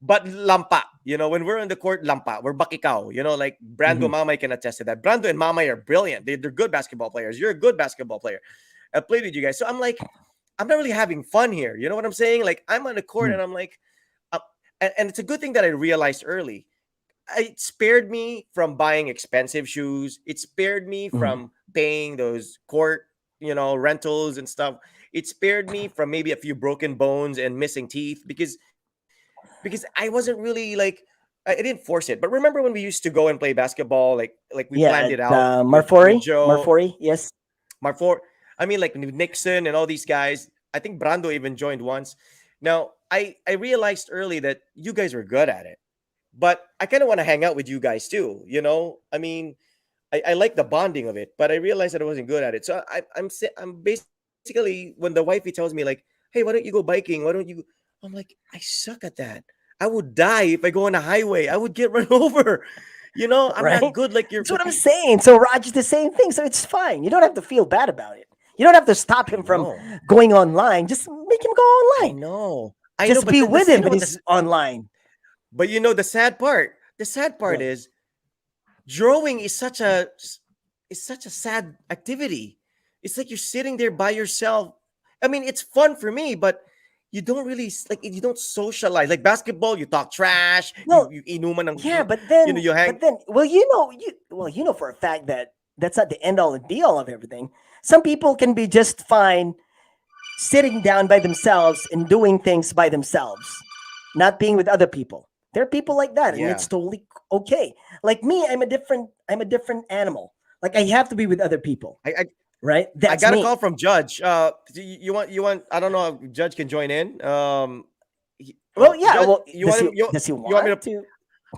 But lampa, when we're on the court, lampa, we're bakikaw. Like Brando Mamay can attest to that. Brando and Mamay are brilliant. They're good basketball players. You're a good basketball player. I played with you guys, so I'm like, I'm not really having fun here. You know what I'm saying? Like I'm on the court and I'm like, and it's a good thing that I realized early. It spared me from buying expensive shoes. It spared me from paying those court, rentals and stuff. It spared me from maybe a few broken bones and missing teeth because I wasn't really like I didn't force it. But remember when we used to go and play basketball, like we planned it out. Marfori, with Joe, Marfori, yes. Marfor. I mean, like Nixon and all these guys. I think Brando even joined once. Now I realized early that you guys were good at it. But I kind of want to hang out with you guys too, I mean, I like the bonding of it, but I realized that I wasn't good at it. So I'm basically when the wifey tells me like, "Hey, why don't you go biking? Why don't you?" I'm like, I suck at that. I would die if I go on a highway. I would get run over. I'm Right? not good like you're. That's what I'm saying. So Raj is the same thing. So it's fine. You don't have to feel bad about it. You don't have to stop him from going online. Just make him go online. I Just know, be but with him when he's online. But the sad part. The sad part is drawing is such a sad activity. It's like you're sitting there by yourself. I mean, it's fun for me, but you don't really you don't socialize. Like basketball, you talk trash. Well, you inuman ng, yeah, but then you hang. But then, well, you know for a fact that that's not the end all and be all of everything. Some people can be just fine sitting down by themselves and doing things by themselves, not being with other people. There are people like that, and it's totally okay. Like me, I'm a different animal. Like I have to be with other people. Right? That's I got me. a call from Judge. You want? I don't know if Judge can join in. Well, yeah. Judge, well, does he you want me to?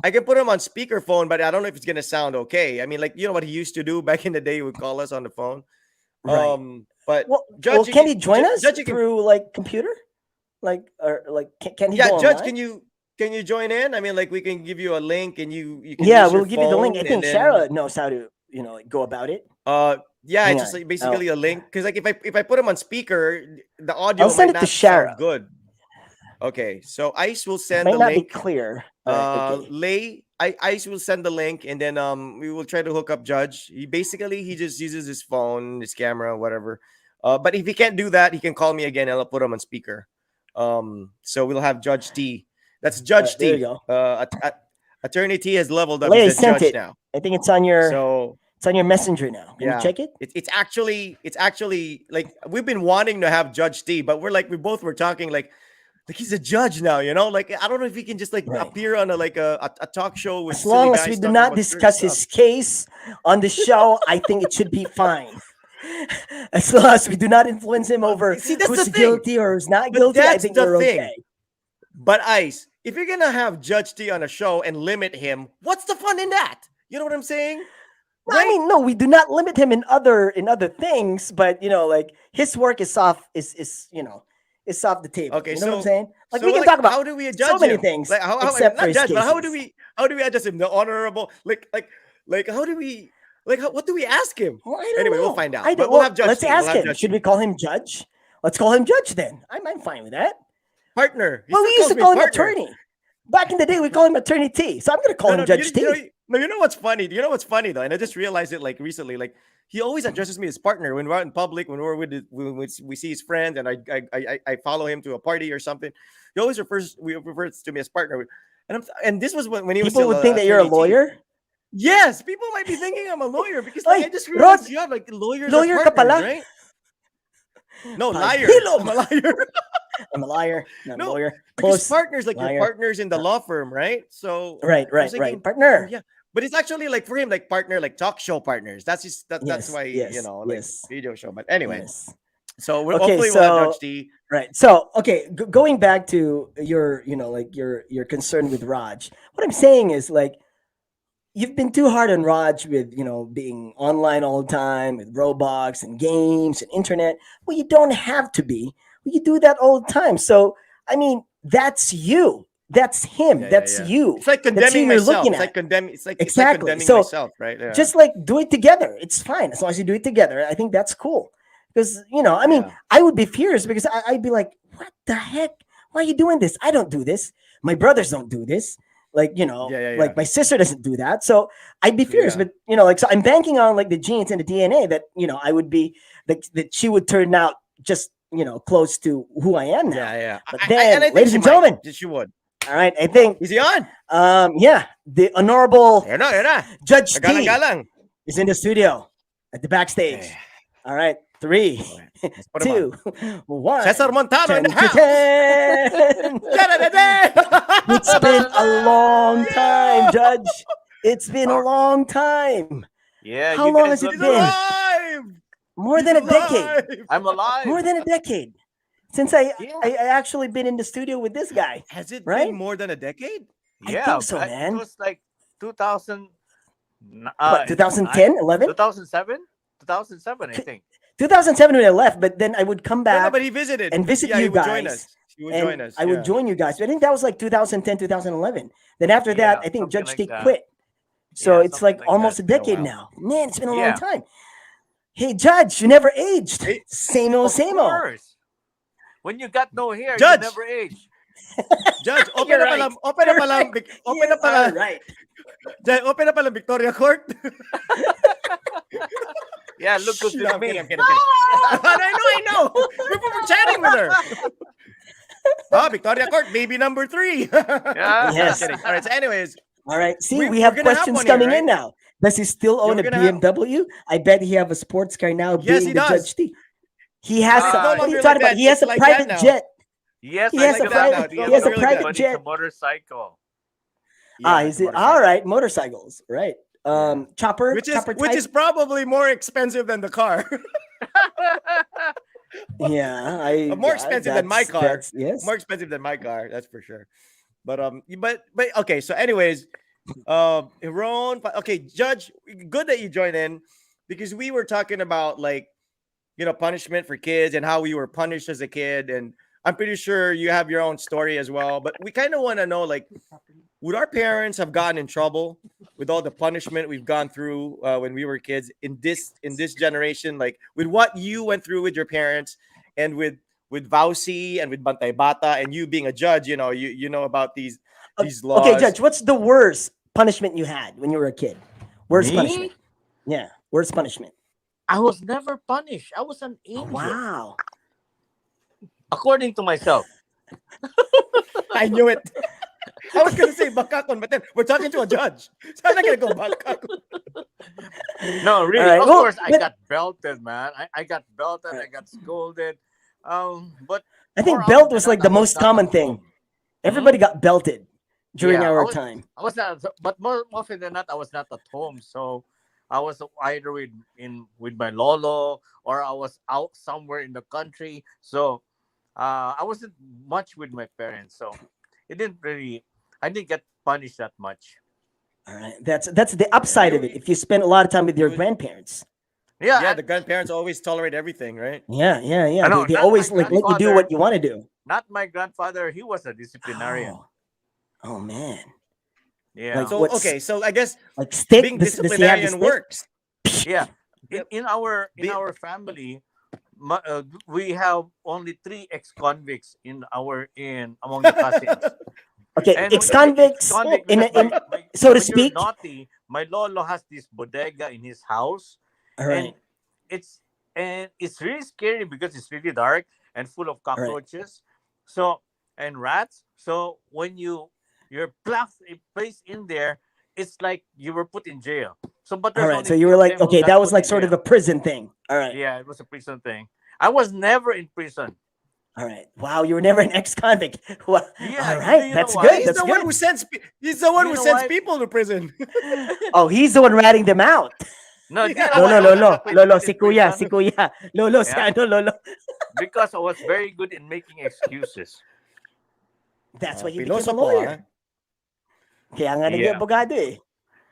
I can put him on speakerphone, but I don't know if it's gonna sound okay. I mean, like what he used to do back in the day, he would call us on the phone. Right. But Judge, can he join us through like computer? Like can he? Yeah, go Judge, online? can you join in? I mean, like we can give you a link and you can we'll give you the link. I think Sarah knows how to go about it. Yeah, Hang it's just on. like basically a link because like if I put him on speaker, the audio I'll send might it not to Sarah. sound good. Okay, so Ice will send Might the not link. be clear. Okay. Ice will send the link and then we will try to hook up Judge. He just uses his phone, his camera, whatever. But if he can't do that, he can call me again and I'll put him on speaker. So we'll have Judge T. That's Judge T. There you go. Attorney T has leveled up. Larry He's a sent judge it. now. I think it's on your So it's on your messenger now. Can you check it? It's actually like we've been wanting to have Judge T, but we both were talking like he's a judge now, Like I don't know if he can just appear on a talk show with as long as guys we do talking not about discuss certain his stuff. case on the show, I think it should be fine. As long as we do not influence him over See, that's who's the thing. guilty or who's not But guilty, I that's think the we're thing. okay. But Ice, if you're gonna have Judge T on a show and limit him, what's the fun in that? You know what I'm saying? No, I mean, no, we do not limit him in other things, but like his work is off is off the table. Okay, you know so what I'm saying? Like so we can talk about how do we so adjudge many him? things, Like how except for not his judge, but how do cases. we adjust him? The honorable, how do we what do we ask him? Well, I don't Anyway, know. we'll find out. I But don't, we'll have Judge let's T. ask We'll have him. Judge Should T. we call him judge? Let's call him judge then. I'm fine with that. Partner. He Well, we still used to calls me call him partner. attorney. Back in the day, we call him attorney T. So I'm gonna call him Judge T. You know what's funny? You know what's funny though, and I just realized it recently. Like he always addresses me as partner when we're out in public, when we're when we see his friends, and I follow him to a party or something. He always refers to me as partner. And this was when he was People still would think that you're a attorney T. lawyer. Yes, people might be thinking I'm a lawyer because Ay, I just realized Rod, you have lawyers lawyer are ka partners, pala? right? No, Pag liar. hilom. I'm a liar. I'm a liar. Not a No, lawyer. because Close. partners Liar. your partners in the law firm, right? So Right. I was thinking, Partner. yeah, but it's actually for him partner, talk show partners. That's why Yes. radio show. But anyway, Yes. So Okay, hopefully we'll have so Judge T. right. So, okay, going back to your, like your concern with Raj. What I'm saying is like you've been too hard on Raj with, being online all the time with Roblox and games and internet. Well, you don't have to be. Well, you do that all the time. So, I mean, that's you. That's him. Yeah, yeah, That's yeah. you. It's like That's who condemning you're myself. looking It's like at. condemning. It's like Exactly. condemning So myself, right? Yeah, just like do it together. It's fine as long as you do it together. I think that's cool. Because I mean, yeah, I would be fierce because I'd be like, "What the heck? Why are you doing this? I don't do this. My brothers don't do this. Like yeah, yeah, yeah, like my sister doesn't do that." So I'd be fierce. yeah, But like so, I'm banking on like the genes and the DNA that I would be that she would turn out just close to who I am now. yeah, yeah. But And then, I think ladies she and might. gentlemen, She would. all right, I think Is he on? yeah, the honorable Yan na, yan na. Judge T Galang-galang. is in the studio at the backstage. Okay. All right, 3, Let's put him on. 2, 1. Cesar Montano in the 10 to house. 10. It's been a long time, Judge. It's been a long time. Yeah, How you long guys has it He's been? alive. More He's than a decade. alive. I'm alive. More than a decade since I Yeah. actually been in the studio with this guy. Has it Right? been more than a decade? I Yeah, think so, but man. It was like 2000. What, 2010, 11? 2007? 2007, I think. 2007 when I left, but then I would come No, back but he visited and visit yeah, you he would join guys. us. He would and join us. I would yeah. join you guys. I think that was like 2010, 2011. Then after that, Yeah, I think something Judge like T that. quit. So Yeah, it's something like like almost that. a Been a decade while. now. Man, it's been a long Yeah. time. Hey, Judge, you never aged. Hey, Same old, Of same old. course. When you got no hair, Judge! you never age. Judge, open You're na right. pala, open na You're pala, right. open na You pala, are right. Judge, open na pala Victoria Court. Yeah, look who's Shit, with I'm me. kidding, I'm kidding, I'm kidding. I know. We were chatting with her. Oh, Victoria Court, baby number 3. Yeah. Yes. Kidding. All right. So, anyways, All right. See, We- we we're have gonna have questions one here, coming right? in now. Does he still own we're a gonna have- BMW? I bet he have a sports car now. Yes, being he the does. Judge T. He has. But it's no what are longer you like talking about? that. He has It's a like that private now. jet. Yes, He I has like a that private- now. he has a Really private good. It's jet. a motorcycle. Is it all right? Motorcycles, right? Chopper, Which is chopper which type? is probably more expensive than the car. Yeah, More expensive than my car. Yes. More expensive than my car, that's for sure. But okay. So, anyways, Ron, okay, Judge, good that you joined in because we were talking about like punishment for kids and how we were punished as a kid, and I'm pretty sure you have your own story as well. But we kind of want to know, like, would our parents have gotten in trouble with all the punishment we've gone through when we were kids in this generation, like with what you went through with your parents and with Vauci and with Bantay Bata and you being a judge, you know about these laws. Okay, Judge, what's the worst punishment you had when you were a kid? Worst Me? punishment. Yeah, worst punishment. I was never punished. I was an angel. Wow. According to myself. I knew it. I was gonna say bakakon, but then we're talking to a judge, so I'm not gonna go bakakon. No, really. All right, Of well, course, I but- got belted, man. I got belted. I Right. got scolded. But I think more belt often was than like not, the I was most not common at thing. home. Everybody got belted during Yeah, our time. I was not, but more often than not, I was not at home. So I was either with my lolo or I was out somewhere in the country. So I wasn't much with my parents. So it didn't really. I didn't get punished that much. All right, that's the upside of it. If you spend a lot of time with your grandparents. Yeah, Yeah, and the grandparents always tolerate everything, right? Yeah. I know, They not always my like let you do grandfather. what you want to do. not my grandfather. He was a disciplinarian. Oh man, Yeah, like- So What's- okay, so I guess like stick. being Does he have the disciplinarian stick? works. yeah. In our Be- family, we have only 3 ex-convicts among the cousins. Okay, And when ex-convicts. ex-convict, In, because in, so to when you're speak. naughty, my lolo has this bodega in his house, all right. and it's really scary because it's really dark and full of cockroaches, so and rats. So when you're placed in there, it's like you were put in jail. So but All there's right. only So you few were of like, them who okay, got that was put like in sort of jail. a prison thing. All right. Yeah, it was a prison thing. I was never in prison. All right. Wow, you were never an ex-convict. Well, Yeah, all right. you know That's why? good. He's That's the one good. who sends. He's the one You who know sends why? people to prison. Oh, he's the one ratting them out. No, do you know Yeah. why I was acquainted Lolo, with si this kuya, person? si kuya. Lolo, si Yeah, ano, lolo. because I was very good in making excuses. That's why you became a Pilosopo, ah. lawyer. Kaya nga naging Yeah. abogado eh.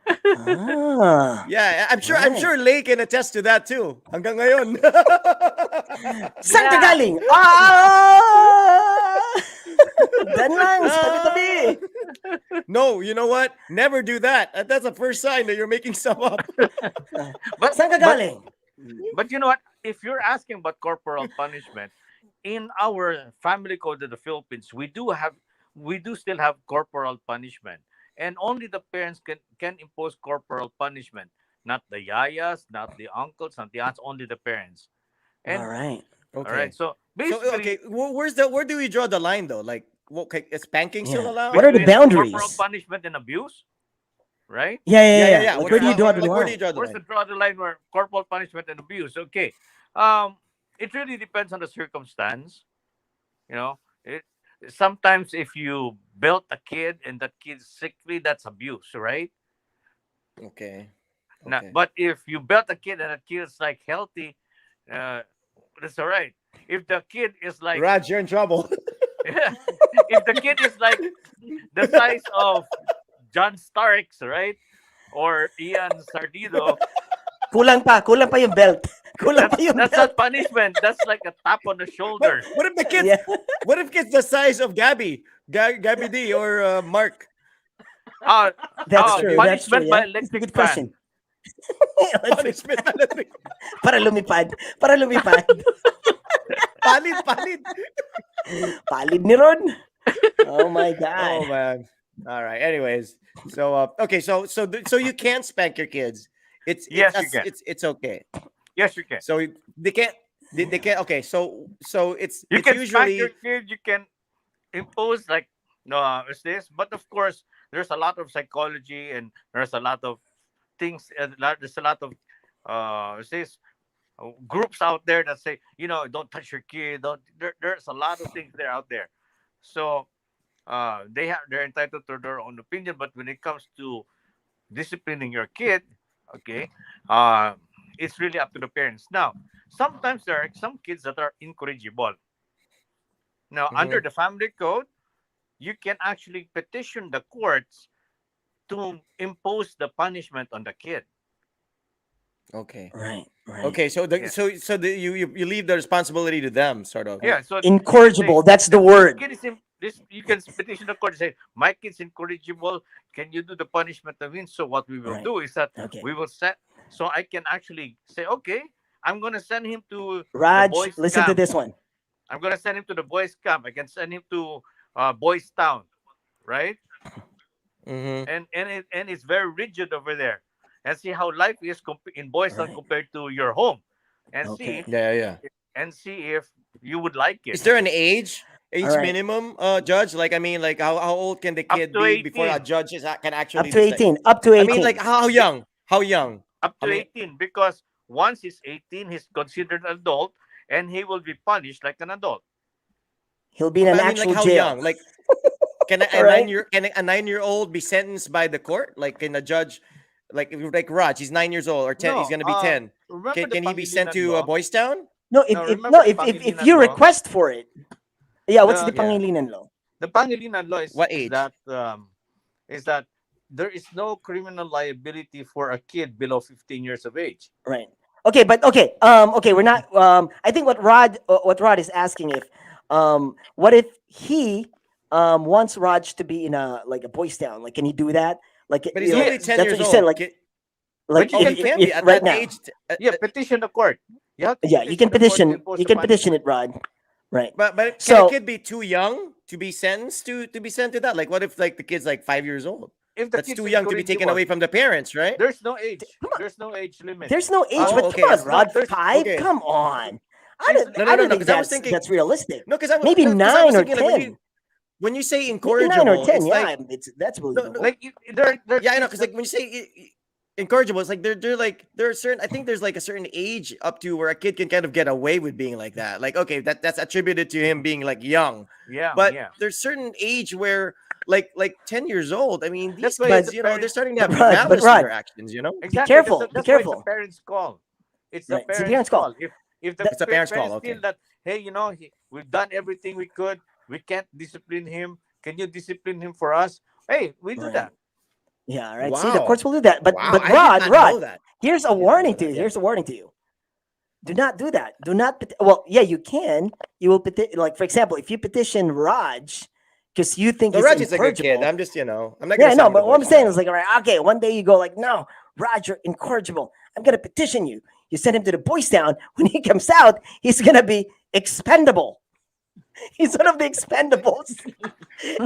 Ah, Yeah, I'm right. sure Lay can attest to that too. Hanggang ngayon. Saan ka Yeah. galing? Ah! Dan lang, sa tabi-tabi. No, you know what? Never do that. That's the first sign that you're making stuff up. But Saan ka but galing? but you know what? If you're asking about corporal punishment, in our family code of the Philippines, we do still have corporal punishment, and only the parents can impose corporal punishment, not the yayas, not the uncles, not the aunts, only the parents. All And right. all right, Okay. so So okay, basically where do we draw the line though? Like, what is spanking still Yeah. allowed? What are the between corporal boundaries? punishment and abuse, right? Yeah. Like, What's where do you draw the where do you line? draw the Where's the line? draw the line where corporal punishment and abuse? Okay, um, it really depends on the circumstance. You know, it sometimes if you built a kid and that kid's sickly, that's abuse, right? Okay. Now, Okay. but if you built a kid and that kid's like healthy, uh, that's all right. If the kid is like, Raj, you're in trouble. if the kid is like the size of John Starks, right, or Ian Sardido, Kulang pa yung belt. Kulang pa yung that's belt. not punishment. That's like a tap on the But shoulder. what if the kids? Yeah. What if kids the size of Gabby D or Mark? Uh, That's true. That's true. punishment by Yeah. That's a electric good fan. question. Electric- Punishment. Para lumipad. Para lumipad. Palid. Palid ni Ron. Oh my Oh God. man. All right. Anyways, so okay, so you can't spank your kids. Yes, you can. It's okay. Yes, you can. So they can't. They can't. Okay. So it's You it's can spank usually your kid. You can impose like no, it's this. But of course, there's a lot of psychology and there's a lot of things. There's a lot of it's this groups out there that say don't touch your kid. Don't. There's a lot of things there out there. So they're entitled to their own opinion. But when it comes to disciplining your kid, okay, it's really up to the parents. Now, sometimes there are some kids that are incorrigible. Now, under Mhm. the family code, you can actually petition the courts to impose the punishment on the kid. okay. Right. Right. Okay. So Yeah. you leave the responsibility to them, sort of. Yeah, so Incorrigible. That's the word. kid is this. You can petition the court and say, "My kid's incorrigible. Can you do the punishment of him?" So what we will Right. do is that Okay. we will set. So I can actually say, "Okay, I'm gonna send him to the Raj, boys' listen to camp. this one. I'm gonna send him to the boys' camp. I can send him to Boys Town, right? Mm-hmm. And it's very rigid over there, and see how life is in Boys Town Right. compared to your home, and Okay. Yeah. see if you would like Is it. there an age right. minimum, judge? Like, I mean, like how old can the Up kid to be before a 18. judge can Up actually to decide? 18. Up to I 18. mean, like how young? How young? Up to I mean, 18, because once he's 18, he's considered an adult, and he will be punished like an adult. He'll be in an I mean, like actual how jail. young? Like, can a, All a right. 9-year-old be sentenced by the court? Like, can a judge, like Raj, he's 9 years old or 10? He's No, gonna be 10. remember the Can he be sent Pangilinan to law? Boys Town? No, No, remember the if Pangilinan you law? request for it. Yeah, what's the The Yeah. Pangilinan law? the Pangilinan law What is age? that there is no criminal liability for a kid below 15 years of age. Right. Okay, but okay. Okay, we're not I think what Rod is asking what if he wants Raj to be in a boys town? Like, can he do that? Like, But he's you know, only 10 that's years what you old. said, like But you Oh, can- he can be at right that now. age. Yeah, petition the court. You have to Yeah, you can the court to petition. impose You the can petition punishment. it, Rod. Right. But can So- a kid be too young to be sentenced to be sent to that? Like, what if like the kid's like 5 years old? If the That's kid's too young to be taken incorrigible, away from the parents, right? there's no age. Come on. There's no age limit. There's no age, Oh, but okay, come on, it's Rod. not- there's- 5? okay. Come on. No, I don't think because I was that's thinking- that's realistic. No, because I was Maybe no, 'cause I 9 was or thinking, like, 10. when you say Maybe 9 incorrigible, or 10. it's Yeah, like that's believable. like there yeah, I know, because like when you say incorrigible, it's like they're like there are certain. I think there's like a certain age up to where a kid can kind of get away with being like that. Like, okay, that's attributed to him being like young, yeah, but yeah. there's certain age where like 10 years old. I mean, these That's why it's kids, a you know, they're parents. starting to have Rod, but malice in Rod, their actions, you know. be Exactly. careful, be That's why it's a careful. parents' call. It's the Right, it's a parents' parents' call. call. If the That, It's a parents' call. parents feel Okay. that, hey, we've done everything we could, we can't discipline him. Can you discipline him for us? Hey, we do right. that. Yeah, right. See, the courts Wow. will do that. But Wow. but I did Rod, not know Rod, that. here's a I did not know warning to that. you. Yeah. Here's a warning to you. Do not do that. Do not. Well, yeah, you can. You will like, for example, if you petition Raj because you think No, he's Raj is a good kid. incorrigible. I'm just, you know, I'm not Yeah, gonna no, send him to but what Boy I'm saying is Scouts. like, all right, okay, one day you go like, no, Raj, you're incorrigible. I'm gonna petition you. You send him to the Boys Town. When he comes out, he's gonna be expendable. He's one of the expendables.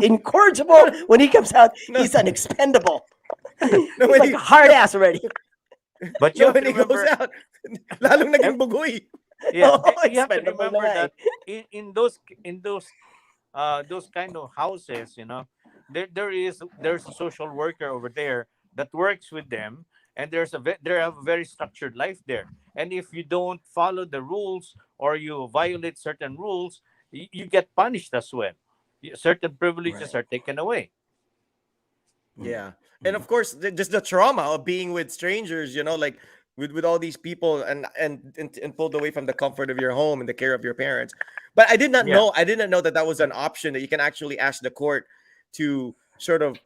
Incorrigible. When he comes out, No, he's an expendable. no, He's when like a hard ass already. But you no, have when to he goes remember, out, lalong naging ev- bugoy. yeah, Oh, you have to expendable na remember nga eh. that in those kind of houses, there's a social worker over there that works with them, and they have a very structured life there. And if you don't follow the rules or you violate certain rules, you get punished as well. Certain privileges Right. are taken away. Yeah, and of course, just the trauma of being with strangers, you know, like with all these people, and pulled away from the comfort of your home and the care of your parents. But Yeah. I did not know that that was an option that you can actually ask the court to sort of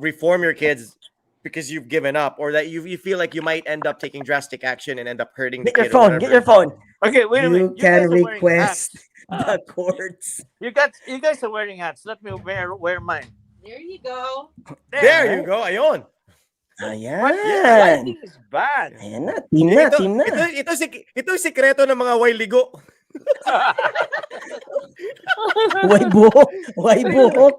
reform your kids because you've given up, or that you feel like you might end up taking drastic action and end up hurting the Get your kid or phone. Get your whatever. phone. Okay, wait a minute. You You can guys are wearing request hats. the courts. You guys are wearing hats. Let me wear mine. There you go. There There. you go, ayon. Ayan. Lighting is bad. Ayan na. Team na. Ito, Team na. ito yung sikreto ng mga wailigo. Why buhok? Why buhok?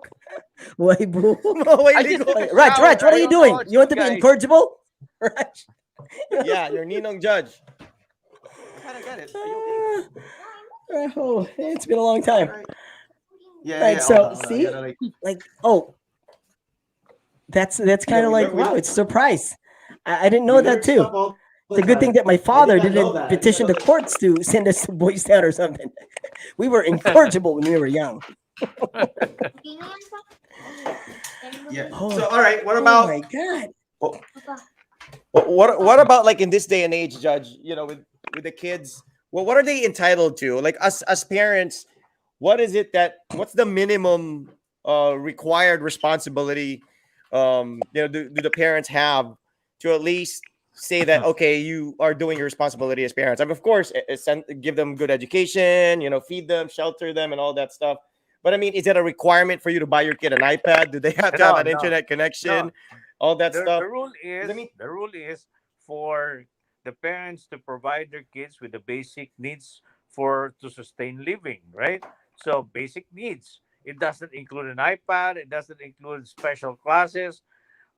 Why buhok? Mga I just wailigo. took a Raj, shower. Raj, what I are you don't know doing? about You want to be guys. incorrigible? Raj. Yeah, your ninong judge. Kind of got it. Are you okay? Oh, it's been a long time. Yeah, Right, yeah. so, hold on, see? I gotta, Like, oh, that's kind of we like, learn- wow, it's a surprise. I didn't know that too. It's a good thing that my father didn't petition the courts to send us to Boys Town or something. We were incorrigible when we were young. Yeah. Oh, So, all right. What oh about my God. what about like in this day and age, Judge? You know, with the kids, well, what are they entitled to? Like us as parents, what is it that what's the minimum required responsibility? You know, do the parents have to at least say that okay, you are doing your responsibility as parents? I mean, of course, give them good education, you know, feed them, shelter them, and all that stuff. But I mean, is it a requirement for you to buy your kid an iPad? Do they have to have No, an no, internet connection? no. All that The, stuff. the rule is Let me- the rule is for the parents to provide their kids with the basic needs to sustain living, right? So basic needs. It doesn't include an iPad. It doesn't include special classes,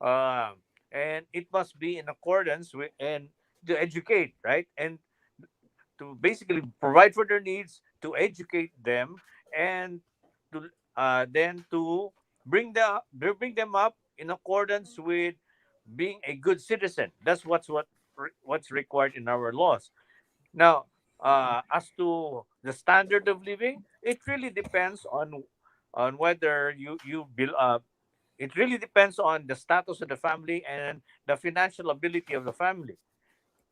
and it must be in accordance with and to educate, right? And to basically provide for their needs, to educate them, and to then to bring them up in accordance with being a good citizen. That's what's required in our laws. Now, as to the standard of living, it really depends on whether you build up. It really depends on the status of the family and the financial ability of the family.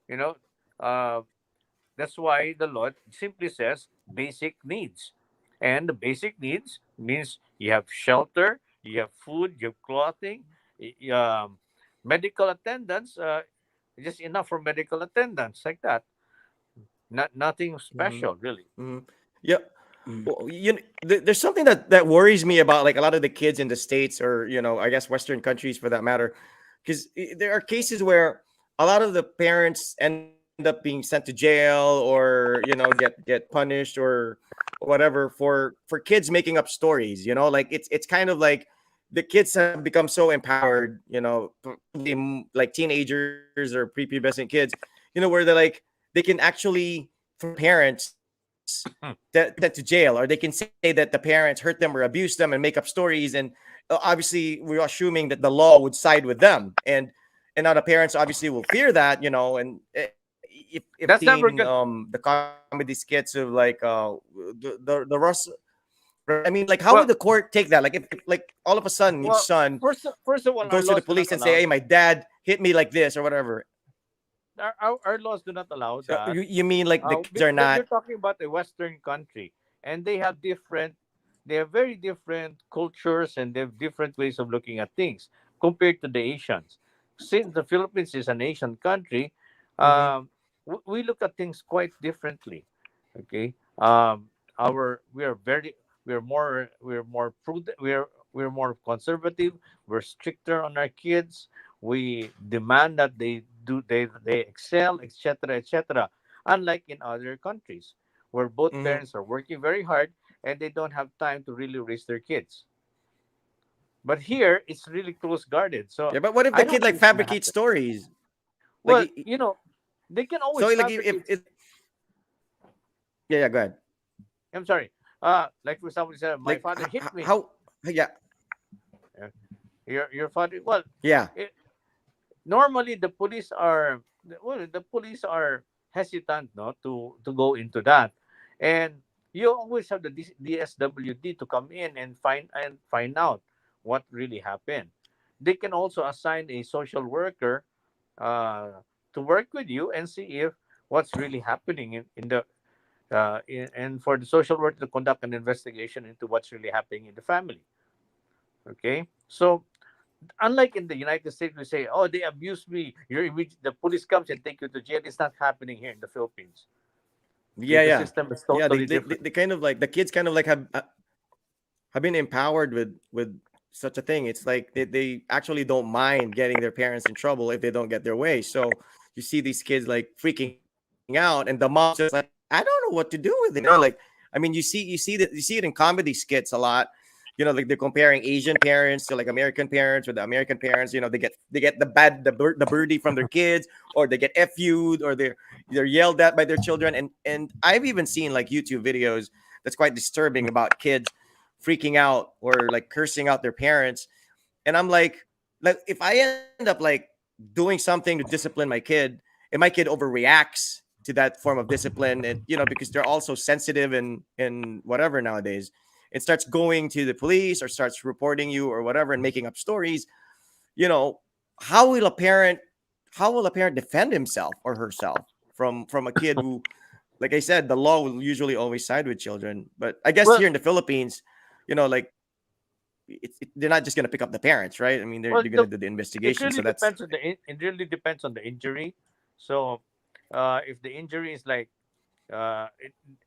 You know, uh, that's why the law simply says basic needs. And the basic needs means you have shelter, you have food, you have clothing, medical attendance, just enough for medical attendance, like that. Nothing Mhm, special, really. mhm. Yeah. Mm. Well, there's something that worries me about like a lot of the kids in the states, or you know, I guess Western countries for that matter, because there are cases where a lot of the parents end up being sent to jail, or you know, get punished or whatever for kids making up stories. You know, like it's kind of like the kids have become so empowered. You know, like teenagers or prepubescent kids. You know, where they can actually for parents that to jail, or they can say that the parents hurt them or abused them and make up stories. And obviously we're assuming that the law would side with them, and now the parents obviously will fear that, you know. And if That's never seen good. the comedy skits of like the Russ right? I mean, like, how Well, would the court take that? Like, if like all of a sudden your well, son first of all, our goes to the laws do not police and say, allow "Hey, my dad hit me like this" or whatever. our laws do not allow So that. you mean like the kids are Because not? you're talking about a Western country, and they have very different cultures, and they have different ways of looking at things compared to the Asians. Since the Philippines is an Asian country, Mhm. we look at things quite differently. Okay, our we're more prudent. We're more conservative. We're stricter on our kids. We demand that they excel, etc., etc. Unlike in other countries where both Mhm. parents are working very hard and they don't have time to really raise their kids. But here it's really close guarded, so Yeah, but what if the I don't kid think like it's gonna fabricates happen. stories? Like, Well, they can so always like if fabricate. it, yeah, yeah, go ahead. I'm sorry. Like for somebody said, my Like father hit me. how, yeah, Uh, your father. Well, yeah. it, normally the police are hesitant, no, to go into that, and you always have the DSWD to come in and find out what really happened. They can also assign a social worker to work with you and see if what's really happening and for the social worker to conduct an investigation into what's really happening in the family. Okay, so unlike in the United States, we say, "Oh, they abused me." The police comes and take you to jail. It's not happening here in the Philippines. Okay, Yeah, the yeah, system is yeah. totally different. They kind of like the kids kind of like have been empowered with such a thing. It's like they actually don't mind getting their parents in trouble if they don't get their way. So you see these kids like freaking out, and the mom's just like, I don't know what to do with it. Like, I mean, you see it in comedy skits a lot. Like they're comparing Asian parents to like American parents, with the American parents, they get the birdie from their kids, or they get FU'd, or they're yelled at by their children. And I've even seen like YouTube videos that's quite disturbing about kids freaking out or like cursing out their parents. And I'm like if I end up like doing something to discipline my kid, and my kid overreacts to that form of discipline, and because they're also sensitive and whatever nowadays, it starts going to the police or starts reporting you or whatever and making up stories, you know how will a parent defend himself or herself from a kid who, like I said, the law will usually always side with children. But I guess Well, here in the Philippines, like they're not just going to pick up the parents, right? I mean, they're, well, they're going to do the investigation. So that's it really depends on the injury. So, if the injury is like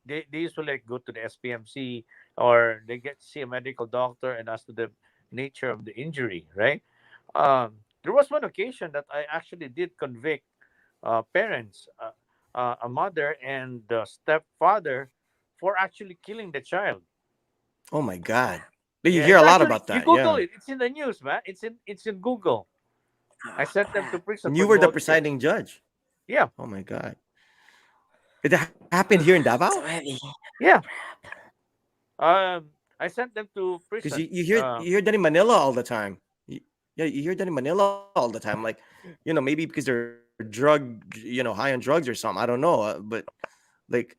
they usually like go to the SPMC, or they get see a medical doctor and ask to the nature of the injury, right? There was one occasion that I actually did convict parents, a mother and the stepfather, for actually killing the child. oh my god. But you Yeah, hear it's a lot actually about you that, Google yeah. it. It's in the news, man. It's in Google. I sent them to prison And for you were the torture. presiding judge. Yeah, Oh my god. Did that happen here in So Davao? heavy. yeah. I sent them to Because prison. you hear that in Manila all the time. Yeah, you hear that in Manila all the time. Like, maybe because they're high on drugs or something. I don't know. But like,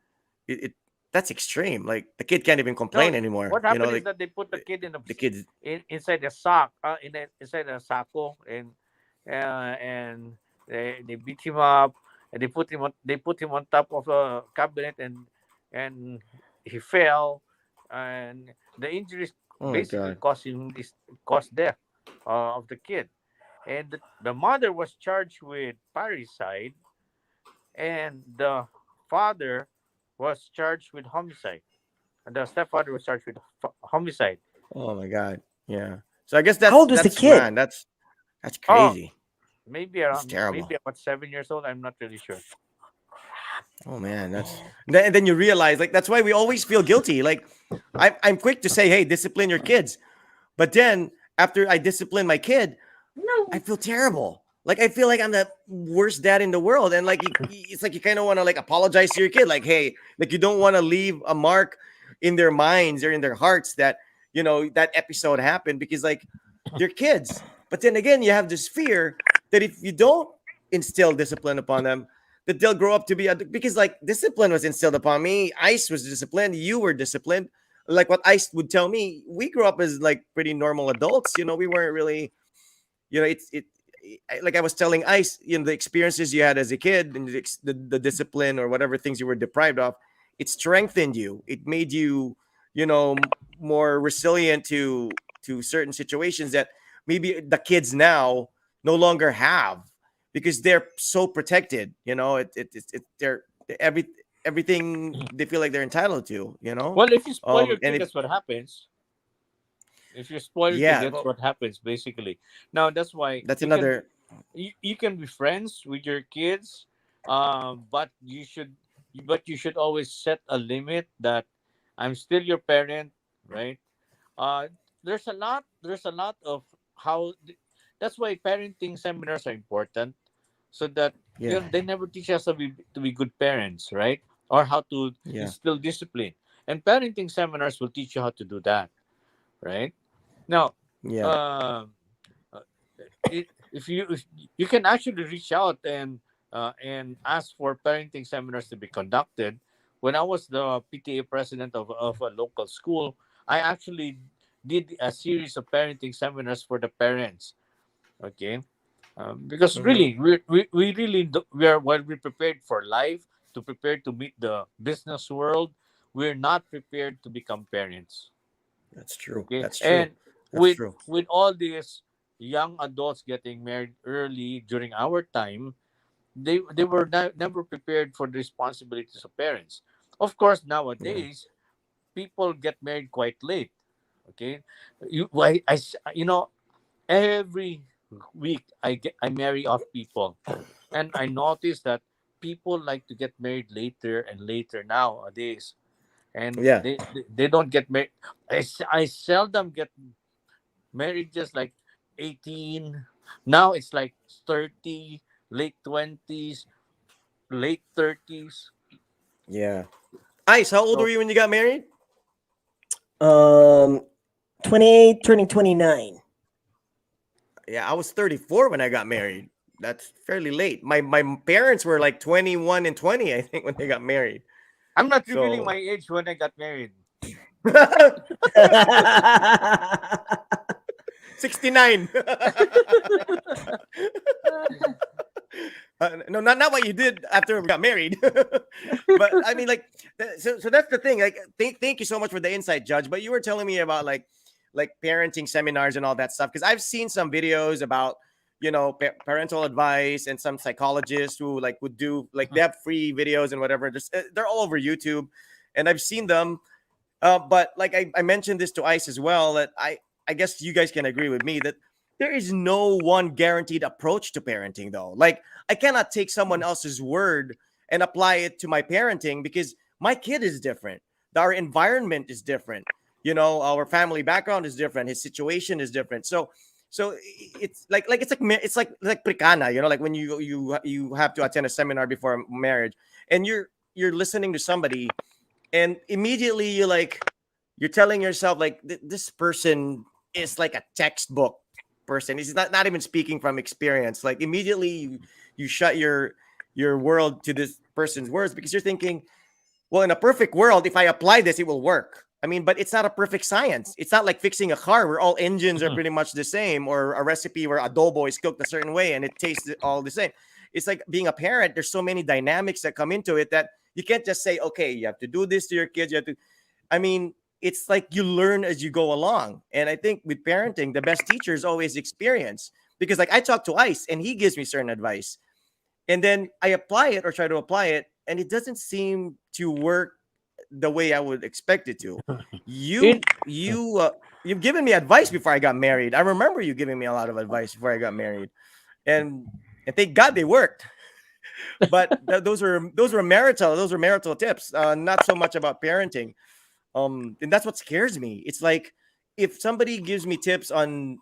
it that's extreme. Like the kid can't even complain No, anymore. what happened is Like that they put the kid the kids. inside a sock, inside a sacco, and they beat him up, and they put him on top of a cabinet, and he fell, and the injuries Oh my basically god. caused death of the kid, and the mother was charged with parricide, and the father was charged with homicide. And the stepfather was charged with homicide. Oh my god. Yeah. So I guess How that's old was the that's kid? man. That's Oh, crazy. That's maybe terrible. about 7 years old. I'm not really sure. Oh man, and then you realize, like, that's why we always feel guilty. Like, I'm quick to say, hey, discipline your kids, but then after I discipline my kid, I feel terrible. Like I feel like I'm the worst dad in the world, and like it's like you kind of want to like apologize to your kid, like, hey, like you don't want to leave a mark in their minds or in their hearts that that episode happened, because like they're kids. But then again, you have this fear that if you don't instill discipline upon them, that they'll grow up to be because like discipline was instilled upon me. Ice was disciplined. You were disciplined. like what Ice would tell me, we grew up as like pretty normal adults. We weren't really, like I was telling Ice, the experiences you had as a kid and the discipline or whatever things you were deprived of, it strengthened you. It made you, more resilient to certain situations that maybe the kids now no longer have because they're so protected. They're every everything they feel like they're entitled to. Well, if you spoil your And kid, that's what happens. If you spoil your kid, yeah, that's what happens basically. Now that's why that's another. you can be friends with your kids, but you should always set a limit that I'm still your parent, right? Uh, there's a lot of how. That's why parenting seminars are important, so that Yeah, they never teach us to be good parents, right? Or how to yeah, instill discipline. And parenting seminars will teach you how to do that, right? Now, yeah, uh, uh, if you can actually reach out and ask for parenting seminars to be conducted. When I was the PTA president of a local school, I actually did a series of parenting seminars for the parents. Okay, because hmm, really we really we are, while we prepared for life, to prepare to meet the business world, we're not prepared to become parents. that's true. Okay, That's true. and That's with true. with all these young adults getting married early during our time, they were never prepared for the responsibilities of parents. Of course, Yeah, nowadays people get married quite late. Okay, you know, every week I marry off people, and I notice that people like to get married later and later nowadays, and yeah, they don't get married. I seldom get married just like 18. Now it's like 30, late 20s, late 30s. yeah. Ice, how old were So you when you got married? Um, 28, turning 29. Yeah, I was 34 when I got married. That's fairly late. My parents were like 21 and 20, I think, when they got married. I'm not revealing So my age when I got married. 69. No, not what you did after we got married. But I mean, like, so that's the thing. Like, thank you so much for the insight, Judge. But you were telling me about like parenting seminars and all that stuff because I've seen some videos about parental advice and some psychologists who like would do like they have free videos and whatever. They're all over YouTube, and I've seen them. But like I mentioned this to Ice as well that I guess you guys can agree with me that there is no one guaranteed approach to parenting though. Like I cannot take someone else's word and apply it to my parenting because my kid is different. Our environment is different. Our family background is different. His situation is different. So it's like it's like prikana, like when you have to attend a seminar before marriage and you're listening to somebody and immediately you're telling yourself like this person is like a textbook person. He's not even speaking from experience. Like immediately you shut your world to this person's words because you're thinking, well, in a perfect world, if I apply this, it will work. I mean, but it's not a perfect science. It's not like fixing a car where all engines are pretty much the same, or a recipe where adobo is cooked a certain way and it tastes all the same. It's like being a parent. There's so many dynamics that come into it that you can't just say, okay, you have to do this to your kids. You have to. I mean, it's like you learn as you go along. And I think with parenting, the best teacher is always experience. Because like I talk to Ice and he gives me certain advice. And then I apply it or try to apply it, and it doesn't seem to work the way I would expect it to. In You've given me advice before I got married. I remember you giving me a lot of advice before I got married, and and thank God they worked. But those were marital tips, not so much about parenting. And that's what scares me. It's like if somebody gives me tips on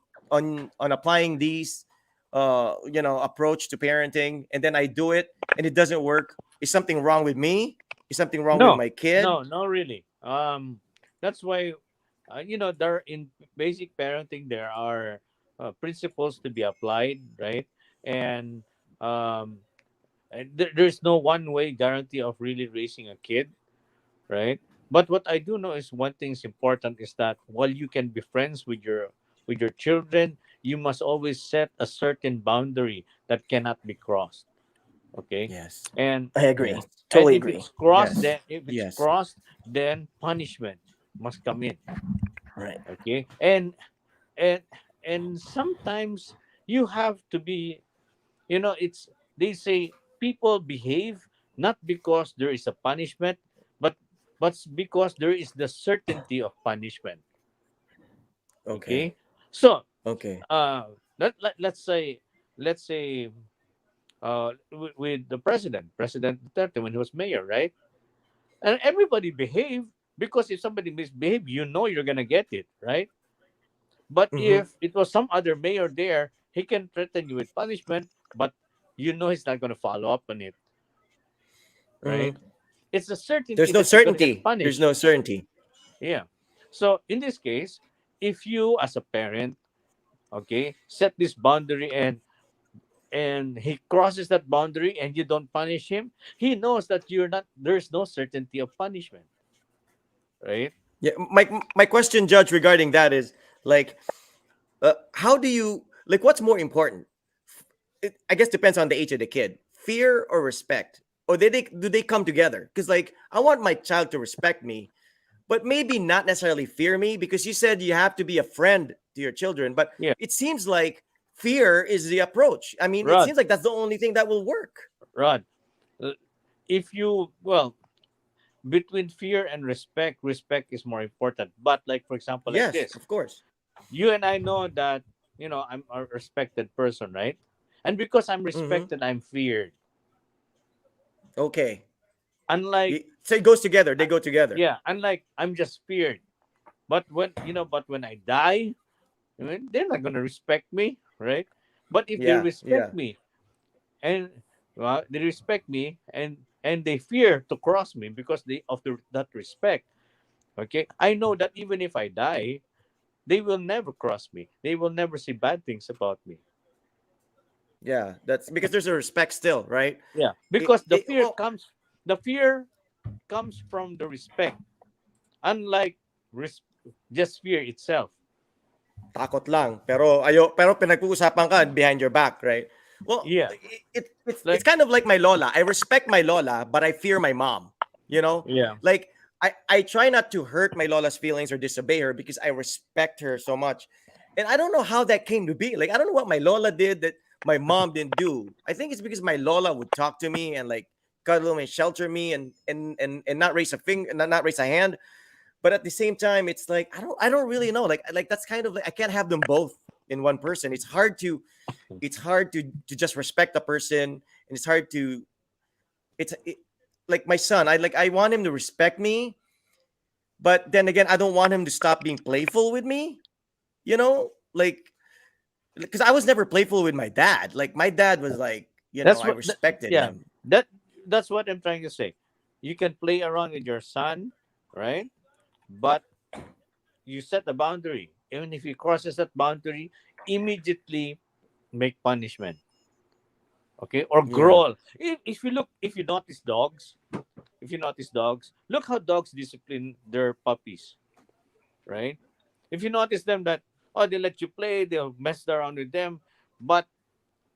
applying these approach to parenting and then I do it and it doesn't work, is something wrong with me? Is something wrong with no, my kid? no, not really. That's why, there in basic parenting there are principles to be applied, right? And there's no one way guarantee of really raising a kid, right? But what I do know is one thing is important is that while you can be friends with your children, you must always set a certain boundary that cannot be crossed. Okay, Yes. and I agree. Yes. Totally if agree. it's crossed, Yes. then if it's Yes. crossed, then punishment must come in. Right. Okay, and and sometimes you have to be, it's, they say people behave not because there is a punishment, but because there is the certainty of punishment. Okay. Okay, so Okay. uh let's say with the President Duterte, when he was mayor, right? And everybody behaved, because if somebody misbehave, you're gonna get it, right? But Mm-hmm. if it was some other mayor there, he can threaten you with punishment, but he's not gonna follow up on it, right? Mm-hmm. It's a certainty There's no that you're gonna get certainty. There's punished. no certainty. Yeah. So in this case, if you as a parent, okay, set this boundary, and he crosses that boundary and you don't punish him, he knows that there's no certainty of punishment, right? Yeah. My question, Judge, regarding that is like, how do you like? What's more important? I guess depends on the age of the kid. Fear or respect, or do they come together? Because like I want my child to respect me, but maybe not necessarily fear me, because you said you have to be a friend to your children. But Yeah. it seems like fear is the approach. I mean, it Rod, seems like that's the only thing that will work. Rod, uh, if you, well, between fear and respect is more important. But like, for example, like Yes, this, of course. you and I know that, I'm a respected person, right? And because I'm Mm-hmm. respected, I'm feared. Okay. Unlike, So it goes together. They go together. yeah, unlike I'm just feared. But when I die, they're not gonna respect me, right? But if they Yeah. respect Yeah. me, and well, they respect me, and they fear to cross me because that respect. Okay, I know that even if I die, they will never cross me. They will never say bad things about me. Yeah. That's because there's a respect still, right? Yeah, because Well, the fear comes from the respect, unlike res- just fear itself. takot lang. Pero pinag-uusapan ka behind your back, right? Well, Yeah, it's like, kind of like my lola. I respect my lola, but I fear my mom. You know, yeah, like I try not to hurt my lola's feelings or disobey her because I respect her so much. And I don't know how that came to be. Like I don't know what my lola did that my mom didn't do. I think it's because my lola would talk to me and like cuddle me, shelter me, and not raise a finger, not raise a hand. But at the same time, it's like I don't really know. Like that's kind of like I can't have them both in one person. It's hard to just respect a person, and it's hard to like my son. I want him to respect me, but then again, I don't want him to stop being playful with me. Like because I was never playful with my dad. Like my dad was like, that's I what. respected Yeah, him. that that's what I'm trying to say. You can play around with your son, right? But you set a boundary. Even if he crosses that boundary, immediately make punishment. Okay, or Yeah. growl. If you notice dogs, look how dogs discipline their puppies, right? If you notice them that, they let you play, they'll mess around with them, but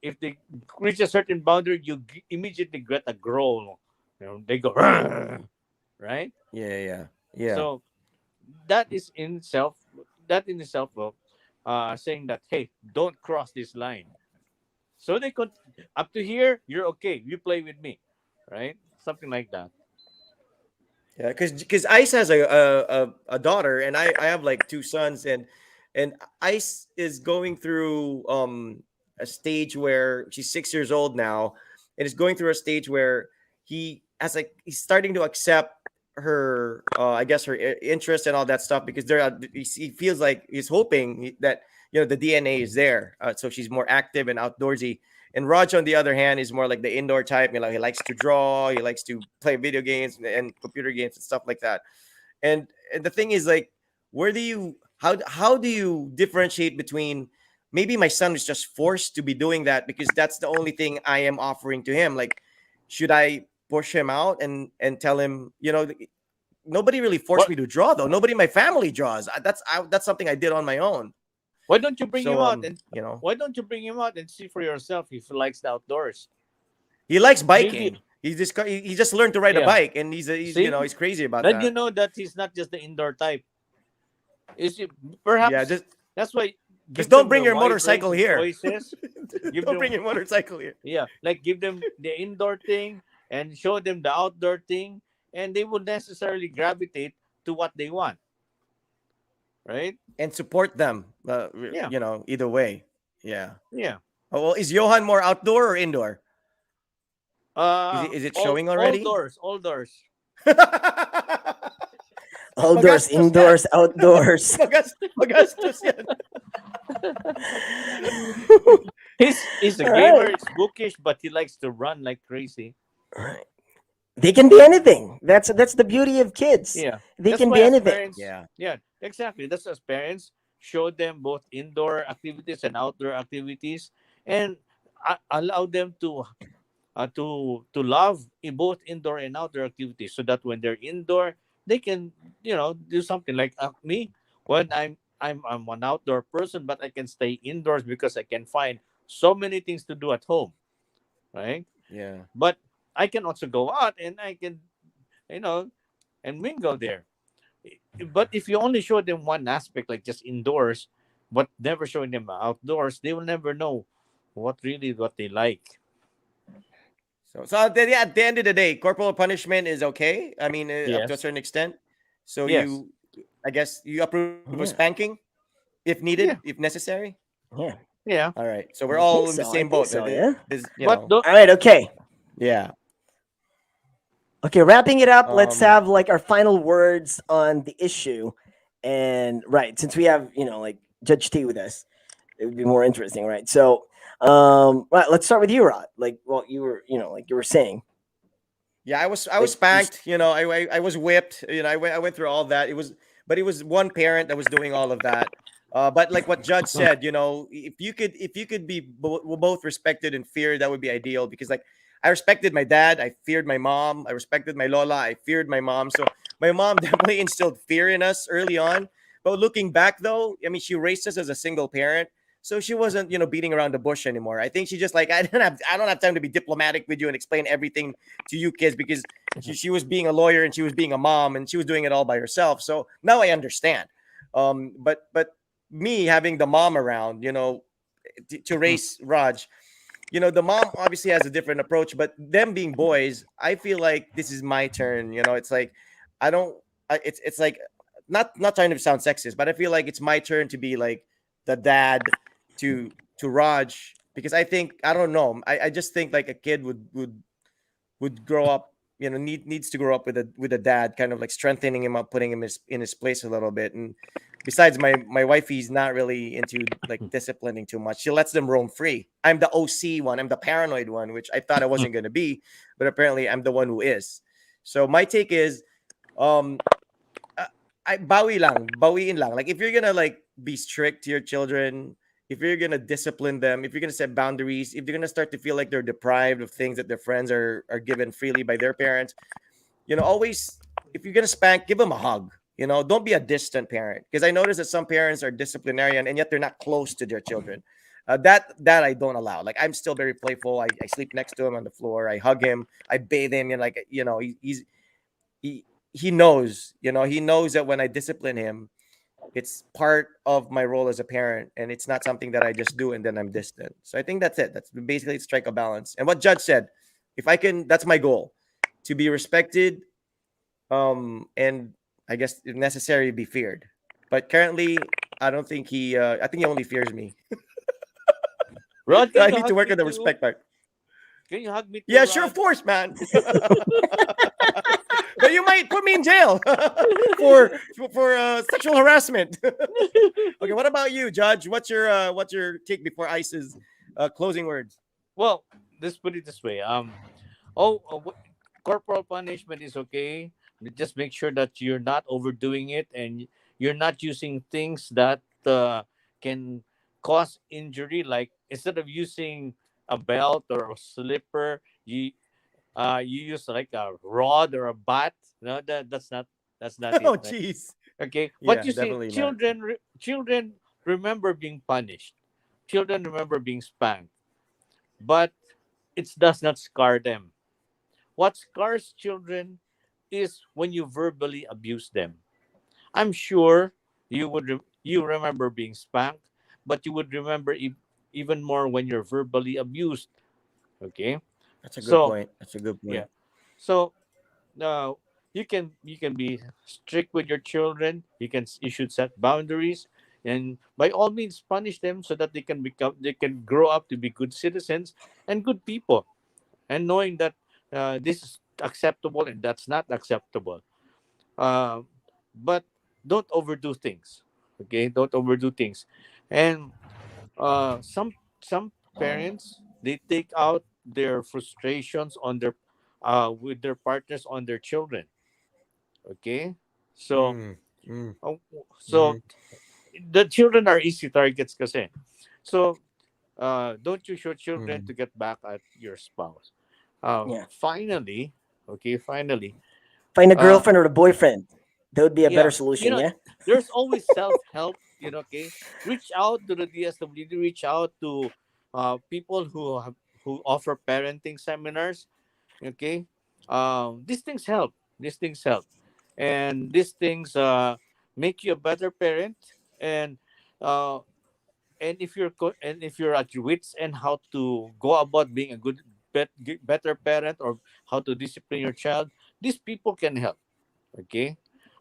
if they reach a certain boundary, you immediately get a growl. They go, "Rrr," right? Yeah. Yeah. Yeah. So that is in itself, saying that, hey, don't cross this line. So they could, up to here, you're okay. You play with me, right? Something like that. Yeah, because Ice has a daughter, and I have like two sons, and Ice is going through a stage where she's 6 years old now, and is going through a stage where he's starting to accept her I guess her interest and all that stuff, because he feels like he's hoping that the DNA is there, so she's more active and outdoorsy. And Raj, on the other hand, is more like the indoor type. He likes to draw, he likes to play video games and computer games and stuff like that. And the thing is, like, where do you how do you differentiate between maybe my son is just forced to be doing that because that's the only thing I am offering to him? Like, should I push him out and tell him, nobody really forced What? me to draw though. Nobody in my family draws. That's something I did on my own. Why don't you bring him So out and you know, why don't you bring him out and see for yourself if he likes the outdoors? he likes Maybe, biking. He just learned to ride a yeah. bike, and he's you See, know he's crazy about then you that. know that he's not just the indoor type. Is it Yeah, perhaps that's why just give don't them bring the your wide range motorcycle of here. choices. Give Don't them bring your motorcycle here. yeah, like give them the indoor thing and show them the outdoor thing, and they will necessarily gravitate to what they want, right? And support them. Yeah, You know, either way. Yeah. yeah. Oh, well, is Johan more outdoor or indoor? Is it showing All already? doors, all doors. Outdoors, Magastos yan. indoors, outdoors. Magastos yan. He's a All gamer. right. He's bookish, but he likes to run like crazy. Right. They can be anything. That's the beauty of kids. Yeah, They that's can why be as anything. parents, Yeah. yeah, exactly. That's as parents show them both indoor activities and outdoor activities, and allow them to love in both indoor and outdoor activities, so that when they're indoor, they can do something like me when I'm an outdoor person, but I can stay indoors because I can find so many things to do at home, right? Yeah. But I can also go out and I can you know and mingle there. But if you only show them one aspect, like just indoors, but never showing them outdoors, they will never know what they like. So at the end of the day, corporal punishment is okay. I mean, up to a Yes. certain extent. So Yes. I guess you approve of Yeah. spanking if needed, Yeah. if necessary. Yeah. Yeah. All right. So we're I think all in the so. I same think boat. so. Yeah. This, But don't All right. Okay. yeah. Okay. Wrapping it up. Let's Um, have like our final words on the issue. And right, since we have like Judge T with us, it would be more interesting, right? So, right. Let's start with you, Rod. Like, well, you were like you were saying, yeah, I was like you. spanked. I was whipped. I went through all that. But it was one parent that was doing all of that. But like what Judge said, if you could be both respected and feared, that would be ideal. Because like I respected my dad, I feared my mom. I respected my Lola, I feared my mom. So my mom definitely instilled fear in us early on. But looking back, though, I mean, she raised us as a single parent. So she wasn't, beating around the bush anymore. I think she just like I don't have time to be diplomatic with you and explain everything to you kids, because she was being a lawyer and she was being a mom and she was doing it all by herself. So now I understand. But me having the mom around, to raise Raj, the mom obviously has a different approach. But them being boys, I feel like this is my turn. It's like I don't. It's like not trying to sound sexist, but I feel like it's my turn to be like the dad to Raj, because I don't know. I just think like a kid would grow up, needs to grow up with a dad, kind of like strengthening him up, putting him in his place a little bit. And besides, my wifey's not really into like disciplining too much. She lets them roam free. I'm the OC one. I'm the paranoid one, which I thought I wasn't going to be, but apparently I'm the one who is. So my take is, um, bawiin lang. Like if you're gonna like be strict to your children, if you're gonna discipline them, if you're gonna set boundaries, if they're gonna start to feel like they're deprived of things that their friends are given freely by their parents, always, if you're gonna spank, give them a hug. Don't be a distant parent, because I notice that some parents are disciplinarian and yet they're not close to their children. That I don't allow. Like I'm still very playful. I sleep next to him on the floor. I hug him. I bathe him. He knows. He knows that when I discipline him, it's part of my role as a parent, and it's not something that I just do and then I'm distant. So I think that's it. That's basically strike a balance. And what Judge said, if I can, that's my goal, to be respected, and I guess if necessary, be feared. But currently, I don't think I think he only fears me. Rod, So can I you need to hug work me on the too? respect part. Can you hug me too, Yeah, sure, of Rod? course, man. But you might put me in jail for sexual harassment. Okay, what about you, Judge? What's your take before Ice's closing words? Well, let's put it this way. Corporal punishment is okay. Just make sure that you're not overdoing it and you're not using things that can cause injury. Like instead of using a belt or a slipper, you use like a rod or a bat. No, That's not it, Oh, right? jeez. Okay, but Yeah, you see, definitely not. children remember being punished. Children remember being spanked, but it does not scar them. What scars children is when you verbally abuse them. I'm sure you remember being spanked, but you would remember even more when you're verbally abused. Okay, That's a good so point. That's a good yeah, point. so you can be strict with your children. You should set boundaries, and by all means punish them so that they can grow up to be good citizens and good people, and knowing that this is acceptable and that's not acceptable. uh, but don't overdo things. Okay, don't overdo things. And some parents, they take out their frustrations on their with their partners on their children. Okay, so Mm, mm, uh, so mm-hmm. the children are easy targets kasi. So don't use your children Mm. to get back at your spouse. Yeah. Finally, okay, finally, Find a uh girlfriend or a boyfriend. That would be a better yeah, solution. Yeah. there's always self-help, okay. Reach out to the DSWD, reach out to people who offer parenting seminars. Okay, these things help, and these things make you a better parent. And uh and if you're at your wits and how to go about being a better parent, or how to discipline your child, these people can help. Okay,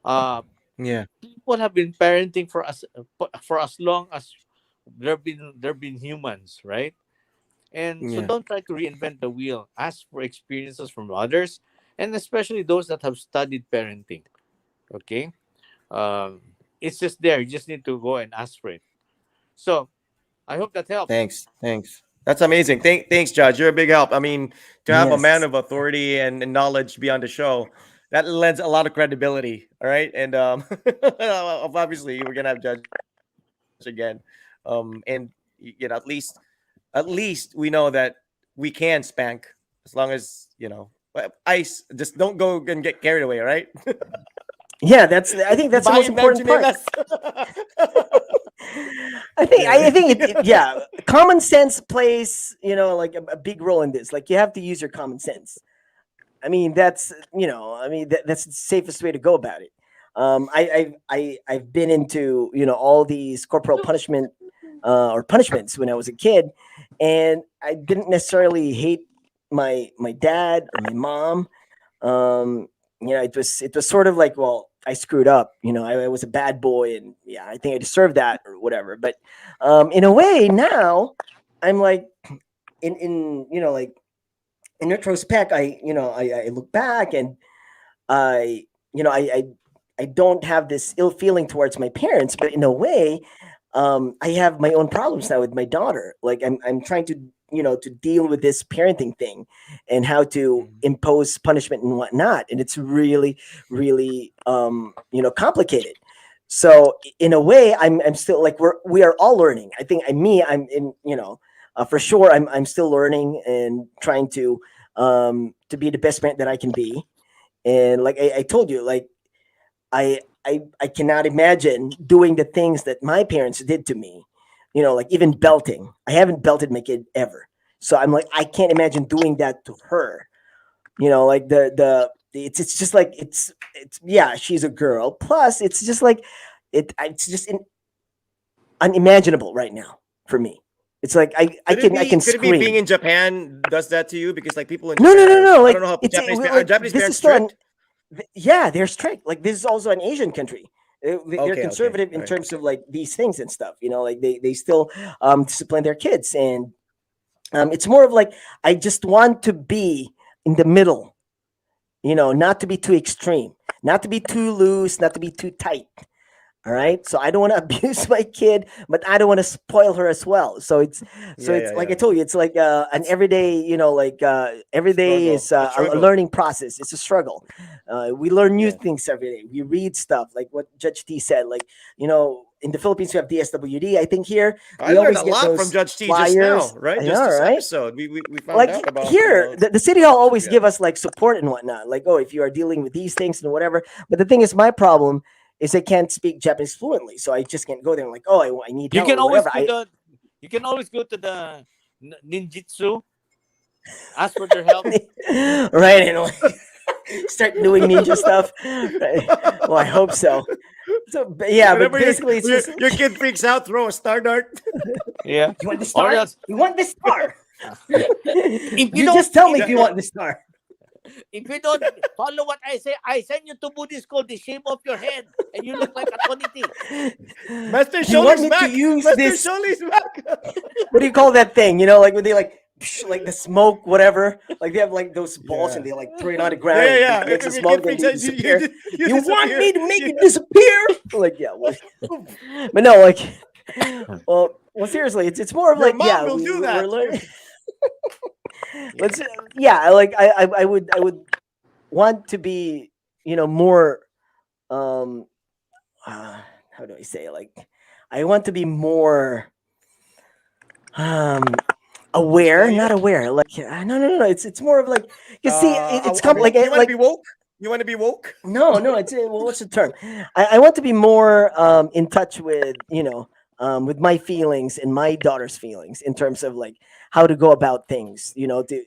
uh Yeah, people have been parenting for as long as there been humans, right? And so yeah. don't try to reinvent the wheel. Ask for experiences from others, and especially those that have studied parenting. Okay, um, it's just there. You just need to go and ask for it. So I hope that helps. Thanks, thanks. That's amazing. Thanks, Judge. You're a big help. I mean, to have a man Yes. of authority and knowledge be on the show, that lends a lot of credibility. All right, and obviously we're gonna have Judge again, and at least we know that we can spank as long as ice. Just don't go and get carried away. All right. Yeah. I think that's the most Bayan lang, important part. chinelas. I Yeah. think yeah, common sense plays, like a big role in this. Like you have to use your common sense. I mean, that's the safest way to go about it. I've been into, all these corporal punishment, or punishments when I was a kid, and I didn't necessarily hate my dad or my mom. um it was sort of like, well, I screwed up, I was a bad boy, and yeah, I think I deserved that or whatever. But in a way now, I'm like, like, in retrospect, I look back, and I you know I don't have this ill feeling towards my parents, but in a way, I have my own problems now with my daughter. Like, I'm trying to, to deal with this parenting thing, and how to Mhm. impose punishment and whatnot, and it's really, really, complicated. So in a way, I'm still like, we are all learning. I think I'm in, for sure, I'm still learning and trying to be the best parent that I can be. And like I told you, like, I cannot imagine doing the things that my parents did to me. Like, even belting. I haven't belted my kid ever. So I'm like, I can't imagine doing that to her. Like, it's just like, it's yeah, she's a girl. Plus, it's just like, it's just unimaginable right now for me. It's like, I can Could it be being scream. in Japan does that to you? Because like people in No, no, Japan no, are, no. I don't Like, know how it's Are like, Japanese this parents is still strict? yeah, they're strict. Like, this is also an Asian country. They're Okay, okay, conservative all in right. terms of like these things and stuff. Like, they still discipline their kids, and it's more of like, I just want to be in the middle. Not to be too extreme, not to be too loose, not to be too tight. All right. So I don't want to abuse my kid, but I don't want to spoil her as well. So it's like I Yeah. told you, it's like an everyday, every day Struggle. is A a struggle. learning process. It's a struggle. We learn new Yeah. things every day. We read stuff like what Judge T said. Like, in the Philippines, we have DSWD. I think here I we learned a always get lot from those Judge T just now, flyers. right? I Just know, this right? episode. We found Like out about, here, the city hall always yeah. give us like support and whatnot. Like, oh, if you are dealing with these things and whatever. But the thing is, my problem is I can't speak Japanese fluently, so I just can't go there and like, oh, I need You help can or always whatever. do the. You can always go to the ninjutsu. Ask for their help. Right, and like, start doing ninja stuff. Right. Well, I hope so. So yeah, but Whenever basically, it's just your kid freaks out, throw a star dart. Yeah. you want the Or star? else, You want the star? if You just tell me if you want the star. if you don't follow what I say, I send you to Buddhist school. They shave off your head, and you look like a Koniti. Master You want Shoulders me to back. use Master this? Shoulders back. What do you call that thing? Like when they like like the smoke, whatever. Like they have like those balls Yeah. and they like throw it on the ground. Yeah. And it makes a If your smoke, kid then freaks you out, disappear. You want disappear. me to make it disappear? Like, yeah, what? But no, like, well, seriously, it's more of Your like, mom yeah, will do we're that. learning. Let's, yeah, like I would want to be, more, how do I say it? Like, I want to be more, um, aware, not Quiet? aware. Like, no. It's more of like, you see, it's like You want to like be woke? You want to be woke? no, it's well, what's the term? I want to be more in touch with with my feelings and my daughter's feelings in terms of like how to go about things.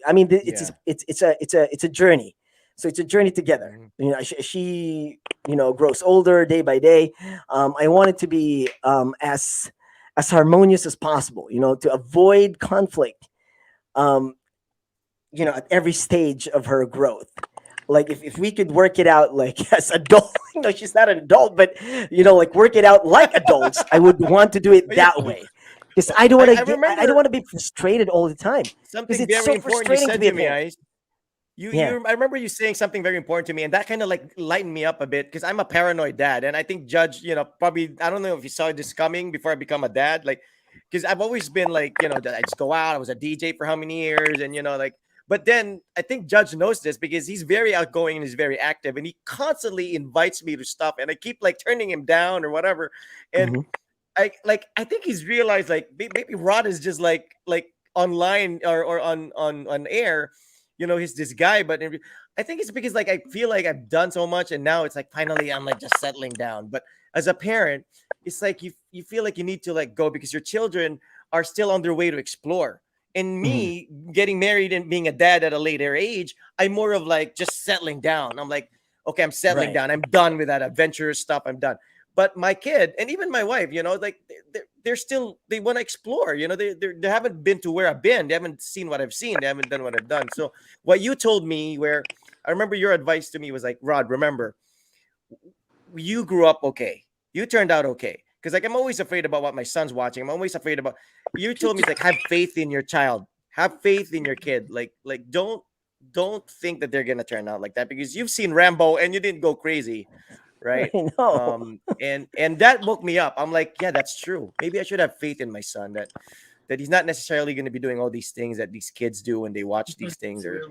I mean, Yeah. it's a journey. So it's a journey together. Mhm. She grows older day by day. I want it to be as harmonious as possible. To avoid conflict. Um, at every stage of her growth. Like if we could work it out like as adult, she's not an adult, but like work it out like adults, I would want to do it that way. Because I don't want I to remember I don't want to be frustrated all the time. something it's very so important you frustrating to said be a to me, parent. Ice. Yeah. I remember you saying something very important to me, and that kind of like lightened me up a bit because I'm a paranoid dad, and I think Judge, probably I don't know if you saw this coming before I become a dad, like because I've always been like, I just go out. I was a DJ for how many years, and like, but then I think Judge knows this because he's very outgoing and he's very active, and he constantly invites me to stuff, and I keep like turning him down or whatever, and Mhm. I think he's realized like maybe Rod is just like online or on air, he's this guy, but I think it's because like I feel like I've done so much and now it's like finally I'm like just settling down. But as a parent, it's like you feel like you need to like go because your children are still on their way to explore. And Mhm. me getting married and being a dad at a later age, I'm more of like just settling down. I'm like, okay, I'm settling Right. down. I'm done with that adventurous stuff. I'm done. But my kid and even my wife, like they're still they want to explore. They haven't been to where I've been. They haven't seen what I've seen. They haven't done what I've done. So what you told me, where I remember your advice to me was like, Rod, remember, you grew up okay. You turned out okay. Because like I'm always afraid about what my son's watching. I'm always afraid about. You told me like have faith in your child. Have faith in your kid. Like don't think that they're gonna turn out like that because you've seen Rambo and you didn't go crazy, right? I know. And that woke me up. I'm like, yeah, that's true. Maybe I should have faith in my son that he's not necessarily going to be doing all these things that these kids do when they watch these things or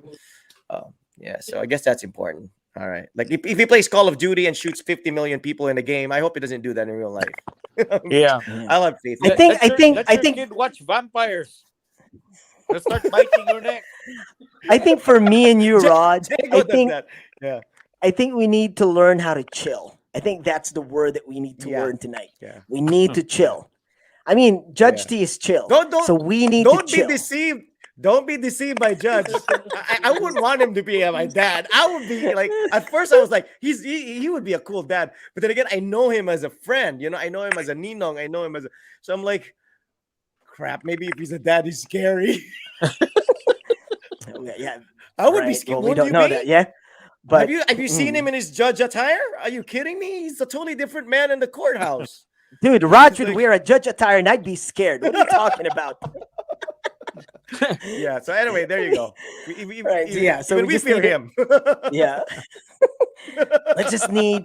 yeah. So I guess that's important. All right. Like if he plays Call of Duty and shoots 50 million people in a game, I hope he doesn't do that in real life. Yeah. Yeah. I'll have faith. I in think- Let your think- kid watch vampires. They'll start biting your neck. I think for me and you, Rod, Jago I does think that. Yeah. I think we need to learn how to chill. I think that's the word that we need to Yeah. learn tonight. Yeah. We need to chill. I mean, Judge Yeah. T is chill. Don't- so we need to Don't be chill. deceived. Don't be deceived by Judge. I wouldn't want him to be my dad. I would be like, at first I was like, he would be a cool dad. But then again, I know him as a friend. I know him as a ninong. I know him as a. So I'm like, crap. Maybe if he's a dad, he's scary. Yeah, I would be right. scared. Well, we Would don't you know be? that. Yeah, but Have you seen him in his judge attire? Are you kidding me? He's a totally different man in the courthouse. dude, Rod He's should like- wear a judge attire, and I'd be scared. What are you talking about? Yeah. So anyway, there you go. Right, so yeah, so even we just feel need to- him. Yeah. Let's just need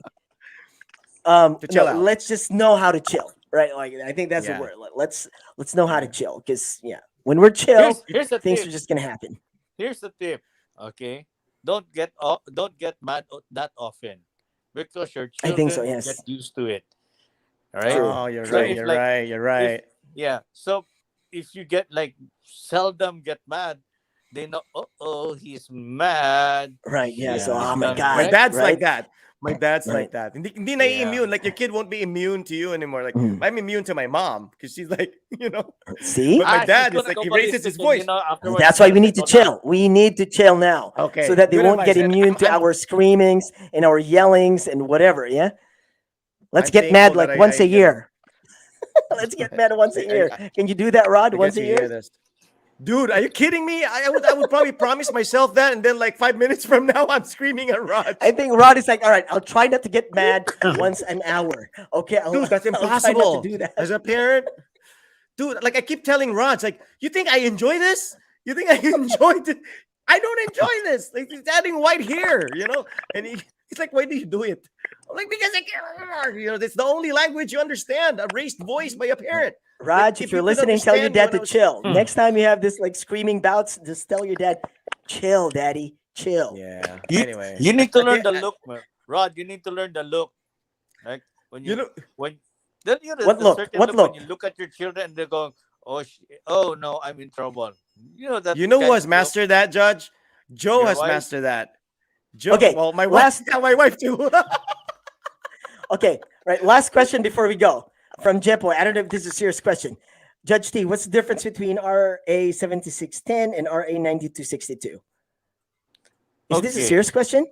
To chill out. let's just know how to chill, right? Like I think that's Yeah. the word. Let's know how to chill, because when we're chill, Here's the things tip. are just gonna happen. Here's the tip. Okay, don't get mad that often, because your I think so. children will get Yes. used to it. All right. True. Oh, you're So True. right. if You're like right. You're if right. yeah, so if you get like seldom get mad, they know. Oh, he's mad. Right. Yeah. So, He's Yeah. oh my done My God. right. dad's Right. like that. My dad's Right. like that. Hindi na Yeah. immune. Like your kid won't be immune to you anymore. Like Mhm. I'm immune to my mom because she's like, See, But my She's dad is gonna like go he raises ballistic, his and voice. afterwards that's she's why gonna we need to settle down. chill. We need to chill now, so Okay. that they Good won't advice. get And immune to our screamings and our yellings and whatever. Yeah. Let's I'm get mad thankful that like once a I year. Let's get mad once a year. Can you do that, Rod? I Once guess a you hear year? this. Dude, are you kidding me? I would probably promise myself that, and then like 5 minutes from now, I'm screaming at Raj. I think Rod is like, all right, I'll try not to get mad once an hour. Okay, Dude, that's I'll try not to impossible. do that. As a parent, dude, like I keep telling Raj, like, you think I enjoy this? You think I enjoy it? I don't enjoy this. Like he's adding white hair, and he's like, why do you do it? I'm like, because I can't, that's the only language you understand, a raised voice by a parent. Raj, if if you're you could listening, tell your understand dad what I to was- chill. Next time you have this like screaming bouts, just tell your dad, chill, daddy, chill. Yeah. You, Anyway. you need to learn Yeah, the look, man. Rod. You need to learn the look. Like when You know, when then What the look? certain What look look? when you look at your children and they're going, oh no, I'm in trouble. You know that. you know who kind has of look? mastered that, Judge? Joe Your has wife? mastered that. Joe, Okay, well, my last- wife, yeah, my wife too. Okay, right. Last question before we go from Jepo. I don't know if this is a serious question. Judge T, what's the difference between RA 7610 and RA 9262? Is this a Okay. serious question?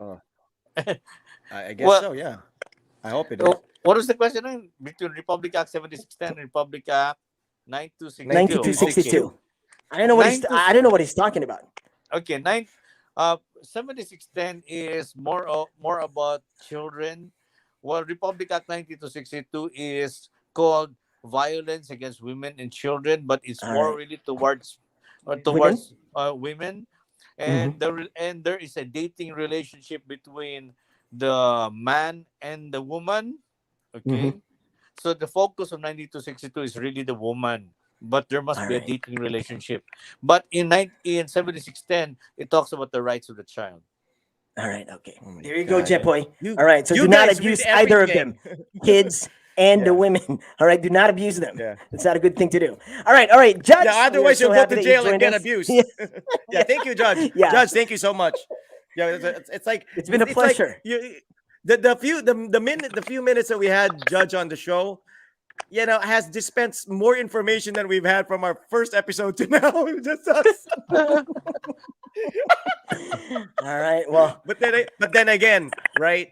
I guess Well- so. Yeah. I hope it is. Oh, what was the question again? Between Republic Act 7610 and Republic Act 9262. 9262. I don't know what he's. 92 I don't know what he's talking about. Okay, 7610 is more about children, while Republic Act 9262 is called violence against women and children, but it's All more right. really towards women, and and there is a dating relationship between the man and the woman. Okay, so the focus of 9262 is really the woman, but there must All be a right. dating relationship. But in 7610, it talks about the rights of the child. All right. Okay. Oh my There you go, God. Jepoy. You- All right. So you do not guys read abuse either of everything. them, kids and the Yeah. women. All right. Do not abuse them. Yeah. It's not a good thing to do. All right. All right. Judge. Yeah, we are otherwise so you'll go happy to that you jail and joined get us. abused. Yeah. Yeah, thank you, Judge. Yeah. Judge, thank you so much. Yeah, it's like It's been a like pleasure. the few minutes that we had Judge on the show, has dispensed more information than we've had from our first episode to now. Just us. All right. Well, But then again, right?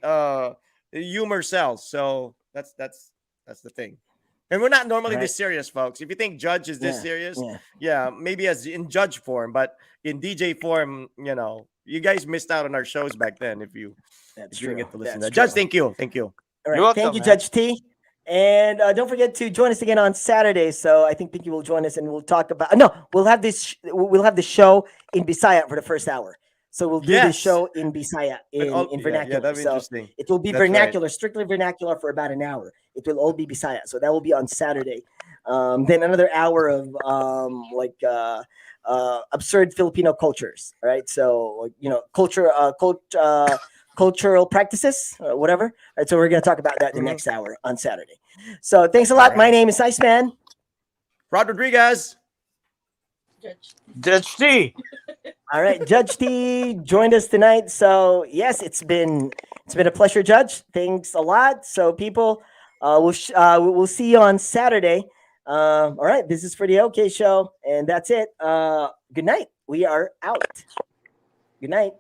Humor sells, so that's the thing. And we're not normally Right. this serious, folks. If you think Judge is this Yeah, serious, yeah. yeah, maybe as in Judge form, but in DJ form, you guys missed out on our shows back then. If you That's didn't true. get to listen, to That's that. Judge, true. thank you. All right. You're welcome, Thank you, man. Judge T. And don't forget to join us again on Saturday. So I think Pinky will join us, and we'll talk about. No, we'll have this. We'll have the show in Bisaya for the first hour. So we'll do this Yes. show in Bisaya in Yeah, vernacular. that'd be So interesting. it will be That's right. vernacular, strictly vernacular for about an hour. It will all be Bisaya. So that will be on Saturday. Then another hour of absurd Filipino cultures. All right. So cultural practices, whatever. All right. So we're gonna talk about that the next hour on Saturday. So thanks a lot. My name is Iceman. Rod Rodriguez. Judge T. All right, Judge T joined us tonight. So yes, it's been a pleasure, Judge. Thanks a lot. So people, we'll see you on Saturday. All right, this is for the OK Show, and that's it. Good night. We are out. Good night.